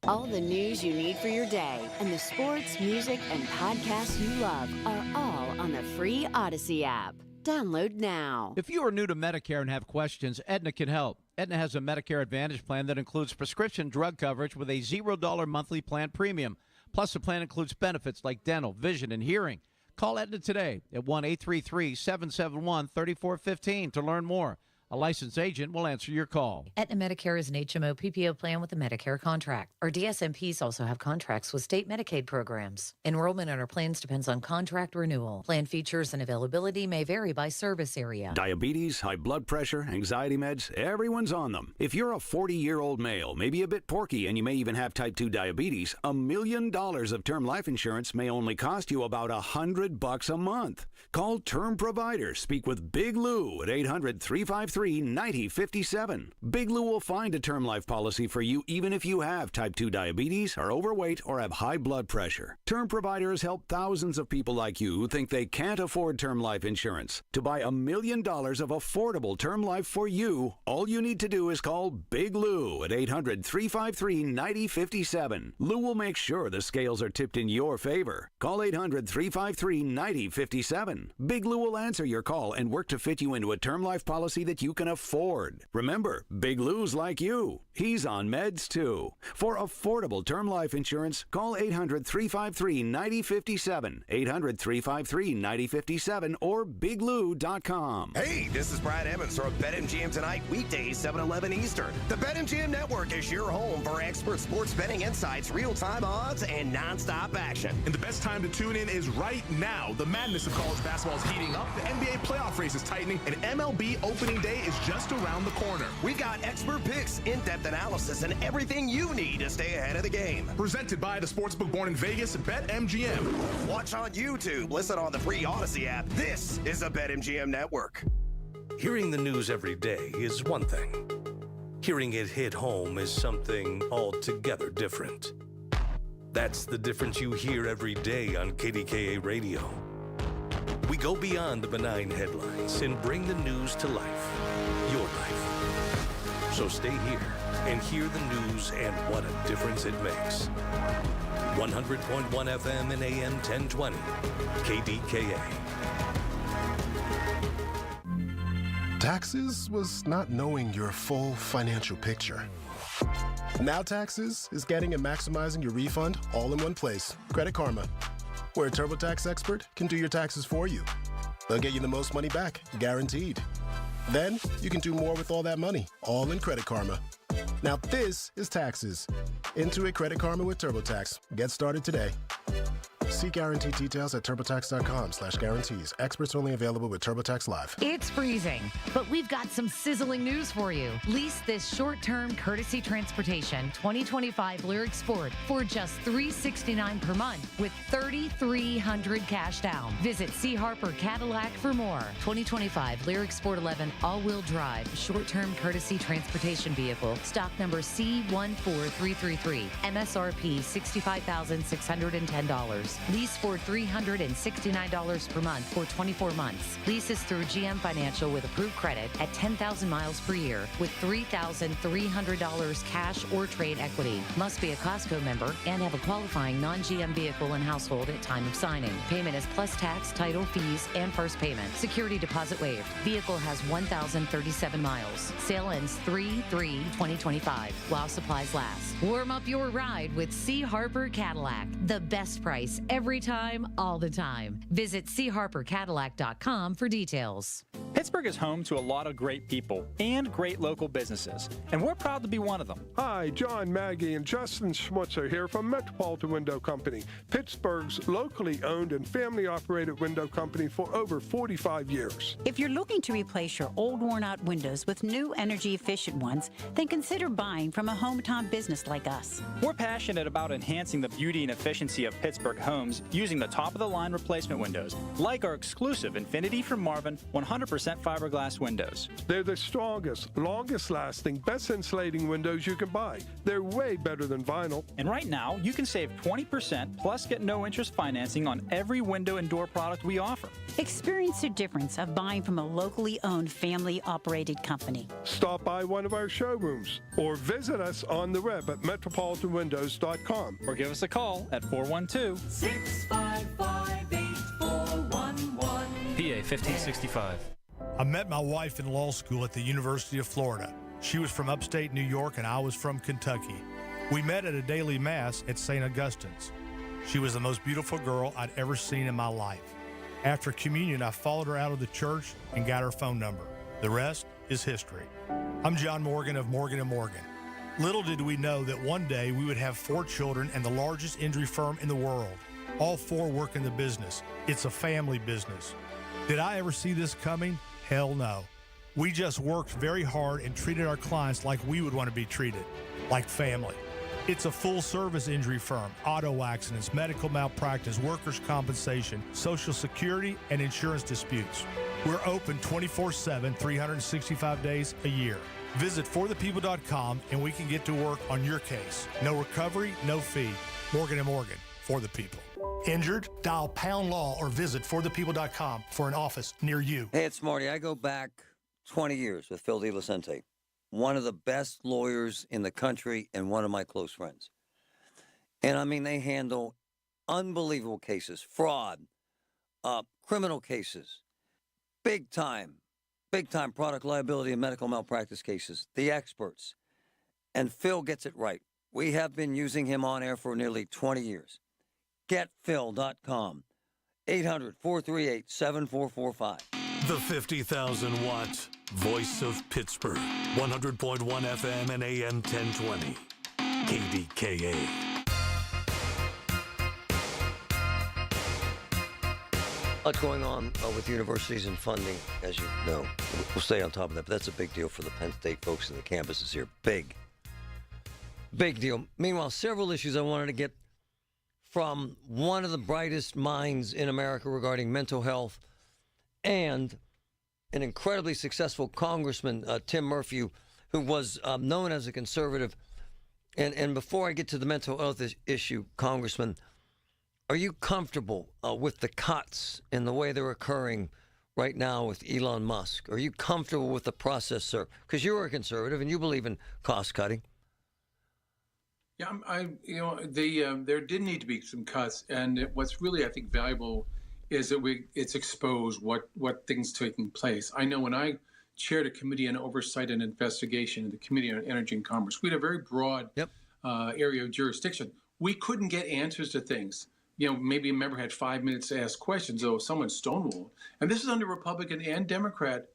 All the news you need for your day and the sports, music, and podcasts you love are all on the free Odyssey app. Download now. If you are new to Medicare and have questions, Aetna can help. Aetna has a Medicare Advantage plan that includes prescription drug coverage with a $0 monthly plan premium. Plus, the plan includes benefits like dental, vision, and hearing. Call Aetna today at 1-833-771-3415 to learn more. A licensed agent will answer your call. Aetna Medicare is an HMO PPO plan with a Medicare contract. Our DSMPs also have contracts with state Medicaid programs. Enrollment in our plans depends on contract renewal. Plan features and availability may vary by service area. Diabetes, high blood pressure, anxiety meds, everyone's on them. If you're a 40-year-old male, maybe a bit porky, and you may even have type 2 diabetes, $1 million of term life insurance may only cost you about $100 a month. Call Term Provider. Speak with Big Lou at 800-353-9057. Big Lou will find a term life policy for you even if you have type 2 diabetes, are overweight, or have high blood pressure. Term Providers help thousands of people like you who think they can't afford term life insurance. To buy $1 million of affordable term life for you, all you need to do is call Big Lou at 800-353-9057. Lou will make sure the scales are tipped in your favor. Call 800-353-9057. Big Lou will answer your call and work to fit you into a term life policy that you can afford. Remember, Big Lou's like you. He's on meds too. For affordable term life insurance, call 800-353-9057, 800-353-9057, or biglou.com. Hey, this is Brad Evans from BetMGM Tonight, weekdays 7-11 Eastern. The BetMGM Network is your home for expert sports betting insights, real-time odds, and nonstop action. And the best time to tune in is right now. The madness of college basketball is heating up, the NBA playoff race is tightening, and MLB opening day is just around the corner. We got expert picks, in-depth analysis, and everything you need to stay ahead of the game. Presented by the sportsbook born in Vegas, BetMGM. Watch on YouTube, listen on the free Odyssey app. This is the BetMGM Network. Hearing the news every day is one thing. Hearing it hit home is something altogether different. That's the difference you hear every day on KDKA Radio. We go beyond the benign headlines and bring the news to life, your life. So stay here and hear the news and what a difference it makes. 100.1 FM and AM 1020, KDKA. Taxes was not knowing your full financial picture. Now Taxes is getting and maximizing your refund all in one place. Credit Karma, where a TurboTax expert can do your taxes for you. They'll get you the most money back, guaranteed. Then you can do more with all that money, all in Credit Karma. Now this is Taxes. Intuit Credit Karma with TurboTax. Get started today. See guarantee details at TurboTax.com/guarantees. Experts only available with TurboTax Live. It's freezing, but we've got some sizzling news for you. Lease this short-term courtesy transportation 2025 Lyric Sport for just $369 per month with $3,300 cash down. Visit C. Harper Cadillac for more. 2025 Lyric Sport 11 all-wheel drive short-term courtesy transportation vehicle. Stock number C14333. MSRP $65,610. Lease for $369 per month for 24 months. Leases through GM Financial with approved credit at 10,000 miles per year with $3,300 cash or trade equity. Must be a Costco member and have a qualifying non-GM vehicle and household at time of signing. Payment is plus tax, title, fees, and first payment. Security deposit waived. Vehicle has 1,037 miles. Sale ends 3/3/2025 while supplies last. Warm up your ride with C. Harper Cadillac. The best price every time, all the time. Visit charpercadillac.com for details. Pittsburgh is home to a lot of great people and great local businesses, and we're proud to be one of them. Hi, John, Maggie, and Justin Schmutzer here from Metropolitan Window Company, Pittsburgh's locally owned and family-operated window company for over 45 years. If you're looking to replace your old worn-out windows with new energy-efficient ones, then consider buying from a hometown business like us. We're passionate about enhancing the beauty and efficiency of Pittsburgh homes homes using the top-of-the-line replacement windows, like our exclusive Infinity from Marvin 100% fiberglass windows. They're the strongest, longest-lasting, best insulating windows you can buy. They're way better than vinyl. And right now, you can save 20% plus get no-interest financing on every window and door product we offer. Experience the difference of buying from a locally owned, family-operated company. Stop by one of our showrooms or visit us on the web at metropolitanwindows.com. Or give us a call at 412-655-8411. PA 1565. I met my wife in law school at the University of Florida. She was from upstate New York and I was from Kentucky. We met at a daily mass at St. Augustine's. She was the most beautiful girl I'd ever seen in my life. After communion, I followed her out of the church and got her phone number. The rest is history. I'm John Morgan of Morgan & Morgan. Little did we know that one day we would have 4 children and the largest injury firm in the world. All 4 work in the business. It's a family business. Did I ever see this coming? Hell no. We just worked very hard and treated our clients like we would want to be treated, like family. It's a full-service injury firm, auto accidents, medical malpractice, workers' compensation, Social Security, and insurance disputes. We're open 24/7, 365 days a year. Visit forthepeople.com and we can get to work on your case. No recovery, no fee. Morgan & Morgan, for the people. Injured? Dial #law or visit forthepeople.com for an office near you. Hey, it's Marty. I go back 20 years with Phil DeLucente, one of the best lawyers in the country and one of my close friends. And I mean, they handle unbelievable cases, fraud, criminal cases, big time product liability and medical malpractice cases, the experts. And Phil gets it right. We have been using him on air for nearly 20 years. GetPhil.com, 800-438-7445. The 50,000-watt voice of Pittsburgh, 100.1 FM and AM 1020, KDKA. What's going on with universities and funding, as you know. We'll stay on top of that, but that's a big deal for the Penn State folks and the campuses here. Big deal. Meanwhile, several issues I wanted to get from one of the brightest minds in America regarding mental health and an incredibly successful congressman, Tim Murphy, who was known as a conservative. And before I get to the mental health issue, Congressman, are you comfortable with the cuts and the way they're occurring right now with Elon Musk? Are you comfortable with the process, sir? Because you're a conservative and you believe in cost cutting. Yeah, there did need to be some cuts, and what's really, I think, valuable is that it's exposed what things taking place. I know when I chaired a committee on oversight and investigation, the Committee on Energy and Commerce, we had a very broad area of jurisdiction. We couldn't get answers to things. Maybe a member had 5 minutes to ask questions, though someone stonewalled. And this is under Republican and Democrat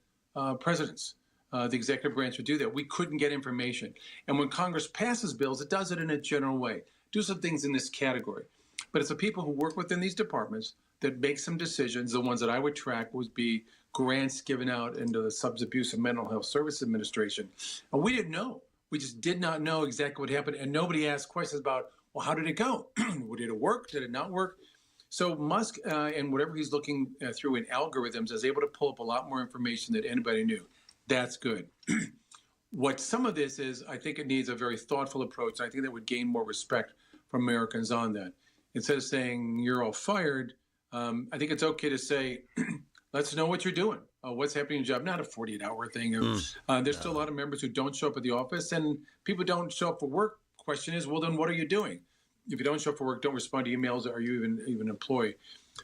presidents. The executive branch would do that. We couldn't get information. And when Congress passes bills, it does it in a general way. Do some things in this category. But it's the people who work within these departments that make some decisions. The ones that I would track would be grants given out into the Substance Abuse and Mental Health Services Administration. And we didn't know. We just did not know exactly what happened. And nobody asked questions about, well, how did it go? Did it work? Did it not work? So Musk and whatever he's looking through in algorithms is able to pull up a lot more information than anybody knew. That's good. What some of this is, I think it needs a very thoughtful approach. I think that would gain more respect from Americans on that. Instead of saying you're all fired, I think it's okay to say, let's know what you're doing. What's happening in your job? Not a 48-hour thing. There's still a lot of members who don't show up at the office, and people don't show up for work. Question is, well, then what are you doing? If you don't show up for work, don't respond to emails. Are you even employed?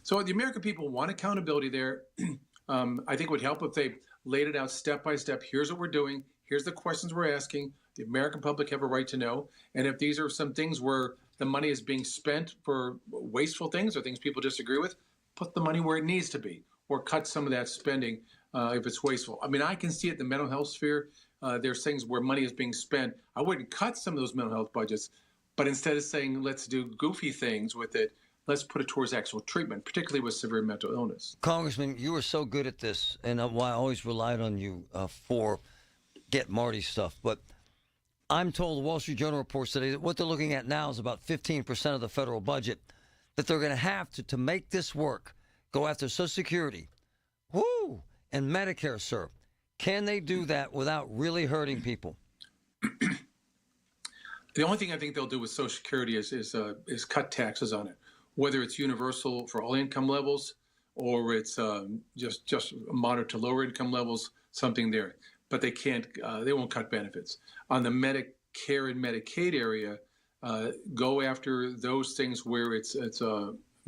So the American people want accountability there. I think it would help if they laid it out step by step. Here's what we're doing. Here's the questions we're asking. The American public have a right to know. And if these are some things where the money is being spent for wasteful things or things people disagree with, put the money where it needs to be or cut some of that spending if it's wasteful. I mean, I can see it in the mental health sphere. There's things where money is being spent. I wouldn't cut some of those mental health budgets, but instead of saying let's do goofy things with it, let's put it towards actual treatment, particularly with severe mental illness. Congressman, you were so good at this, and why I always relied on you for Get Marty stuff. But I'm told the Wall Street Journal reports today that what they're looking at now is about 15% of the federal budget that they're going to have to make this work, go after Social Security, and Medicare, sir. Can they do that without really hurting people? The only thing I think they'll do with Social Security is cut taxes on it, whether it's universal for all income levels or it's just moderate to lower income levels, something there. But they can't. They won't cut benefits on the Medicare and Medicaid area. Go after those things where it's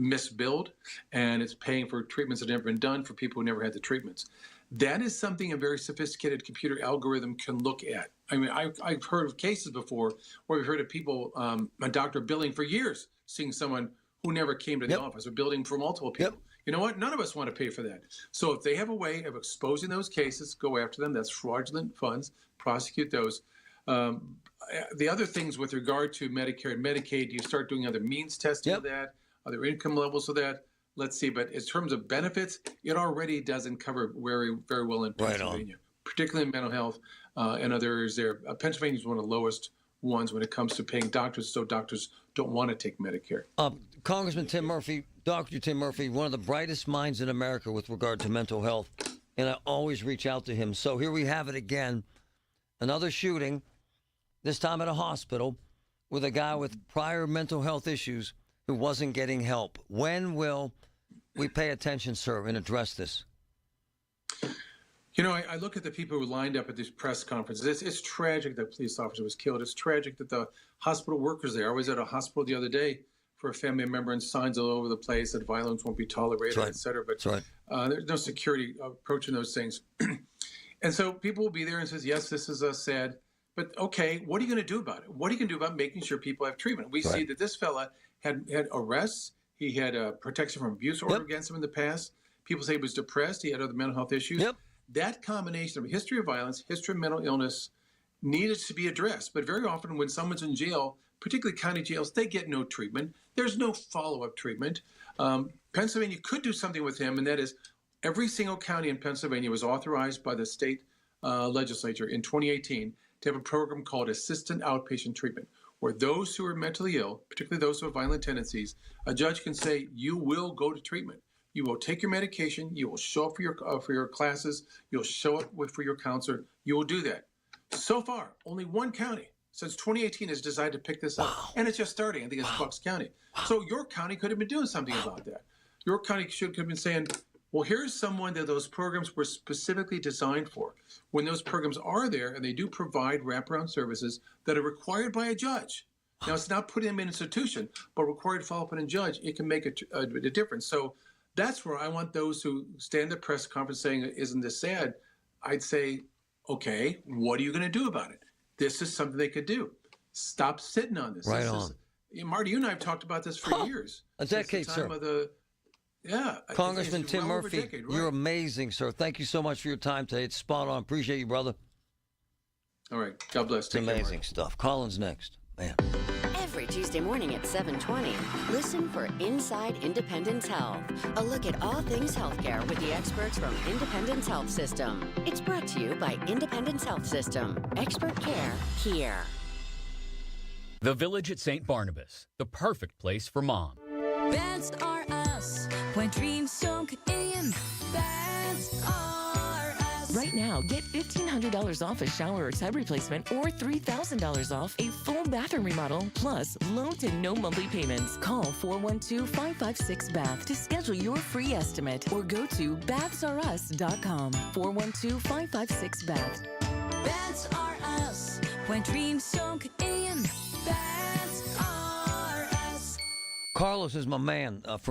misbilled and it's paying for treatments that have never been done for people who never had the treatments. That is something a very sophisticated computer algorithm can look at. I mean, I've heard of cases before where we've heard of people, a doctor billing for years, seeing someone who never came to the office, or billing for multiple people. You know what? None of us want to pay for that. So if they have a way of exposing those cases, go after them. That's fraudulent funds. Prosecute those. The other things with regard to Medicare and Medicaid, you start doing other means testing of that, other income levels of that. Let's see. But in terms of benefits, it already doesn't cover very, very well in Pennsylvania, particularly in mental health and other areas there. Pennsylvania is one of the lowest ones when it comes to paying doctors, so doctors don't want to take Medicare. Congressman Tim Murphy, Dr. Tim Murphy, one of the brightest minds in America with regard to mental health, and I always reach out to him. So here we have it again, another shooting, this time at a hospital, with a guy with prior mental health issues who wasn't getting help. When will we pay attention, sir, and address this? You know, I look at the people who lined up at these press conferences. It's tragic that a police officer was killed. It's tragic that the hospital workers there. I was at a hospital the other day for a family member, and signs all over the place that violence won't be tolerated, et cetera. But there's no security approaching those things. And so people will be there and says, yes, this is sad. But, okay, what are you going to do about it? What are you going to do about making sure people have treatment? We see that this fella had arrests. He had a protection from abuse order against him in the past. People say he was depressed. He had other mental health issues. That combination of history of violence, history of mental illness needed to be addressed. But very often when someone's in jail, particularly county jails, they get no treatment. There's no follow-up treatment. Pennsylvania could do something with him, and that is every single county in Pennsylvania was authorized by the state legislature in 2018 to have a program called Assistant Outpatient Treatment, where those who are mentally ill, particularly those who have violent tendencies, a judge can say, you will go to treatment. You will take your medication. You will show up for your classes. You'll show up for your counselor. You will do that. So far, only one county since 2018 has decided to pick this up, and it's just starting. I think it's Bucks County. So your county could have been doing something about that. Your county could have been saying, well, here's someone that those programs were specifically designed for. When those programs are there, and they do provide wraparound services that are required by a judge. Now, it's not put in an institution, but required to follow up on a judge. It can make a difference. So that's where I want those who stand at the press conference saying, isn't this sad? I'd say, okay, what are you going to do about it? This is something they could do. Stop sitting on this. Marty, you and I have talked about this for years. A decade, sir. Congressman Tim Murphy, you're amazing, sir. Thank you so much for your time today. It's spot on. Appreciate you, brother. All right. God bless. It's amazing stuff. Colin's next. Man. Every Tuesday morning at 7:20, listen for Inside Independence Health, a look at all things healthcare with the experts from Independence Health System. It's brought to you by Independence Health System. Expert care here. The Village at St. Barnabas, the perfect place for mom. Beds are us when dreams sunk in. Beds are us. Right now, get $1,500 off a shower or tub replacement or $3,000 off a full bathroom remodel, plus low to no monthly payments. Call 412-556-BATH to schedule your free estimate or go to bathsareus.com. 412-556-BATH. Beds are us when dreams sunk in. Beds are us. Carlos is my man.